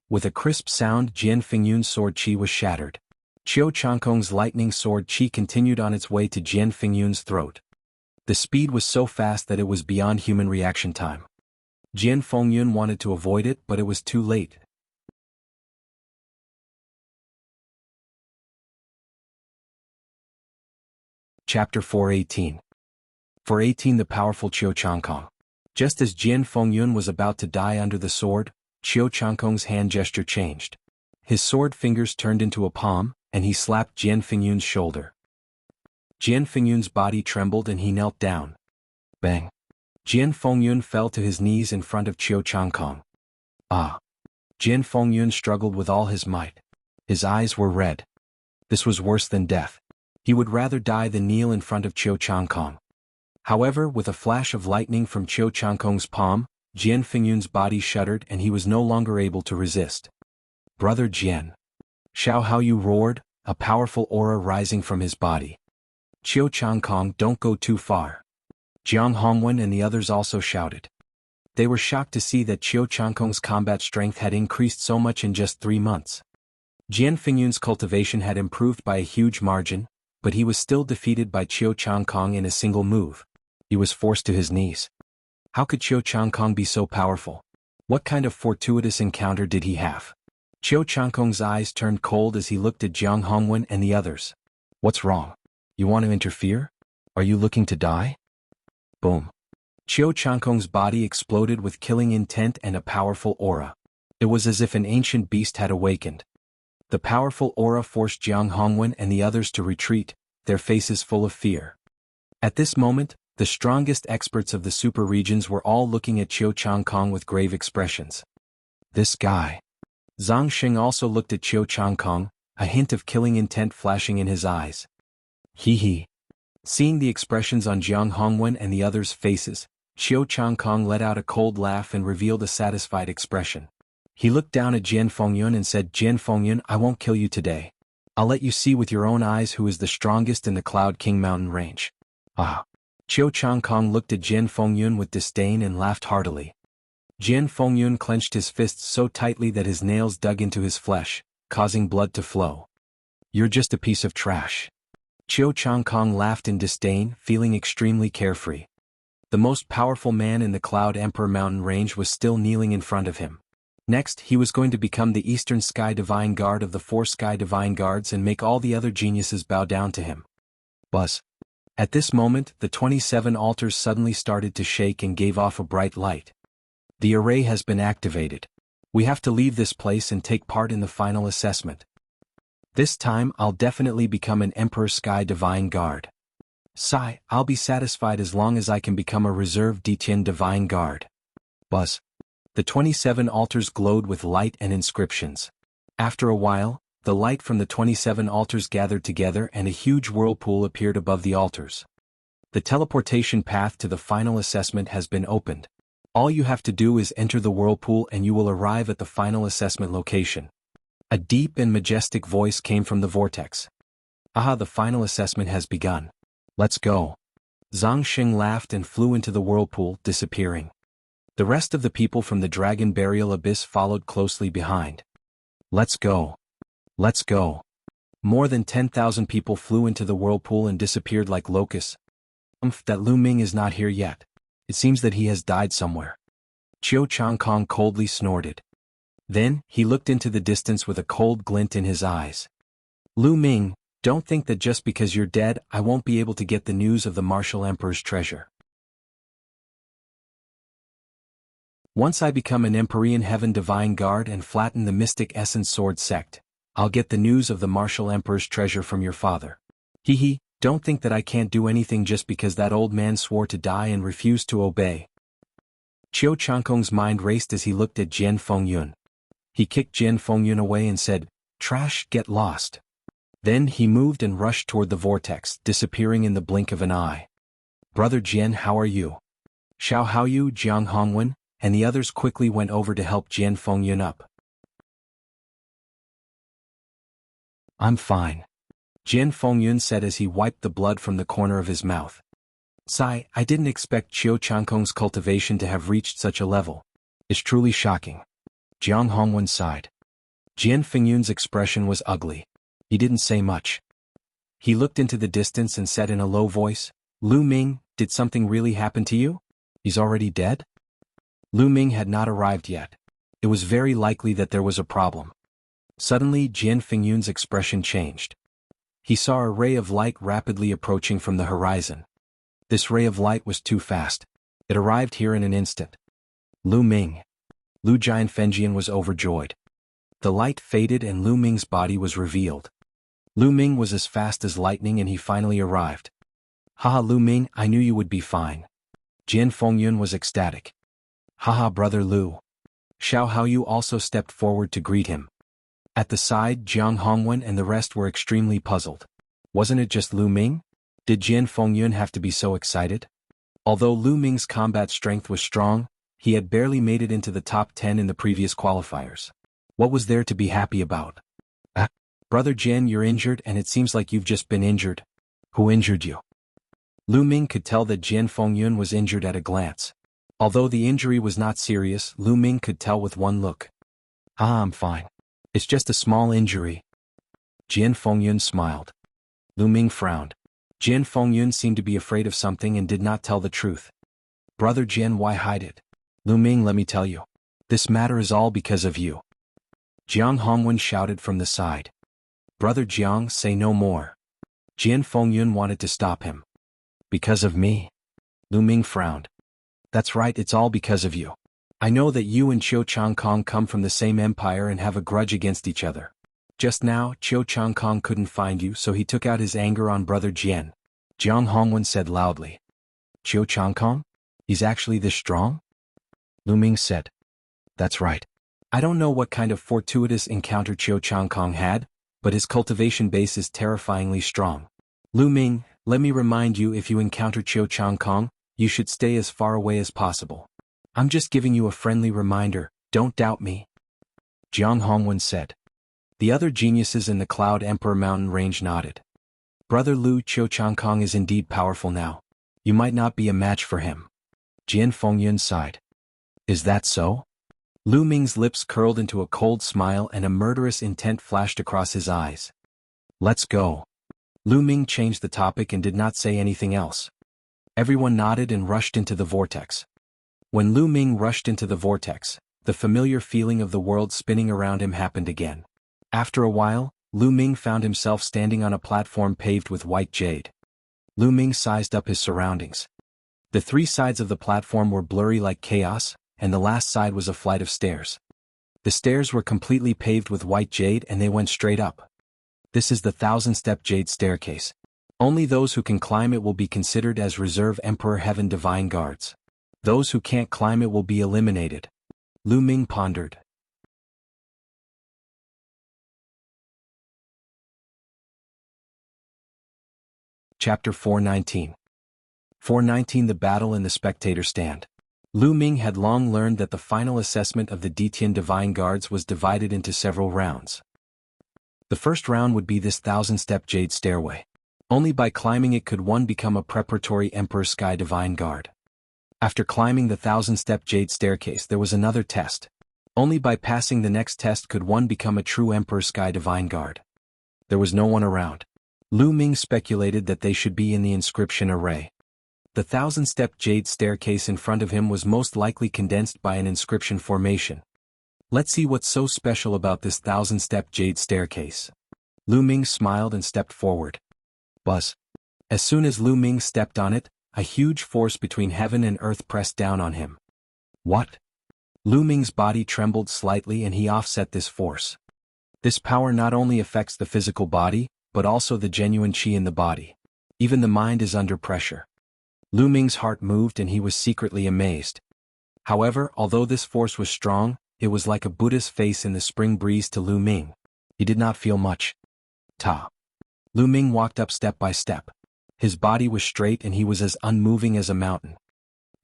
With a crisp sound, Jian Fengyun's sword chi was shattered. Qiu Changkong's lightning sword chi continued on its way to Jian Fengyun's throat. The speed was so fast that it was beyond human reaction time. Jian Fengyun wanted to avoid it, but it was too late. Chapter 418. 418 The powerful Qiu Changkong. Just as Jian Fengyun was about to die under the sword, Qiu Changkong's hand gesture changed. His sword fingers turned into a palm, and he slapped Jian Fengyun's shoulder. Jian Fengyun's body trembled and he knelt down. Bang! Jian Fengyun fell to his knees in front of Qiu Changkong. Ah! Jian Fengyun struggled with all his might. His eyes were red. This was worse than death. He would rather die than kneel in front of Qiu Changkong. However, with a flash of lightning from Qiu Changkong's palm, Jian Fengyun's body shuddered and he was no longer able to resist. Brother Jian! Xiao Haoyu roared, a powerful aura rising from his body. Qiu Changkong, don't go too far. Jiang Hongwen and the others also shouted. They were shocked to see that Qiu Changkong's combat strength had increased so much in just 3 months. Jian Fengyun's cultivation had improved by a huge margin, but he was still defeated by Qiu Changkong in a single move. He was forced to his knees. How could Qiu Changkong be so powerful? What kind of fortuitous encounter did he have? Qiu Changkong's eyes turned cold as he looked at Jiang Hongwen and the others. What's wrong? You want to interfere? Are you looking to die? Boom. Qiu Changkong's body exploded with killing intent and a powerful aura. It was as if an ancient beast had awakened. The powerful aura forced Jiang Hongwen and the others to retreat, their faces full of fear. At this moment, the strongest experts of the super regions were all looking at Qiu Changkong with grave expressions. This guy. Zhang Xing also looked at Qiu Changkong, a hint of killing intent flashing in his eyes. Hee hee. Seeing the expressions on Jiang Hongwen and the others' faces, Qiu Changkong let out a cold laugh and revealed a satisfied expression. He looked down at Jian Fengyun and said, Jian Fengyun, I won't kill you today. I'll let you see with your own eyes who is the strongest in the Cloud King mountain range. Ah. Qiu Changkong looked at Jian Fengyun with disdain and laughed heartily. Jian Fengyun clenched his fists so tightly that his nails dug into his flesh, causing blood to flow. You're just a piece of trash. Qiu Changkong laughed in disdain, feeling extremely carefree. The most powerful man in the Cloud Emperor mountain range was still kneeling in front of him. Next, he was going to become the Eastern Sky Divine Guard of the 4 Sky Divine Guards and make all the other geniuses bow down to him. Buzz. At this moment, the 27 altars suddenly started to shake and gave off a bright light. The array has been activated. We have to leave this place and take part in the final assessment. This time, I'll definitely become an Emperor Sky Divine Guard. Sigh, I'll be satisfied as long as I can become a reserve Detian Divine Guard. Buzz. The 27 altars glowed with light and inscriptions. After a while, the light from the 27 altars gathered together and a huge whirlpool appeared above the altars. The teleportation path to the final assessment has been opened. All you have to do is enter the whirlpool and you will arrive at the final assessment location. A deep and majestic voice came from the vortex. Aha, the final assessment has begun. Let's go. Zhang Xing laughed and flew into the whirlpool, disappearing. The rest of the people from the Dragon Burial Abyss followed closely behind. Let's go. Let's go. More than 10,000 people flew into the whirlpool and disappeared like locusts. That Lu Ming is not here yet. It seems that he has died somewhere. Qiu Changkong coldly snorted. Then, he looked into the distance with a cold glint in his eyes. Lu Ming, don't think that just because you're dead I won't be able to get the news of the Martial Emperor's treasure. Once I become an Empyrean Heaven Divine Guard and flatten the Mystic Essence Sword sect, I'll get the news of the Martial Emperor's treasure from your father. Hee, don't think that I can't do anything just because that old man swore to die and refused to obey. Qiu Changkong's mind raced as he looked at Jian Fengyun. He kicked Jian Fengyun away and said, "Trash, get lost." Then he moved and rushed toward the vortex, disappearing in the blink of an eye. "Brother Jian, how are you?" Xiao Haoyu, Jiang Hongwen, and the others quickly went over to help Jian Fengyun up. "I'm fine," Jian Fengyun said as he wiped the blood from the corner of his mouth. "Sai, I didn't expect Qiu Changkong's cultivation to have reached such a level. It's truly shocking." Jiang Hongwen sighed. Jian Fengyun's expression was ugly. He didn't say much. He looked into the distance and said in a low voice, "Lu Ming, did something really happen to you? He's already dead?" Lu Ming had not arrived yet. It was very likely that there was a problem. Suddenly Jian Fengyun's expression changed. He saw a ray of light rapidly approaching from the horizon. This ray of light was too fast. It arrived here in an instant. Lu Ming. Lu Jianfengjian was overjoyed. The light faded and Lu Ming's body was revealed. Lu Ming was as fast as lightning and he finally arrived. "Haha, Lu Ming, I knew you would be fine." Jian Fengyun was ecstatic. "Haha, brother Lu." Xiao Haoyu also stepped forward to greet him. At the side, Jiang Hongwen and the rest were extremely puzzled. Wasn't it just Lu Ming? Did Jian Fengyun have to be so excited? Although Lu Ming's combat strength was strong, he had barely made it into the top 10 in the previous qualifiers. What was there to be happy about? Brother Jian, you're injured and it seems like you've just been injured. Who injured you? Lu Ming could tell that Jian Fengyun was injured at a glance. Although the injury was not serious, Lu Ming could tell with one look. I'm fine. It's just a small injury." Jian Fengyun smiled. Lu Ming frowned. Jian Fengyun seemed to be afraid of something and did not tell the truth. "Brother Jian, why hide it? Lu Ming, let me tell you. This matter is all because of you." Jiang Hongwen shouted from the side. "Brother Jiang, say no more." Jian Fengyun wanted to stop him. "Because of me?" Lu Ming frowned. "That's right, it's all because of you. I know that you and Qiu Changkong come from the same empire and have a grudge against each other. Just now, Qiu Changkong couldn't find you, so he took out his anger on brother Jian." Jiang Hongwen said loudly. "Qiu Changkong? He's actually this strong?" Lu Ming said. "That's right. I don't know what kind of fortuitous encounter Qiu Changkong had, but his cultivation base is terrifyingly strong. Lu Ming, let me remind you, if you encounter Qiu Changkong, you should stay as far away as possible. I'm just giving you a friendly reminder, don't doubt me." Jiang Hongwen said. The other geniuses in the Cloud Emperor Mountain range nodded. "Brother Lu, Qiu Changkong is indeed powerful now. You might not be a match for him." Jian Fengyun sighed. "Is that so?" Lu Ming's lips curled into a cold smile and a murderous intent flashed across his eyes. "Let's go." Lu Ming changed the topic and did not say anything else. Everyone nodded and rushed into the vortex. When Lu Ming rushed into the vortex, the familiar feeling of the world spinning around him happened again. After a while, Lu Ming found himself standing on a platform paved with white jade. Lu Ming sized up his surroundings. The three sides of the platform were blurry like chaos, and the last side was a flight of stairs. The stairs were completely paved with white jade and they went straight up. This is the 1,000-step jade staircase. Only those who can climb it will be considered as reserve Emperor Heaven Divine Guards. Those who can't climb it will be eliminated. Lu Ming pondered. Chapter 419. 419 The Battle in the Spectator Stand. Lu Ming had long learned that the final assessment of the Detian Divine Guards was divided into several rounds. The first round would be this 1,000-step jade stairway. Only by climbing it could one become a preparatory Emperor Sky Divine Guard. After climbing the 1,000-step jade staircase there was another test. Only by passing the next test could one become a true Emperor Sky Divine Guard. There was no one around. Lu Ming speculated that they should be in the inscription array. The 1,000-step jade staircase in front of him was most likely condensed by an inscription formation. Let's see what's so special about this 1,000-step jade staircase. Lu Ming smiled and stepped forward. Buzz. As soon as Lu Ming stepped on it, a huge force between heaven and earth pressed down on him. What? Lu Ming's body trembled slightly and he offset this force. This power not only affects the physical body, but also the genuine qi in the body. Even the mind is under pressure. Lu Ming's heart moved and he was secretly amazed. However, although this force was strong, it was like a Buddha's face in the spring breeze to Lu Ming. He did not feel much. Lu Ming walked up step by step. His body was straight and he was as unmoving as a mountain.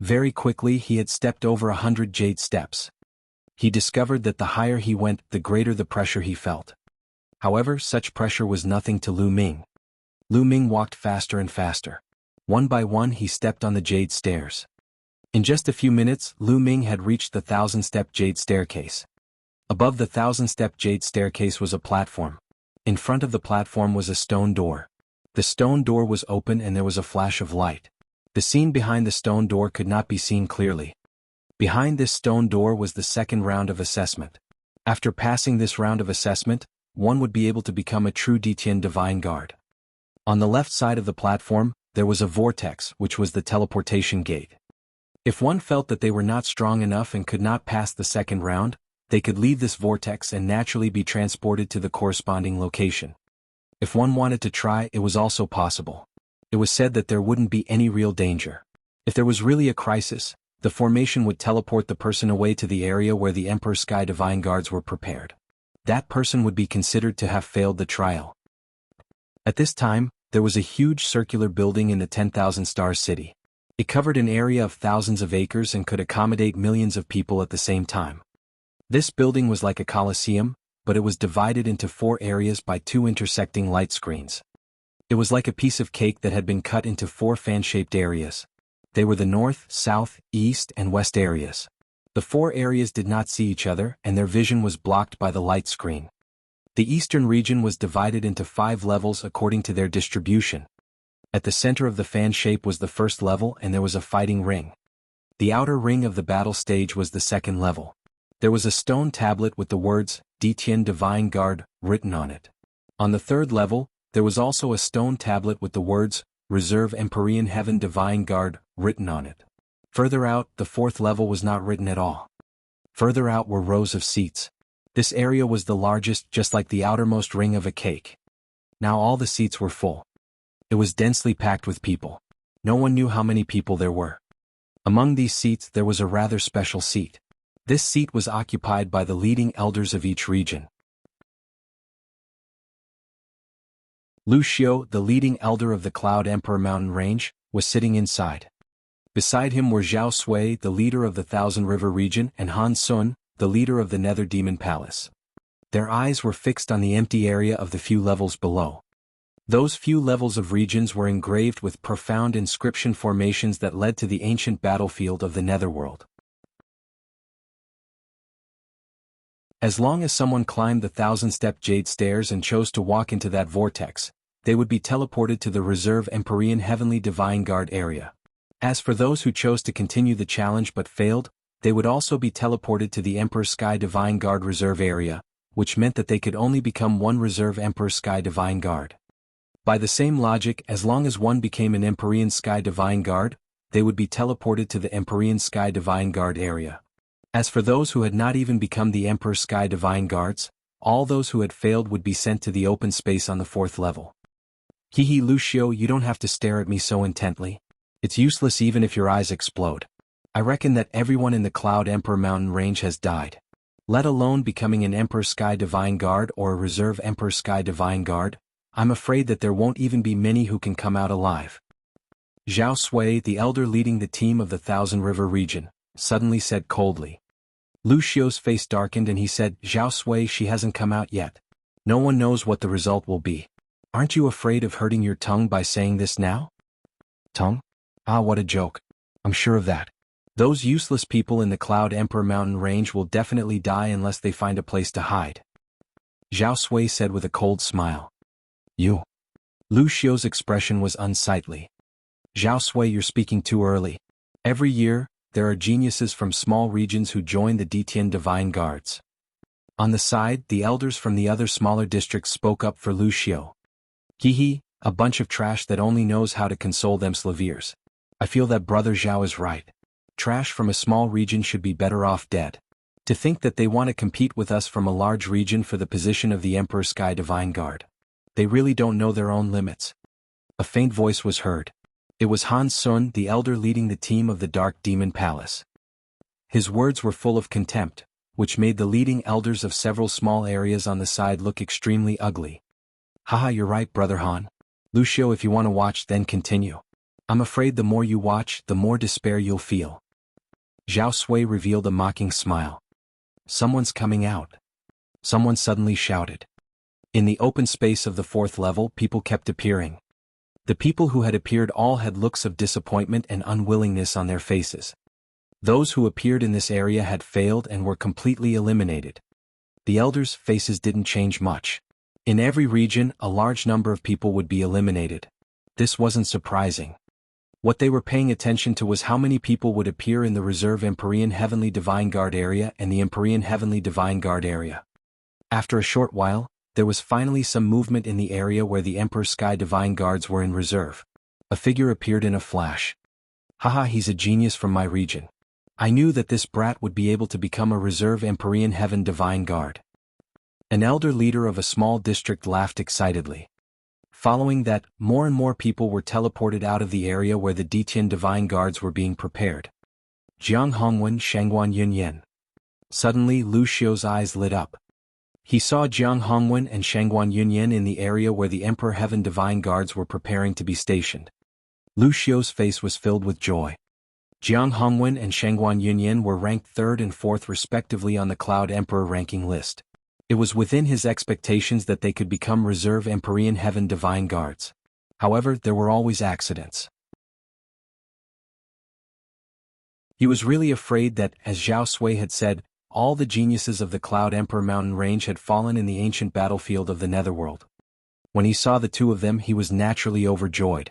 Very quickly he had stepped over 100 jade steps. He discovered that the higher he went, the greater the pressure he felt. However, such pressure was nothing to Lu Ming. Lu Ming walked faster and faster. One by one he stepped on the jade stairs. In just a few minutes, Lu Ming had reached the 1,000-step jade staircase. Above the 1,000-step jade staircase was a platform. In front of the platform was a stone door. The stone door was open and there was a flash of light. The scene behind the stone door could not be seen clearly. Behind this stone door was the second round of assessment. After passing this round of assessment, one would be able to become a true Ditian Divine Guard. On the left side of the platform, there was a vortex, which was the teleportation gate. If one felt that they were not strong enough and could not pass the second round, they could leave this vortex and naturally be transported to the corresponding location. If one wanted to try, it was also possible. It was said that there wouldn't be any real danger. If there was really a crisis, the formation would teleport the person away to the area where the Emperor's Sky Divine Guards were prepared. That person would be considered to have failed the trial. At this time, there was a huge circular building in the 10,000-star city. It covered an area of thousands of acres and could accommodate millions of people at the same time. This building was like a coliseum, but it was divided into 4 areas by 2 intersecting light screens. It was like a piece of cake that had been cut into 4 fan-shaped areas. They were the north, south, east, and west areas. The 4 areas did not see each other and their vision was blocked by the light screen. The eastern region was divided into 5 levels according to their distribution. At the center of the fan shape was the first level and there was a fighting ring. The outer ring of the battle stage was the second level. There was a stone tablet with the words, Ditian Divine Guard, written on it. On the third level, there was also a stone tablet with the words, Reserve Empyrean Heaven Divine Guard, written on it. Further out, the 4th level was not written at all. Further out were rows of seats. This area was the largest, just like the outermost ring of a cake. Now all the seats were full. It was densely packed with people. No one knew how many people there were. Among these seats there was a rather special seat. This seat was occupied by the leading elders of each region. Lu Xiu, the leading elder of the Cloud Emperor mountain range, was sitting inside. Beside him were Zhao Sui, the leader of the Thousand River region, and Han Sun, the leader of the Nether Demon Palace. Their eyes were fixed on the empty area of the few levels below. Those few levels of regions were engraved with profound inscription formations that led to the ancient battlefield of the Netherworld. As long as someone climbed the 1,000-step jade stairs and chose to walk into that vortex, they would be teleported to the Reserve Empyrean Heavenly Divine Guard area. As for those who chose to continue the challenge but failed, they would also be teleported to the Emperor's Sky Divine Guard Reserve area, which meant that they could only become one Reserve Emperor's Sky Divine Guard. By the same logic, as long as one became an Empyrean Sky Divine Guard, they would be teleported to the Empyrean Sky Divine Guard area. As for those who had not even become the Emperor's Sky Divine Guards, all those who had failed would be sent to the open space on the 4th level. Hehe Lu Xiu, you don't have to stare at me so intently. It's useless even if your eyes explode. I reckon that everyone in the Cloud Emperor mountain range has died. Let alone becoming an Emperor's Sky Divine Guard or a Reserve Emperor's Sky Divine Guard, I'm afraid that there won't even be many who can come out alive. Zhao Sui, the elder leading the team of the Thousand River region, suddenly said coldly. Lu Xiu's face darkened and he said, Zhao Sui, she hasn't come out yet. No one knows what the result will be. Aren't you afraid of hurting your tongue by saying this now? Tongue? Ah, what a joke. I'm sure of that. Those useless people in the Cloud Emperor mountain range will definitely die unless they find a place to hide. Zhao Sui said with a cold smile. You. Lu Xiu's expression was unsightly. Zhao Sui, you're speaking too early. Every year, there are geniuses from small regions who join the Ditian Divine Guards. On the side, the elders from the other smaller districts spoke up for Lu Xiu. Hehe, a bunch of trash that only knows how to console them slaviers. I feel that Brother Zhao is right. Trash from a small region should be better off dead. To think that they want to compete with us from a large region for the position of the Emperor Sky Divine Guard. They really don't know their own limits. A faint voice was heard. It was Han Sun, the elder leading the team of the Dark Demon Palace. His words were full of contempt, which made the leading elders of several small areas on the side look extremely ugly. Haha, you're right, Brother Han. Lucio, if you want to watch, then continue. I'm afraid the more you watch, the more despair you'll feel. Zhao Sui revealed a mocking smile. Someone's coming out. Someone suddenly shouted. In the open space of the 4th level, people kept appearing. The people who had appeared all had looks of disappointment and unwillingness on their faces. Those who appeared in this area had failed and were completely eliminated. The elders' faces didn't change much. In every region, a large number of people would be eliminated. This wasn't surprising. What they were paying attention to was how many people would appear in the Reserve Empyrean Heavenly Divine Guard area and the Empyrean Heavenly Divine Guard area. After a short while, there was finally some movement in the area where the Emperor Sky Divine Guards were in reserve. A figure appeared in a flash. Haha, he's a genius from my region. I knew that this brat would be able to become a Reserve Empyrean Heaven Divine Guard. An elder leader of a small district laughed excitedly. Following that, more and more people were teleported out of the area where the Detian Divine Guards were being prepared. Jiang Hongwen, Shangguan Yunyan. Suddenly Lu Xiu's eyes lit up. He saw Jiang Hongwen and Shangguan Yunyan in the area where the Emperor Heaven Divine Guards were preparing to be stationed. Lu Xiu's face was filled with joy. Jiang Hongwen and Shangguan Yunyan were ranked 3rd and 4th respectively on the Cloud Emperor ranking list. It was within his expectations that they could become Reserve Empyrean Heaven Divine Guards. However, there were always accidents. He was really afraid that, as Zhao Sui had said, all the geniuses of the Cloud Emperor mountain range had fallen in the ancient battlefield of the Netherworld. When he saw the 2 of them, he was naturally overjoyed.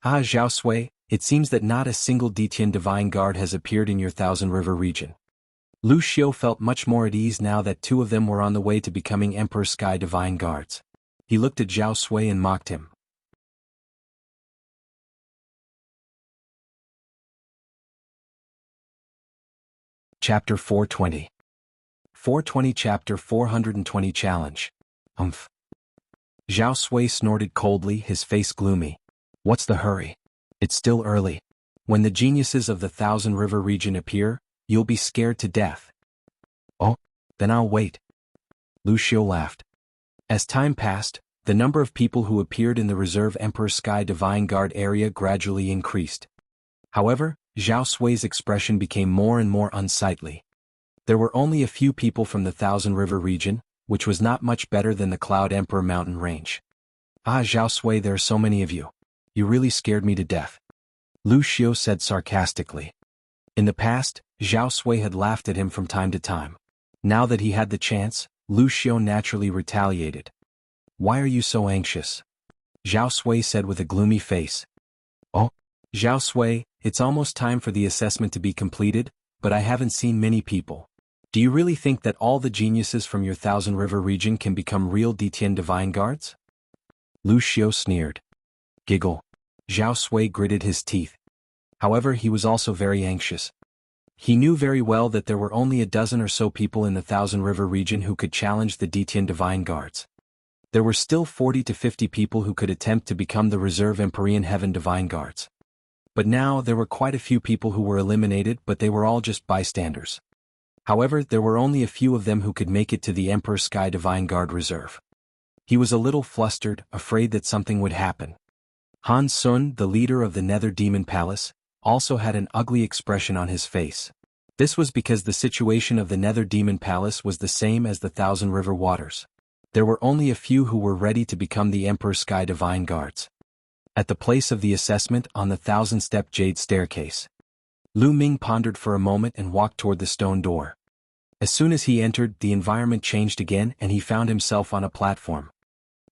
Ah, Zhao Sui, it seems that not a single Detian Divine Guard has appeared in your Thousand River region. Lu Xiu felt much more at ease now that 2 of them were on the way to becoming Emperor Sky Divine Guards. He looked at Zhao Sui and mocked him. Chapter 420. 420 Chapter 420 Challenge. Zhao Sui snorted coldly, his face gloomy. What's the hurry? It's still early. When the geniuses of the Thousand River region appear, you'll be scared to death. Oh, then I'll wait. Lu Xiu laughed. As time passed, the number of people who appeared in the Reserve Emperor Sky Divine Guard area gradually increased. However, Zhao Sui's expression became more and more unsightly. There were only a few people from the Thousand River region, which was not much better than the Cloud Emperor mountain range. Ah, Zhao Sui, there are so many of you. You really scared me to death. Lu Xiu said sarcastically. In the past, Zhao Sui had laughed at him from time to time. Now that he had the chance, Lu Xiu naturally retaliated. Why are you so anxious? Zhao Sui said with a gloomy face. Oh, Zhao Sui, it's almost time for the assessment to be completed, but I haven't seen many people. Do you really think that all the geniuses from your Thousand River region can become real Detian Divine Guards? Lu Xiu sneered. Giggle. Zhao Sui gritted his teeth. However, he was also very anxious. He knew very well that there were only a dozen or so people in the Thousand River region who could challenge the Detian Divine Guards. There were still 40 to 50 people who could attempt to become the Reserve Empyrean Heaven Divine Guards. But now there were quite a few people who were eliminated, but they were all just bystanders. However, there were only a few of them who could make it to the Emperor Sky Divine Guard Reserve. He was a little flustered, afraid that something would happen. Han Sun, the leader of the Nether Demon Palace, also had an ugly expression on his face. This was because the situation of the Nether Demon Palace was the same as the Thousand River Waters. There were only a few who were ready to become the Emperor Sky Divine Guards. At the place of the assessment on the 1,000-step jade staircase, Lu Ming pondered for a moment and walked toward the stone door. As soon as he entered, the environment changed again and he found himself on a platform.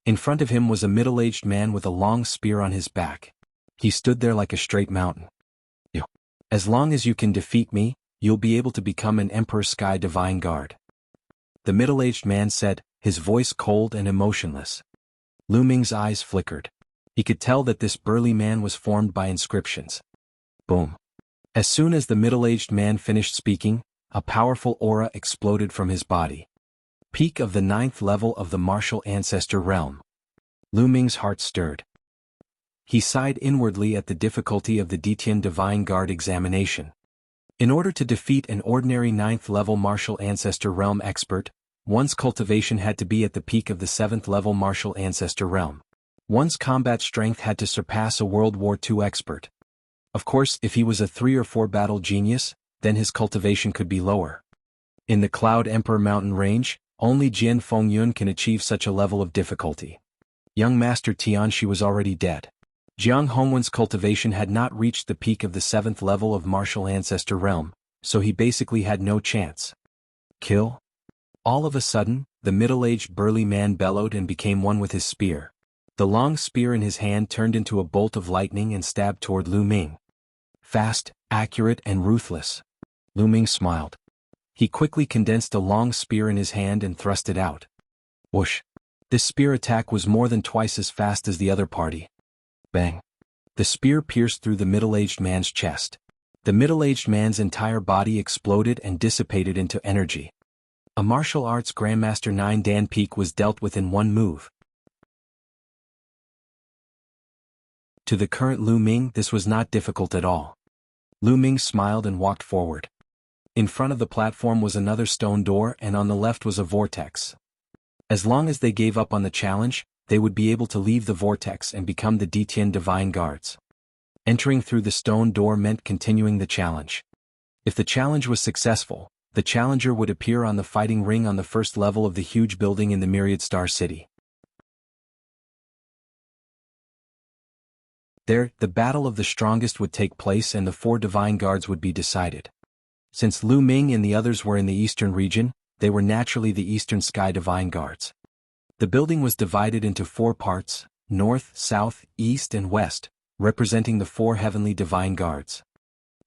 In front of him was a middle-aged man with a long spear on his back. He stood there like a straight mountain. As long as you can defeat me, you'll be able to become an Emperor Sky Divine Guard. The middle-aged man said, his voice cold and emotionless. Lu Ming's eyes flickered. He could tell that this burly man was formed by inscriptions. Boom. As soon as the middle-aged man finished speaking, A powerful aura exploded from his body. Peak of the 9th level of the martial ancestor realm. Lu Ming's heart stirred. He sighed inwardly at the difficulty of the Detian Divine Guard examination. In order to defeat an ordinary 9th level martial ancestor realm expert, one's cultivation had to be at the peak of the 7th level martial ancestor realm. One's combat strength had to surpass a World War II expert. Of course, if he was a 3 or 4 battle genius, then his cultivation could be lower. In the Cloud Emperor mountain range, only Jian Fengyun can achieve such a level of difficulty. Young Master Tianxi was already dead. Jiang Hongwen's cultivation had not reached the peak of the 7th level of martial ancestor realm, so he basically had no chance. Kill? All of a sudden, the middle-aged burly man bellowed and became one with his spear. The long spear in his hand turned into a bolt of lightning and stabbed toward Lu Ming. Fast, accurate and ruthless. Lu Ming smiled. He quickly condensed a long spear in his hand and thrust it out. Whoosh! This spear attack was more than twice as fast as the other party. Bang! The spear pierced through the middle-aged man's chest. The middle-aged man's entire body exploded and dissipated into energy. A martial arts Grandmaster 9 Dan Peak was dealt with in one move. To the current Lu Ming, this was not difficult at all. Lu Ming smiled and walked forward. In front of the platform was another stone door and on the left was a vortex. As long as they gave up on the challenge, they would be able to leave the vortex and become the Detian Divine Guards. Entering through the stone door meant continuing the challenge. If the challenge was successful, the challenger would appear on the fighting ring on the first level of the huge building in the Myriad Star City. There, the battle of the strongest would take place and the 4 Divine Guards would be decided. Since Lu Ming and the others were in the eastern region, they were naturally the Eastern Sky Divine Guards. The building was divided into 4 parts, north, south, east and west, representing the 4 heavenly Divine Guards.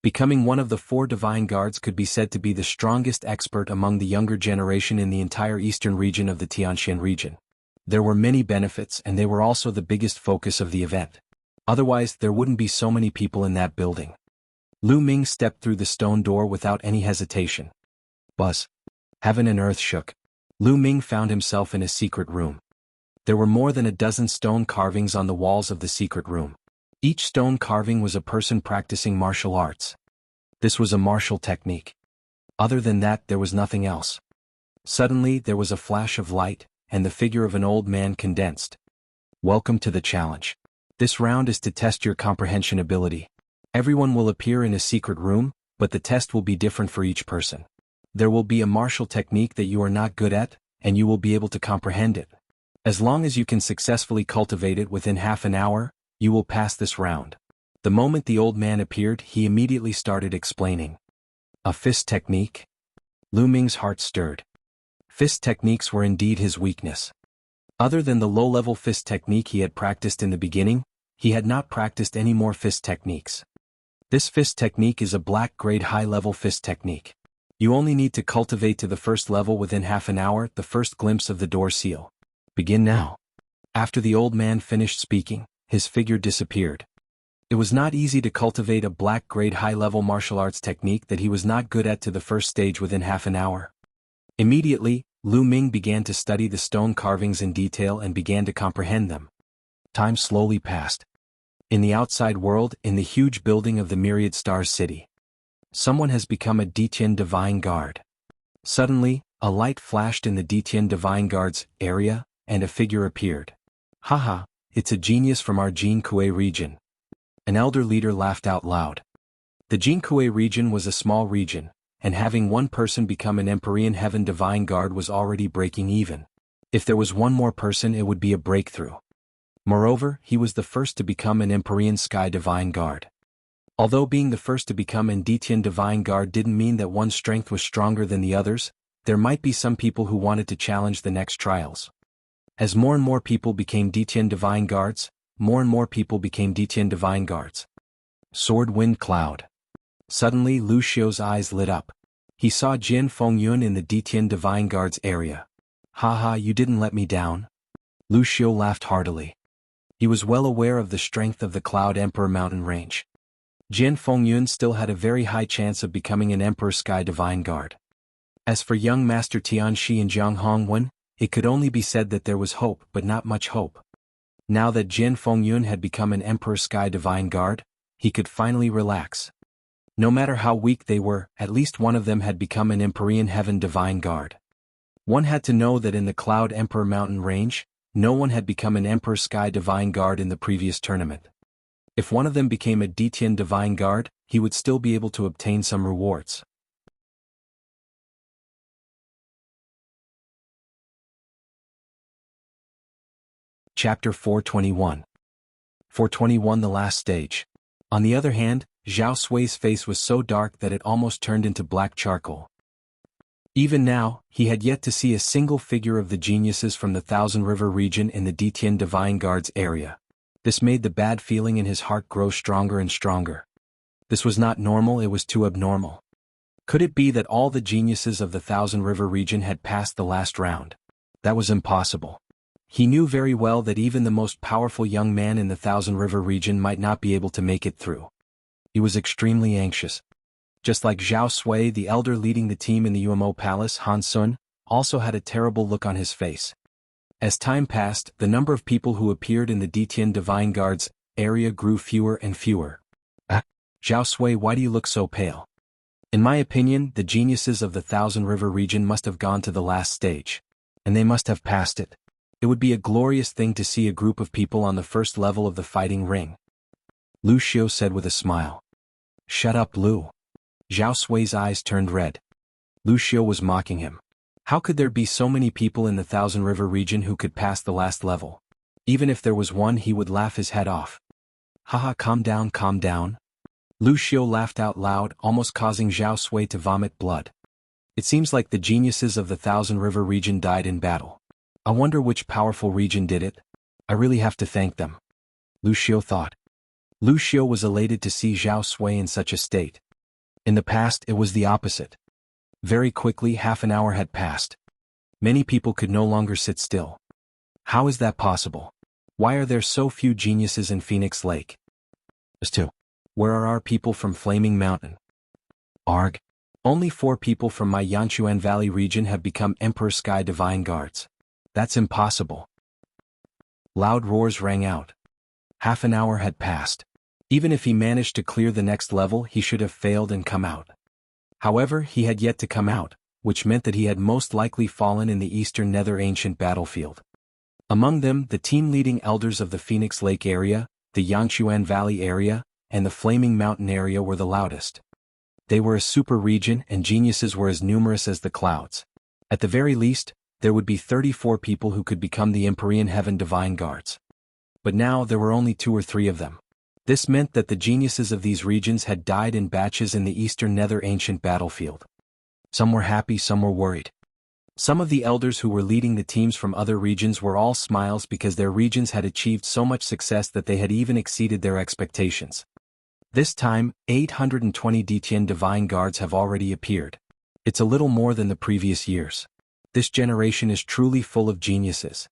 Becoming one of the 4 Divine Guards could be said to be the strongest expert among the younger generation in the entire eastern region of the Tianxian region. There were many benefits and they were also the biggest focus of the event. Otherwise, there wouldn't be so many people in that building. Lu Ming stepped through the stone door without any hesitation. Buzz. Heaven and earth shook. Lu Ming found himself in a secret room. There were more than a dozen stone carvings on the walls of the secret room. Each stone carving was a person practicing martial arts. This was a martial technique. Other than that, there was nothing else. Suddenly, there was a flash of light, and the figure of an old man condensed. Welcome to the challenge. This round is to test your comprehension ability. Everyone will appear in a secret room, but the test will be different for each person. There will be a martial technique that you are not good at, and you will be able to comprehend it. As long as you can successfully cultivate it within half an hour, you will pass this round. The moment the old man appeared, he immediately started explaining. A fist technique? Lu Ming's heart stirred. Fist techniques were indeed his weakness. Other than the low-level fist technique he had practiced in the beginning, he had not practiced any more fist techniques. This fist technique is a black-grade high-level fist technique. You only need to cultivate to the first level within half an hour, the first glimpse of the door seal. Begin now. After the old man finished speaking, his figure disappeared. It was not easy to cultivate a black-grade high-level martial arts technique that he was not good at to the first stage within half an hour. Immediately, Lu Ming began to study the stone carvings in detail and began to comprehend them. Time slowly passed. In the outside world, in the huge building of the Myriad Stars City, someone has become a Detian Divine Guard. Suddenly, a light flashed in the Detian Divine Guard's area, and a figure appeared. Haha, it's a genius from our Jianghu region. An elder leader laughed out loud. The Jianghu region was a small region, and having one person become an Empyrean Heaven Divine Guard was already breaking even. If there was one more person, it would be a breakthrough. Moreover, he was the first to become an Empyrean Sky Divine Guard. Although being the first to become an Detian Divine Guard didn't mean that one's strength was stronger than the others, there might be some people who wanted to challenge the next trials. As more and more people became Detian Divine Guards, more and more people became Detian Divine Guards. Sword Wind Cloud. Suddenly Lu Xiu's eyes lit up. He saw Jian Fengyun in the Detian Divine Guards area. Haha, you didn't let me down. Lu Xiu laughed heartily. He was well aware of the strength of the Cloud Emperor mountain range. Jian Fengyun still had a very high chance of becoming an Emperor Sky Divine Guard. As for young Master Tianxi and Jiang Hongwen, it could only be said that there was hope but not much hope. Now that Jian Fengyun had become an Emperor Sky Divine Guard, he could finally relax. No matter how weak they were, at least one of them had become an Empyrean Heaven Divine Guard. One had to know that in the Cloud Emperor Mountain Range, no one had become an Emperor Sky Divine Guard in the previous tournament. If one of them became a Detian Divine Guard, he would still be able to obtain some rewards. Chapter 421. 421 The Last Stage. On the other hand, Zhao Sui's face was so dark that it almost turned into black charcoal. Even now, he had yet to see a single figure of the geniuses from the Thousand River region in the Detian Divine Guards area. This made the bad feeling in his heart grow stronger and stronger. This was not normal, it was too abnormal. Could it be that all the geniuses of the Thousand River region had passed the last round? That was impossible. He knew very well that even the most powerful young man in the Thousand River region might not be able to make it through. He was extremely anxious. Just like Zhao Sui, the elder leading the team in the UMO Palace, Han Sun, also had a terrible look on his face. As time passed, the number of people who appeared in the Detian Divine Guards area grew fewer and fewer. Zhao Sui, why do you look so pale? In my opinion, the geniuses of the Thousand River region must have gone to the last stage. And they must have passed it. It would be a glorious thing to see a group of people on the first level of the fighting ring. Lu Xiu said with a smile. Shut up, Lu. Zhao Sui's eyes turned red. Lu Xiu was mocking him. How could there be so many people in the Thousand River region who could pass the last level? Even if there was one, he would laugh his head off. Haha, calm down, calm down. Lu Xiu laughed out loud, almost causing Zhao Sui to vomit blood. It seems like the geniuses of the Thousand River region died in battle. I wonder which powerful region did it. I really have to thank them. Lu Xiu thought. Lu Xiu was elated to see Zhao Sui in such a state. In the past, it was the opposite. Very quickly, half an hour had passed. Many people could no longer sit still. How is that possible? Why are there so few geniuses in Phoenix Lake? As to, where are our people from Flaming Mountain? Arg. Only 4 people from my Yanchuan Valley region have become Emperor Sky Divine Guards. That's impossible. Loud roars rang out. Half an hour had passed. Even if he managed to clear the next level, he should have failed and come out. However, he had yet to come out, which meant that he had most likely fallen in the Eastern Nether Ancient battlefield. Among them, the team-leading elders of the Phoenix Lake area, the Yangchuan Valley area, and the Flaming Mountain area were the loudest. They were a super region and geniuses were as numerous as the clouds. At the very least, there would be 34 people who could become the Empyrean Heaven Divine Guards. But now there were only 2 or 3 of them. This meant that the geniuses of these regions had died in batches in the Eastern Nether Ancient battlefield. Some were happy, some were worried. Some of the elders who were leading the teams from other regions were all smiles because their regions had achieved so much success that they had even exceeded their expectations. This time, 820 Detian Divine Guards have already appeared. It's a little more than the previous years. This generation is truly full of geniuses.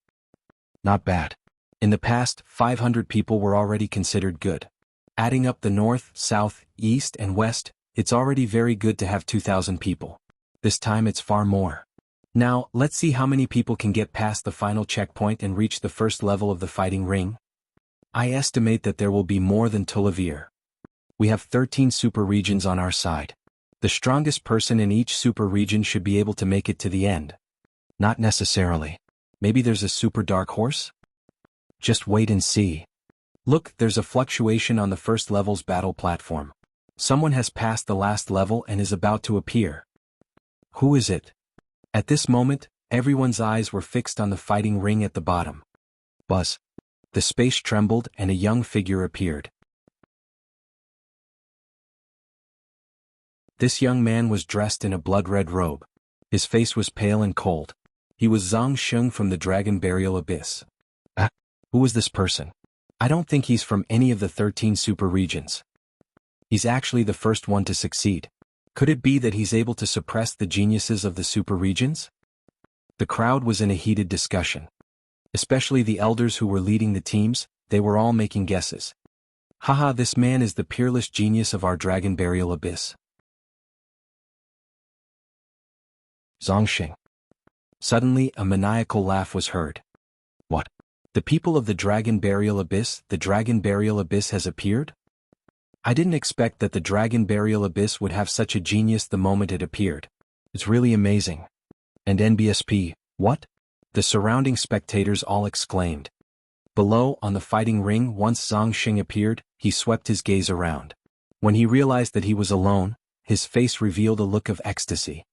Not bad. In the past, 500 people were already considered good. Adding up the north, south, east, and west, it's already very good to have 2,000 people. This time it's far more. Now, let's see how many people can get past the final checkpoint and reach the first level of the fighting ring. I estimate that there will be more than Tulavir. We have 13 super regions on our side. The strongest person in each super region should be able to make it to the end. Not necessarily. Maybe there's a super dark horse? Just wait and see. Look, there's a fluctuation on the first level's battle platform. Someone has passed the last level and is about to appear. Who is it? At this moment, everyone's eyes were fixed on the fighting ring at the bottom. Buzz. The space trembled and a young figure appeared. This young man was dressed in a blood-red robe. His face was pale and cold. He was Zhang Sheng from the Dragon Burial Abyss. Who was this person? I don't think he's from any of the 13 super regions. He's actually the first one to succeed. Could it be that he's able to suppress the geniuses of the super regions? The crowd was in a heated discussion. Especially the elders who were leading the teams, they were all making guesses. Haha, this man is the peerless genius of our dragon burial abyss. Zongxing. Suddenly, a maniacal laugh was heard. What? The people of the dragon burial abyss, the dragon burial abyss has appeared? I didn't expect that the dragon burial abyss would have such a genius the moment it appeared. It's really amazing. And NBSP, what? The surrounding spectators all exclaimed. Below, on the fighting ring, once Zongxing appeared, he swept his gaze around. When he realized that he was alone, his face revealed a look of ecstasy.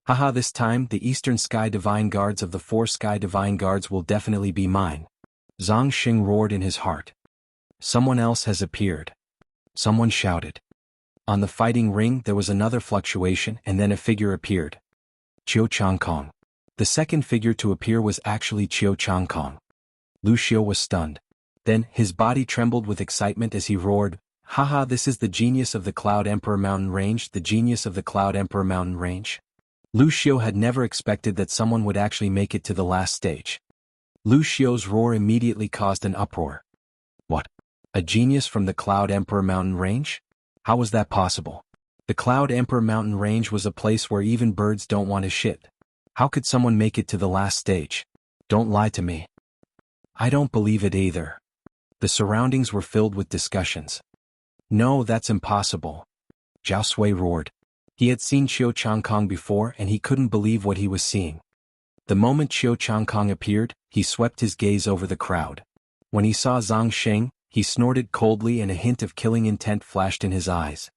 Haha, this time, the Eastern Sky Divine Guards of the 4 Sky Divine Guards will definitely be mine. Zongxing roared in his heart. Someone else has appeared. Someone shouted. On the fighting ring there was another fluctuation and then a figure appeared. Qiu Changkong. The second figure to appear was actually Qiu Changkong. Lu Xiu was stunned. Then, his body trembled with excitement as he roared, Haha, this is the genius of the Cloud Emperor Mountain Range, the genius of the Cloud Emperor Mountain Range. Lu Xiu had never expected that someone would actually make it to the last stage. Lu Xiu's roar immediately caused an uproar. What? A genius from the Cloud Emperor Mountain Range? How was that possible? The Cloud Emperor Mountain Range was a place where even birds don't want to shit. How could someone make it to the last stage? Don't lie to me. I don't believe it either. The surroundings were filled with discussions. No, that's impossible. Zhao Sui roared. He had seen Qiu Changkong before and he couldn't believe what he was seeing. The moment Qiu Changkong appeared, he swept his gaze over the crowd. When he saw Zongxing, he snorted coldly and a hint of killing intent flashed in his eyes.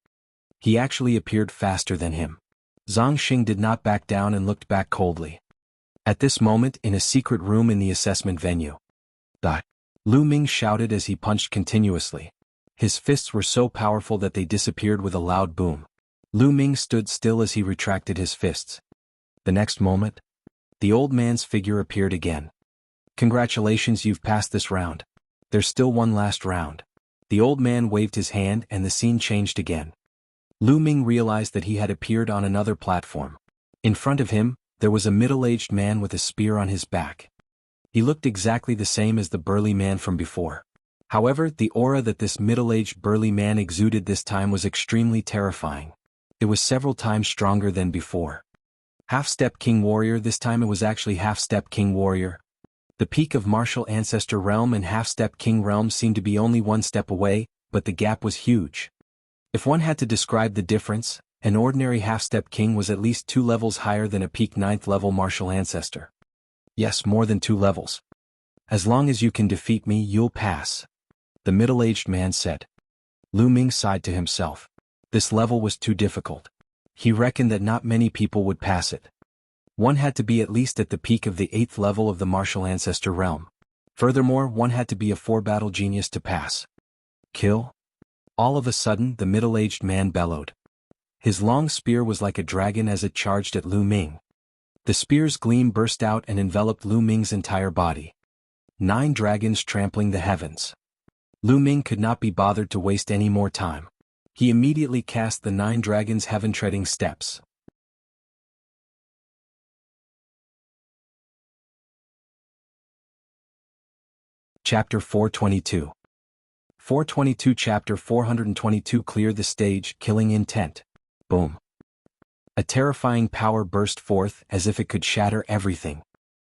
He actually appeared faster than him. Zongxing did not back down and looked back coldly. At this moment, in a secret room in the assessment venue, Lu Ming shouted as he punched continuously. His fists were so powerful that they disappeared with a loud boom. Lu Ming stood still as he retracted his fists. The next moment, the old man's figure appeared again. Congratulations, you've passed this round. There's still one last round. The old man waved his hand and the scene changed again. Lu Ming realized that he had appeared on another platform. In front of him, there was a middle-aged man with a spear on his back. He looked exactly the same as the burly man from before. However, the aura that this middle-aged burly man exuded this time was extremely terrifying. It was several times stronger than before. Half-Step King Warrior, this time it was actually Half-Step King Warrior. The peak of Martial Ancestor Realm and Half-Step King Realm seemed to be only one step away, but the gap was huge. If one had to describe the difference, an ordinary Half-Step King was at least 2 levels higher than a peak 9th level Martial Ancestor. Yes, more than 2 levels. As long as you can defeat me, you'll pass. The middle-aged man said. Lu Ming sighed to himself. This level was too difficult. He reckoned that not many people would pass it. One had to be at least at the peak of the 8th level of the Martial Ancestor Realm. Furthermore, one had to be a 4-battle genius to pass. Kill? All of a sudden, the middle-aged man bellowed. His long spear was like a dragon as it charged at Lu Ming. The spear's gleam burst out and enveloped Lu Ming's entire body. 9 dragons trampling the heavens. Lu Ming could not be bothered to waste any more time. He immediately cast the 9 dragons' heaven-treading steps. Chapter 422. 422 Chapter 422 Clear the stage, killing intent. Boom. A terrifying power burst forth as if it could shatter everything.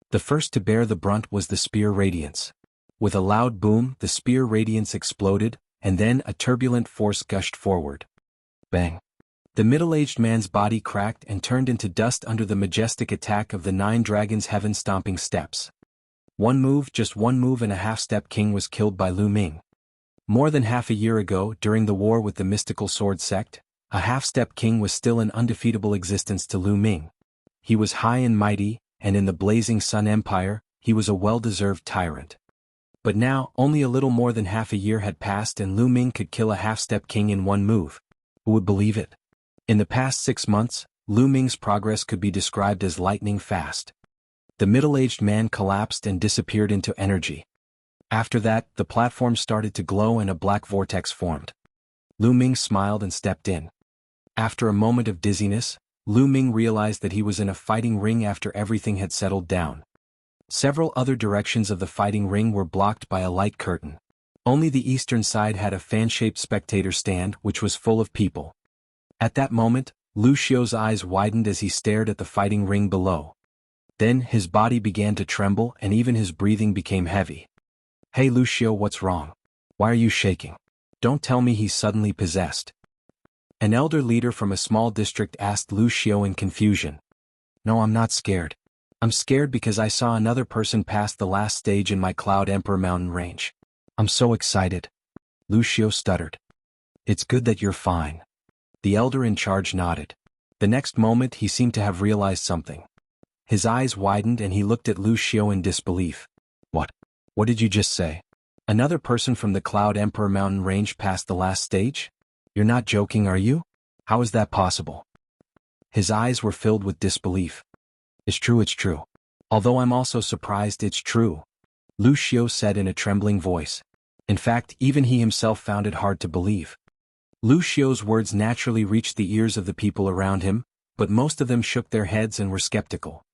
The first to bear the brunt was the spear radiance. With a loud boom, the spear radiance exploded, and then a turbulent force gushed forward. Bang. The middle-aged man's body cracked and turned into dust under the majestic attack of the 9 dragons' heaven-stomping steps. Just one move and a Half-Step King was killed by Lu Ming. More than half a year ago, during the war with the mystical sword sect, a Half-Step King was still an undefeatable existence to Lu Ming. He was high and mighty, and in the Blazing Sun Empire, he was a well-deserved tyrant. But now, only a little more than half a year had passed and Lu Ming could kill a Half-Step King in one move. Who would believe it? In the past 6 months, Lu Ming's progress could be described as lightning fast. The middle-aged man collapsed and disappeared into energy. After that, the platform started to glow and a black vortex formed. Lu Ming smiled and stepped in. After a moment of dizziness, Lu Ming realized that he was in a fighting ring after everything had settled down. Several other directions of the fighting ring were blocked by a light curtain. Only the eastern side had a fan-shaped spectator stand which was full of people. At that moment, Lu Xiu's eyes widened as he stared at the fighting ring below. Then his body began to tremble and even his breathing became heavy. "Hey Lu Xiu, what's wrong? Why are you shaking? Don't tell me he's suddenly possessed." An elder leader from a small district asked Lu Xiu in confusion. "No, I'm not scared. I'm scared because I saw another person pass the last stage in my Cloud Emperor mountain range. I'm so excited." Lu Xiu stuttered. "It's good that you're fine." The elder in charge nodded. The next moment he seemed to have realized something. His eyes widened and he looked at Lu Xiu in disbelief. What? What did you just say? Another person from the Cloud Emperor mountain range passed the last stage? You're not joking, are you? How is that possible? His eyes were filled with disbelief. It's true, it's true. Although I'm also surprised it's true," Lu Xiu said in a trembling voice. In fact, even he himself found it hard to believe. Lu Xiu's words naturally reached the ears of the people around him, but most of them shook their heads and were skeptical.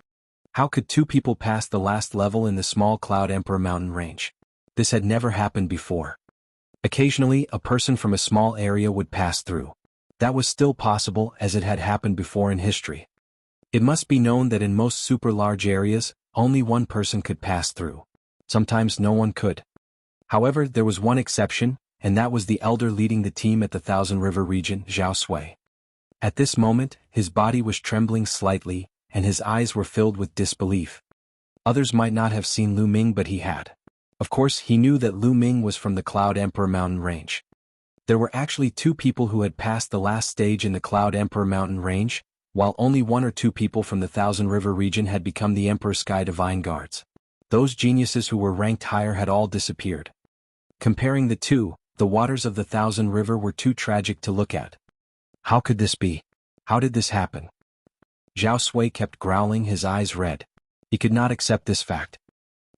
How could two people pass the last level in the small Cloud Emperor mountain range? This had never happened before. Occasionally, a person from a small area would pass through. That was still possible as it had happened before in history. It must be known that in most super large areas, only one person could pass through. Sometimes no one could. However, there was one exception, and that was the elder leading the team at the Thousand River region, Zhao Sui. At this moment, his body was trembling slightly, and his eyes were filled with disbelief. Others might not have seen Lu Ming, but he had. Of course, he knew that Lu Ming was from the Cloud Emperor mountain range. There were actually two people who had passed the last stage in the Cloud Emperor mountain range, while only one or two people from the Thousand River region had become the Emperor Sky Divine Guards. Those geniuses who were ranked higher had all disappeared. Comparing the two, the waters of the Thousand River were too tragic to look at. How could this be? How did this happen? Zhao Sui kept growling, his eyes red. He could not accept this fact.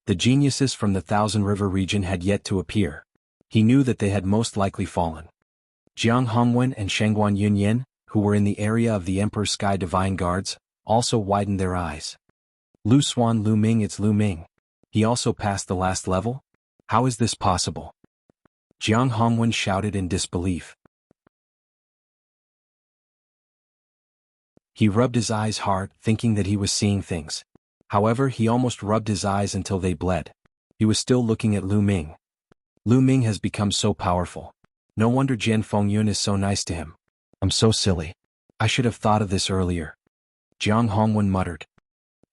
The geniuses from the Thousand River region had yet to appear. He knew that they had most likely fallen. Jiang Hongwen and Shengguan Yunyan, who were in the area of the Emperor Sky Divine Guards, also widened their eyes. Lu Xuan, Lu Ming, it's Lu Ming. He also passed the last level? How is this possible? Jiang Hongwen shouted in disbelief. He rubbed his eyes hard, thinking that he was seeing things. However, he almost rubbed his eyes until they bled. He was still looking at Lu Ming. Lu Ming has become so powerful. No wonder Jian Fengyun is so nice to him. I'm so silly. I should have thought of this earlier. Jiang Hongwen muttered.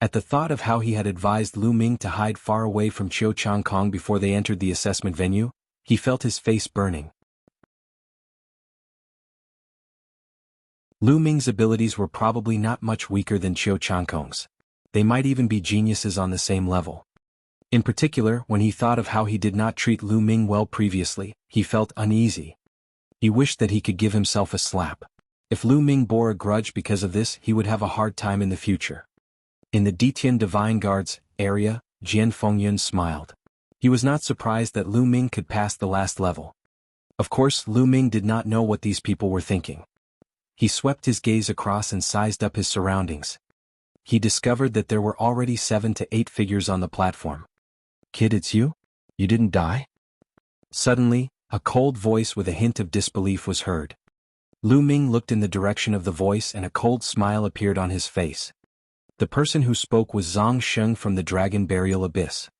At the thought of how he had advised Lu Ming to hide far away from Chiu Changkong before they entered the assessment venue, he felt his face burning. Lu Ming's abilities were probably not much weaker than Chiu Changkong's. They might even be geniuses on the same level. In particular, when he thought of how he did not treat Lu Ming well previously, he felt uneasy. He wished that he could give himself a slap. If Lu Ming bore a grudge because of this, he would have a hard time in the future. In the Detian Divine Guards area, Jian Fengyun smiled. He was not surprised that Lu Ming could pass the last level. Of course, Lu Ming did not know what these people were thinking. He swept his gaze across and sized up his surroundings. He discovered that there were already 7 to 8 figures on the platform. Kid, it's you? You didn't die? Suddenly, a cold voice with a hint of disbelief was heard. Lu Ming looked in the direction of the voice and a cold smile appeared on his face. The person who spoke was Zhang Sheng from the Dragon Burial Abyss.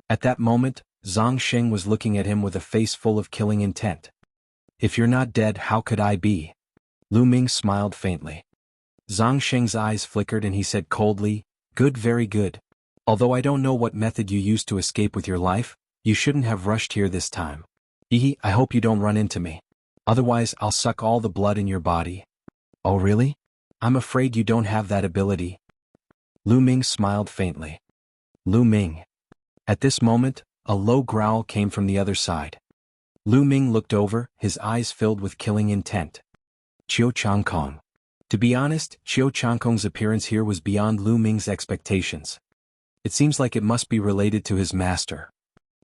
At that moment, Zhang Sheng was looking at him with a face full of killing intent. If you're not dead, how could I be? Lu Ming smiled faintly. Zhang Sheng's eyes flickered and he said coldly, Good, very good. Although I don't know what method you used to escape with your life, you shouldn't have rushed here this time. I hope you don't run into me. Otherwise I'll suck all the blood in your body. Oh really? I'm afraid you don't have that ability. Lu Ming smiled faintly. Lu Ming. At this moment, a low growl came from the other side. Lu Ming looked over, his eyes filled with killing intent. Chiu Changkong. To be honest, Chiu Changkong's appearance here was beyond Lu Ming's expectations. It seems like it must be related to his master.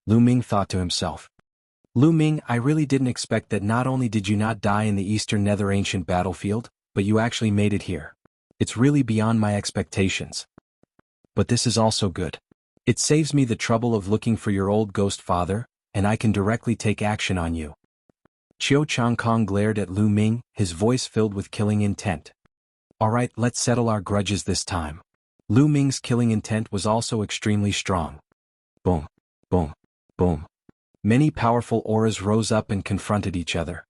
Lu Ming thought to himself. Lu Ming, I really didn't expect that not only did you not die in the Eastern Nether Ancient battlefield, but you actually made it here. It's really beyond my expectations. But this is also good. It saves me the trouble of looking for your old ghost father, and I can directly take action on you. Qiu Changkong glared at Lu Ming, his voice filled with killing intent. Alright, let's settle our grudges this time. Lu Ming's killing intent was also extremely strong. Boom, boom, boom. Many powerful auras rose up and confronted each other.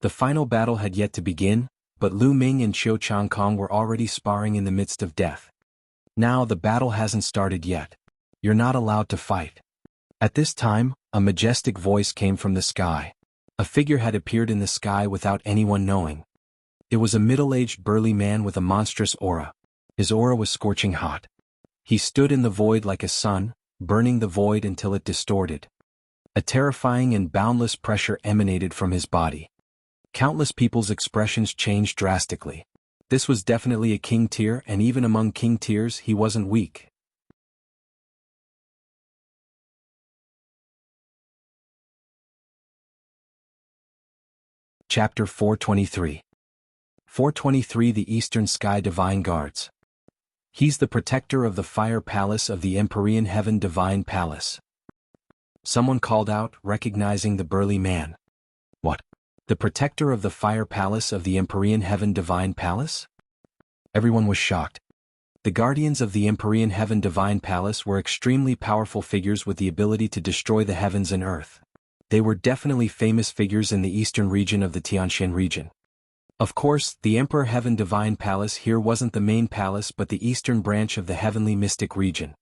The final battle had yet to begin, but Lu Ming and Qiu Changkong were already sparring in the midst of death. Now the battle hasn't started yet. You're not allowed to fight. At this time, a majestic voice came from the sky. A figure had appeared in the sky without anyone knowing. It was a middle-aged burly man with a monstrous aura. His aura was scorching hot. He stood in the void like a sun, burning the void until it distorted. A terrifying and boundless pressure emanated from his body. Countless people's expressions changed drastically. This was definitely a king tier, and even among king tiers he wasn't weak. Chapter 423. 423 The Eastern Sky Divine Guards. He's the protector of the fire palace of the Empyrean Heaven Divine Palace. Someone called out, recognizing the burly man. What? The protector of the fire palace of the Empyrean Heaven Divine Palace? Everyone was shocked. The guardians of the Empyrean Heaven Divine Palace were extremely powerful figures with the ability to destroy the heavens and earth. They were definitely famous figures in the eastern region of the Tianxian region. Of course, the Emperor Heaven Divine Palace here wasn't the main palace but the eastern branch of the Heavenly Mystic region.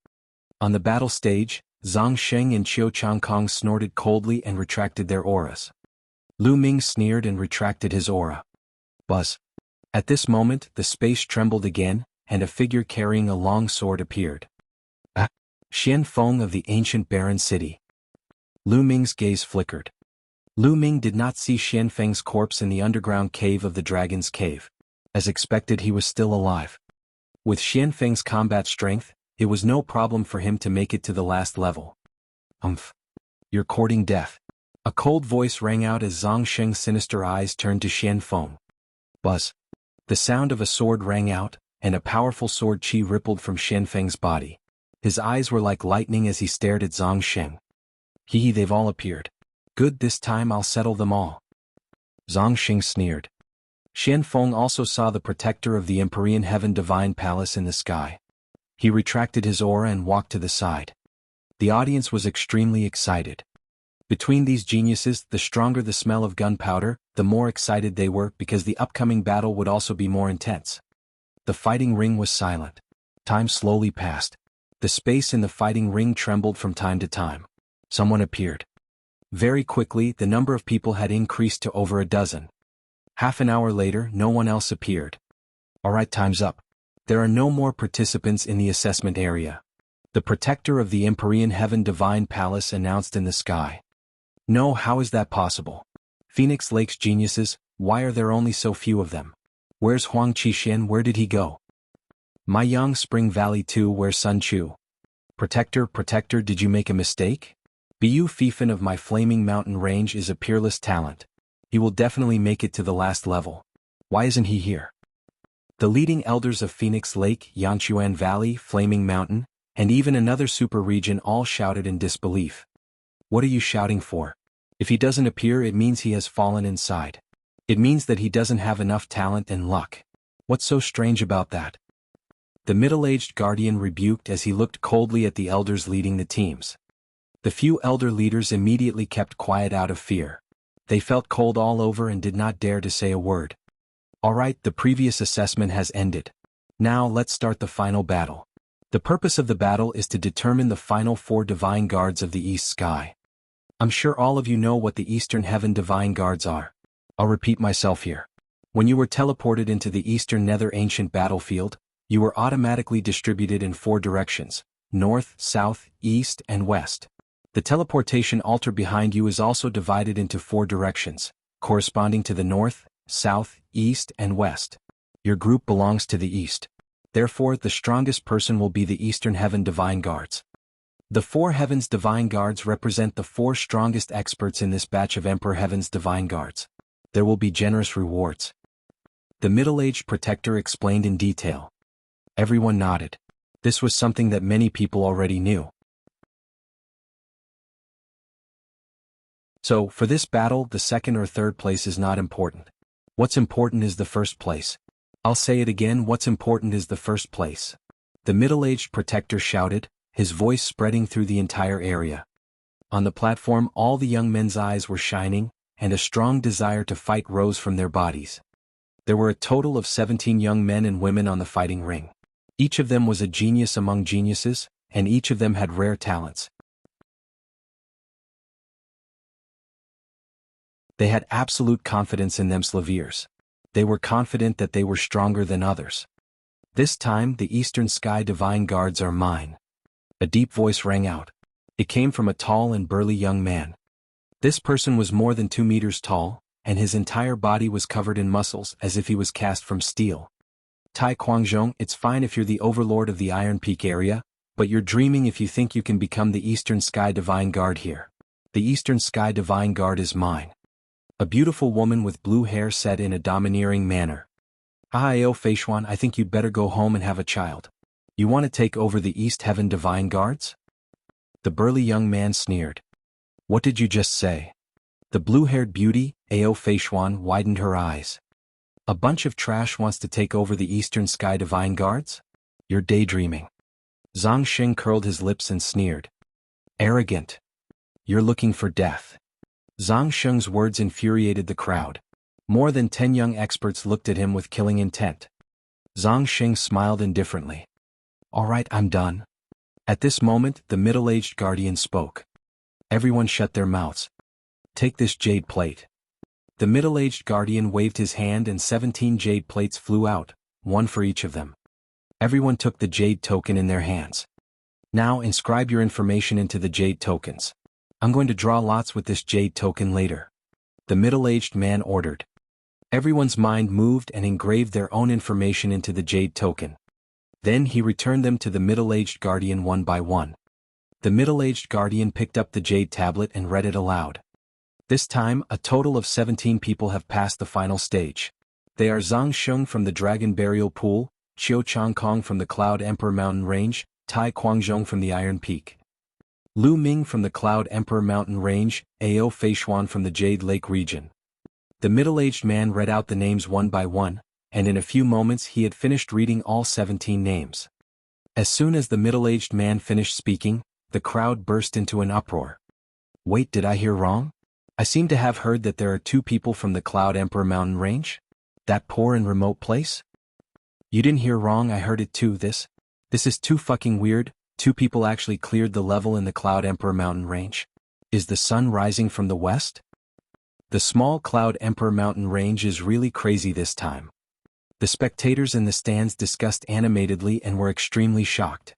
On the battle stage, Zhang Sheng and Qiu Changkong snorted coldly and retracted their auras. Lu Ming sneered and retracted his aura. Buzz. At this moment, the space trembled again, and a figure carrying a long sword appeared. Xian Feng of the ancient barren city. Lu Ming's gaze flickered. Lu Ming did not see Xian Feng's corpse in the underground cave of the Dragon's Cave. As expected, he was still alive. With Xian Feng's combat strength, it was no problem for him to make it to the last level. You're courting death. A cold voice rang out as Zhang Sheng's sinister eyes turned to Xian Feng. Buzz. The sound of a sword rang out, and a powerful sword chi rippled from Xian Feng's body. His eyes were like lightning as he stared at Zhang Sheng. They've all appeared. Good, this time I'll settle them all. Zhang Sheng sneered. Xian Feng also saw the protector of the Empyrean Heaven Divine Palace in the sky. He retracted his aura and walked to the side. The audience was extremely excited. Between these geniuses, the stronger the smell of gunpowder, the more excited they were because the upcoming battle would also be more intense. The fighting ring was silent. Time slowly passed. The space in the fighting ring trembled from time to time. Someone appeared. Very quickly, the number of people had increased to over a dozen. Half an hour later, no one else appeared. Alright, time's up. There are no more participants in the assessment area. The protector of the Empyrean Heaven Divine Palace announced in the sky. No, how is that possible? Phoenix Lake's geniuses, why are there only so few of them? Where's Huang Qixin, where did he go? Maiyang Spring Valley 2, where's Sun Chu? Protector, did you make a mistake? Bu Fifan of my Flaming Mountain Range is a peerless talent. He will definitely make it to the last level. Why isn't he here? The leading elders of Phoenix Lake, Yanchuan Valley, Flaming Mountain, and even another super region all shouted in disbelief. What are you shouting for? If he doesn't appear, it means he has fallen inside. It means that he doesn't have enough talent and luck. What's so strange about that? The middle-aged guardian rebuked as he looked coldly at the elders leading the teams. The few elder leaders immediately kept quiet out of fear. They felt cold all over and did not dare to say a word. Alright, the previous assessment has ended. Now let's start the final battle. The purpose of the battle is to determine the final 4 divine guards of the East Sky. I'm sure all of you know what the Eastern Heaven Divine Guards are. I'll repeat myself here. When you were teleported into the Eastern Nether Ancient Battlefield, you were automatically distributed in 4 directions: north, south, east, and west. The teleportation altar behind you is also divided into 4 directions, corresponding to the north, south, east, and west. Your group belongs to the east. Therefore, the strongest person will be the Eastern Heaven Divine Guards. The 4 Heavens Divine Guards represent the 4 strongest experts in this batch of Emperor Heaven's Divine Guards. There will be generous rewards. The middle-aged protector explained in detail. Everyone nodded. This was something that many people already knew. So, for this battle, the second or third place is not important. What's important is the first place. I'll say it again, what's important is the first place. The middle-aged protector shouted, his voice spreading through the entire area. On the platform, all the young men's eyes were shining, and a strong desire to fight rose from their bodies. There were a total of 17 young men and women on the fighting ring. Each of them was a genius among geniuses, and each of them had rare talents. They had absolute confidence in themselves. They were confident that they were stronger than others. This time the Eastern Sky Divine Guards are mine. A deep voice rang out. It came from a tall and burly young man. This person was more than 2 meters tall, and his entire body was covered in muscles as if he was cast from steel. Tai Quanzhong, it's fine if you're the overlord of the Iron Peak area, but you're dreaming if you think you can become the Eastern Sky Divine Guard here. The Eastern Sky Divine Guard is mine. A beautiful woman with blue hair said in a domineering manner. Ahio Feishuan, I think you'd better go home and have a child. You want to take over the East Heaven Divine Guards? The burly young man sneered. What did you just say? The blue-haired beauty, Ao Feishuan, widened her eyes. A bunch of trash wants to take over the Eastern Sky Divine Guards? You're daydreaming. Zhang Xing curled his lips and sneered. Arrogant. You're looking for death. Zhang Sheng's words infuriated the crowd. More than 10 young experts looked at him with killing intent. Zhang Sheng smiled indifferently. All right, I'm done. At this moment, the middle-aged guardian spoke. Everyone shut their mouths. Take this jade plate. The middle-aged guardian waved his hand and 17 jade plates flew out, one for each of them. Everyone took the jade token in their hands. Now inscribe your information into the jade tokens. I'm going to draw lots with this jade token later. The middle-aged man ordered. Everyone's mind moved and engraved their own information into the jade token. Then he returned them to the middle-aged guardian one by one. The middle-aged guardian picked up the jade tablet and read it aloud. This time, a total of 17 people have passed the final stage. They are Zhang Sheng from the Dragon Burial Pool, Qiu Changkong from the Cloud Emperor Mountain Range, Tai Quanzhong from the Iron Peak, Lu Ming from the Cloud Emperor Mountain Range, Ao Feishuan from the Jade Lake region. The middle-aged man read out the names one by one, and in a few moments he had finished reading all 17 names. As soon as the middle-aged man finished speaking, the crowd burst into an uproar. Wait, did I hear wrong? I seem to have heard that there are 2 people from the Cloud Emperor Mountain Range? That poor and remote place? You didn't hear wrong, I heard it too. This is too fucking weird. 2 people actually cleared the level in the Cloud Emperor Mountain Range. Is the sun rising from the west? The small Cloud Emperor Mountain Range is really crazy this time. The spectators in the stands discussed animatedly and were extremely shocked.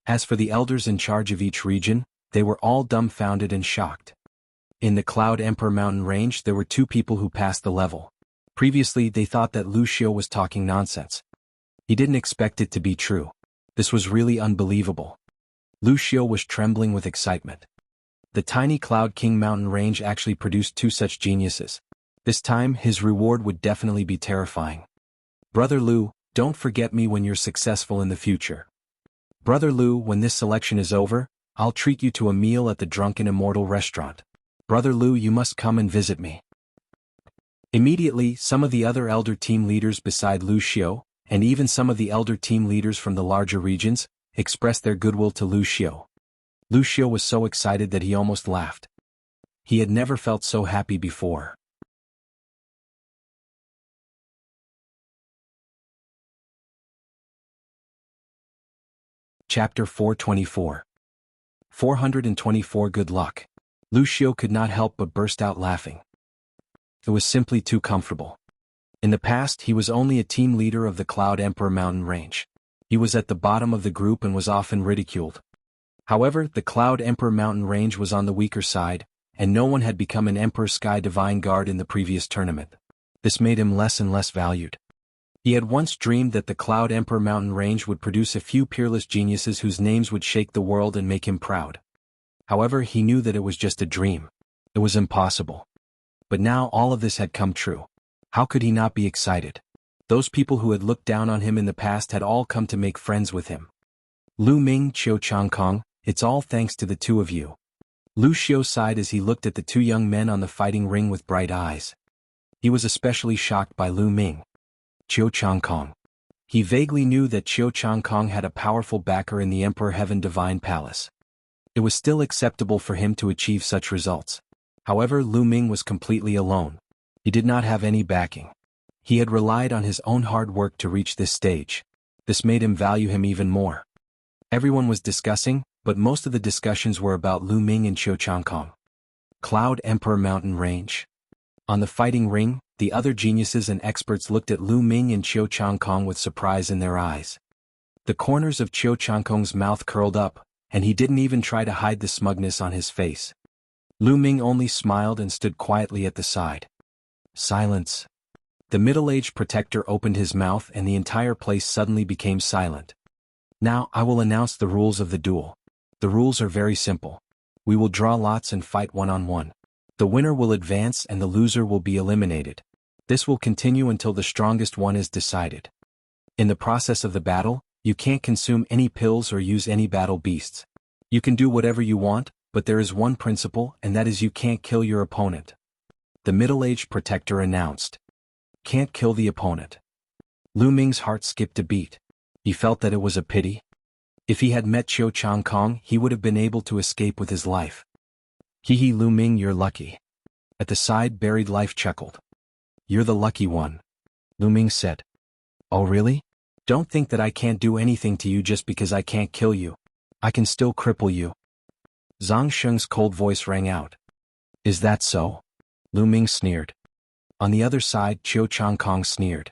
As for the elders in charge of each region, they were all dumbfounded and shocked. In the Cloud Emperor Mountain Range there were 2 people who passed the level. Previously they thought that Lucio was talking nonsense. He didn't expect it to be true. This was really unbelievable. Lucio was trembling with excitement. The tiny Cloud King Mountain Range actually produced 2 such geniuses. This time his reward would definitely be terrifying. Brother Lu, don't forget me when you're successful in the future. Brother Lu, when this selection is over, I'll treat you to a meal at the Drunken Immortal restaurant. Brother Lu, you must come and visit me. Immediately, some of the other elder team leaders beside Lucio, and even some of the elder team leaders from the larger regions, expressed their goodwill to Lucio. Lucio was so excited that he almost laughed. He had never felt so happy before. Chapter 424. 424 Good luck. Lucio could not help but burst out laughing. It was simply too comfortable. In the past he was only a team leader of the Cloud Emperor Mountain Range. He was at the bottom of the group and was often ridiculed. However, the Cloud Emperor Mountain Range was on the weaker side, and no one had become an Emperor Sky Divine Guard in the previous tournament. This made him less and less valued. He had once dreamed that the Cloud Emperor Mountain Range would produce a few peerless geniuses whose names would shake the world and make him proud. However, he knew that it was just a dream. It was impossible. But now all of this had come true. How could he not be excited? Those people who had looked down on him in the past had all come to make friends with him. Lu Ming, Qiu Changkong, it's all thanks to the 2 of you. Lu Xiu sighed as he looked at the two young men on the fighting ring with bright eyes. He was especially shocked by Lu Ming. Qiu Changkong. He vaguely knew that Qiu Changkong had a powerful backer in the Emperor Heaven Divine Palace. It was still acceptable for him to achieve such results. However, Lu Ming was completely alone. He did not have any backing. He had relied on his own hard work to reach this stage. This made him value him even more. Everyone was discussing, but most of the discussions were about Lu Ming and Qiu Changkong. Cloud Emperor Mountain Range. On the fighting ring, the other geniuses and experts looked at Lu Ming and Qiu Changkong with surprise in their eyes. The corners of Qiu Changkong's mouth curled up, and he didn't even try to hide the smugness on his face. Lu Ming only smiled and stood quietly at the side. Silence. The middle-aged protector opened his mouth and the entire place suddenly became silent. Now I will announce the rules of the duel. The rules are very simple. We will draw lots and fight one-on-one. The winner will advance and the loser will be eliminated. This will continue until the strongest one is decided. In the process of the battle, you can't consume any pills or use any battle beasts. You can do whatever you want, but there is one principle, and that is you can't kill your opponent. The middle-aged protector announced. Can't kill the opponent. Lu Ming's heart skipped a beat. He felt that it was a pity. If he had met Qiu Changkong, he would have been able to escape with his life. Hee Lu Ming, you're lucky. At the side, Buried Life chuckled. You're the lucky one. Lu Ming said. Oh really? Don't think that I can't do anything to you just because I can't kill you. I can still cripple you. Zhang Sheng's cold voice rang out. Is that so? Lu Ming sneered. On the other side, Qiu Changkong sneered.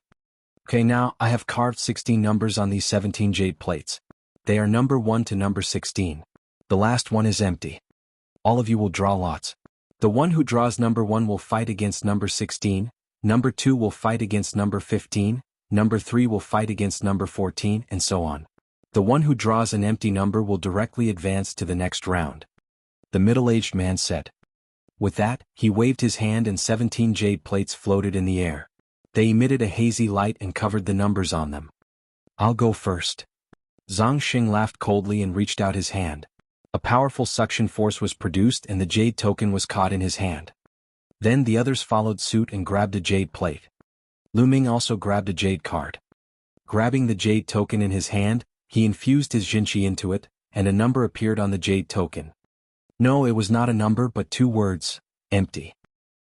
Okay, now, I have carved 16 numbers on these 17 jade plates. They are number 1 to number 16. The last one is empty. All of you will draw lots. The one who draws number 1 will fight against number 16, number 2 will fight against number 15, number 3 will fight against number 14, and so on. The one who draws an empty number will directly advance to the next round. The middle-aged man said. With that, he waved his hand and 17 jade plates floated in the air. They emitted a hazy light and covered the numbers on them. I'll go first. Zhang Xing laughed coldly and reached out his hand. A powerful suction force was produced and the jade token was caught in his hand. Then the others followed suit and grabbed a jade plate. Lu Ming also grabbed a jade card. Grabbing the jade token in his hand, he infused his Jinqi into it, and a number appeared on the jade token. No, it was not a number but 2 words, empty.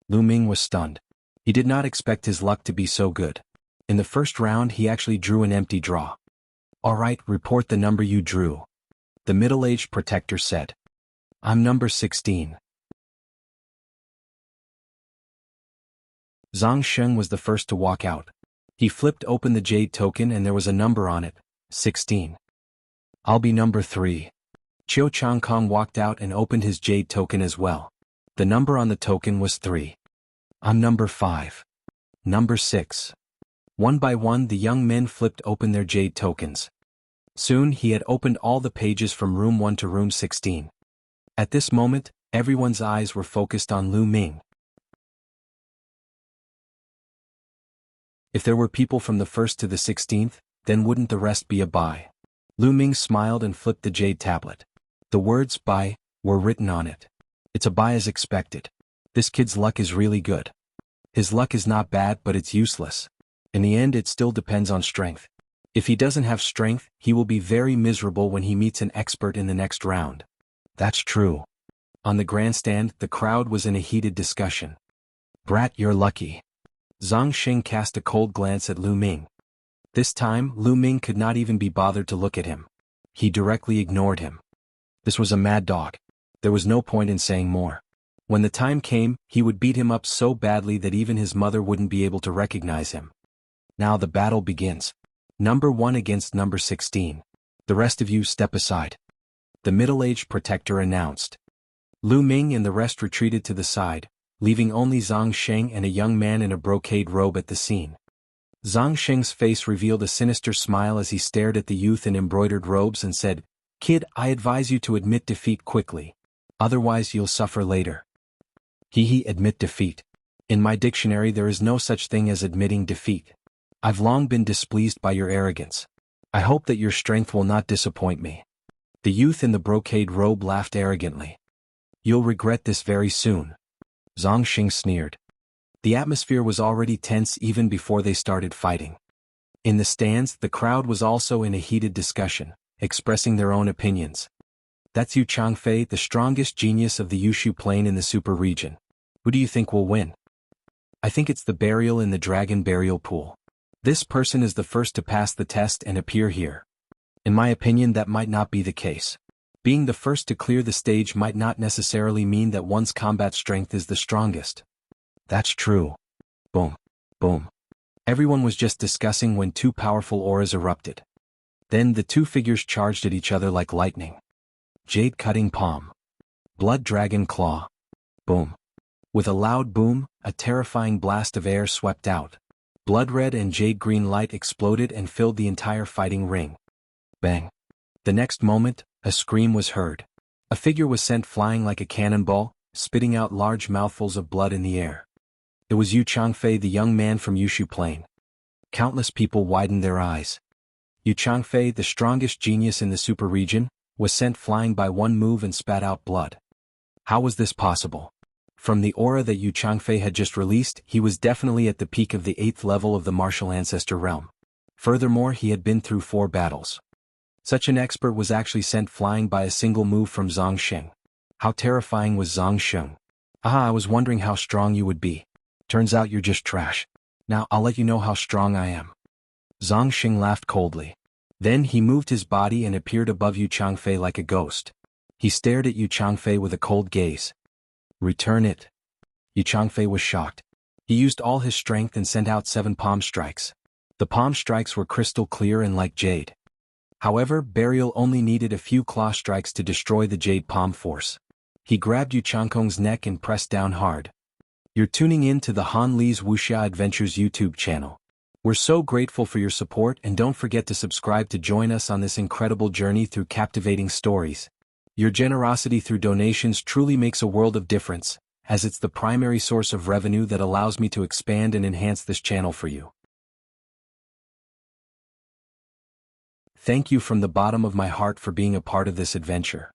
Lu Ming was stunned. He did not expect his luck to be so good. In the first round he actually drew an empty draw. All right, report the number you drew. The middle-aged protector said. I'm number 16. Zhang Sheng was the first to walk out. He flipped open the jade token and there was a number on it, 16. I'll be number 3. Qiu Changkong walked out and opened his jade token as well. The number on the token was 3. I'm number 5. Number 6. One by one the young men flipped open their jade tokens. Soon he had opened all the pages from room 1 to room 16. At this moment, everyone's eyes were focused on Lu Ming. If there were people from the 1st to the 16th, then wouldn't the rest be a bye? Lu Ming smiled and flipped the jade tablet. The words bye were written on it. It's a bye as expected. This kid's luck is really good. His luck is not bad but it's useless. In the end it still depends on strength. If he doesn't have strength, he will be very miserable when he meets an expert in the next round. That's true. On the grandstand, the crowd was in a heated discussion. Brat, you're lucky. Zhang Xing cast a cold glance at Lu Ming. This time, Lu Ming could not even be bothered to look at him. He directly ignored him. This was a mad dog. There was no point in saying more. When the time came, he would beat him up so badly that even his mother wouldn't be able to recognize him. Now the battle begins. Number 1 against number 16. The rest of you step aside. The middle-aged protector announced. Lu Ming and the rest retreated to the side, leaving only Zhang Sheng and a young man in a brocade robe at the scene. Zhang Sheng's face revealed a sinister smile as he stared at the youth in embroidered robes and said, Kid, I advise you to admit defeat quickly. Otherwise you'll suffer later. Admit defeat. In my dictionary there is no such thing as admitting defeat. I've long been displeased by your arrogance. I hope that your strength will not disappoint me. The youth in the brocade robe laughed arrogantly. You'll regret this very soon. Zhang Xing sneered. The atmosphere was already tense even before they started fighting. In the stands, the crowd was also in a heated discussion, expressing their own opinions. That's Yu Changfei, the strongest genius of the Yushu Plain in the super region. Who do you think will win? I think it's the burial in the dragon burial pool. This person is the first to pass the test and appear here. In my opinion, that might not be the case. Being the first to clear the stage might not necessarily mean that one's combat strength is the strongest. That's true. Boom. Boom. Everyone was just discussing when two powerful auras erupted. Then the two figures charged at each other like lightning. Jade cutting palm. Blood dragon claw. Boom. With a loud boom, a terrifying blast of air swept out. Blood red and jade green light exploded and filled the entire fighting ring. Bang. The next moment, a scream was heard. A figure was sent flying like a cannonball, spitting out large mouthfuls of blood in the air. It was Yu Changfei, the young man from Yushu Plain. Countless people widened their eyes. Yu Changfei, the strongest genius in the super region, was sent flying by one move and spat out blood. How was this possible? From the aura that Yu Changfei had just released, he was definitely at the peak of the 8th level of the martial ancestor realm. Furthermore, he had been through 4 battles. Such an expert was actually sent flying by a single move from Zhang Xing. How terrifying was Zhang Xing? I was wondering how strong you would be. Turns out you're just trash. Now I'll let you know how strong I am. Zhang Xing laughed coldly. Then he moved his body and appeared above Yu Changfei like a ghost. He stared at Yu Changfei with a cold gaze. Return it. Yu Changfei was shocked. He used all his strength and sent out 7 palm strikes. The palm strikes were crystal clear and like jade. However, Burial only needed a few claw strikes to destroy the jade palm force. He grabbed Yu Changkong's neck and pressed down hard. You're tuning in to the Han Li's Wuxia Adventures YouTube channel. We're so grateful for your support, and don't forget to subscribe to join us on this incredible journey through captivating stories. Your generosity through donations truly makes a world of difference, as it's the primary source of revenue that allows me to expand and enhance this channel for you. Thank you from the bottom of my heart for being a part of this adventure.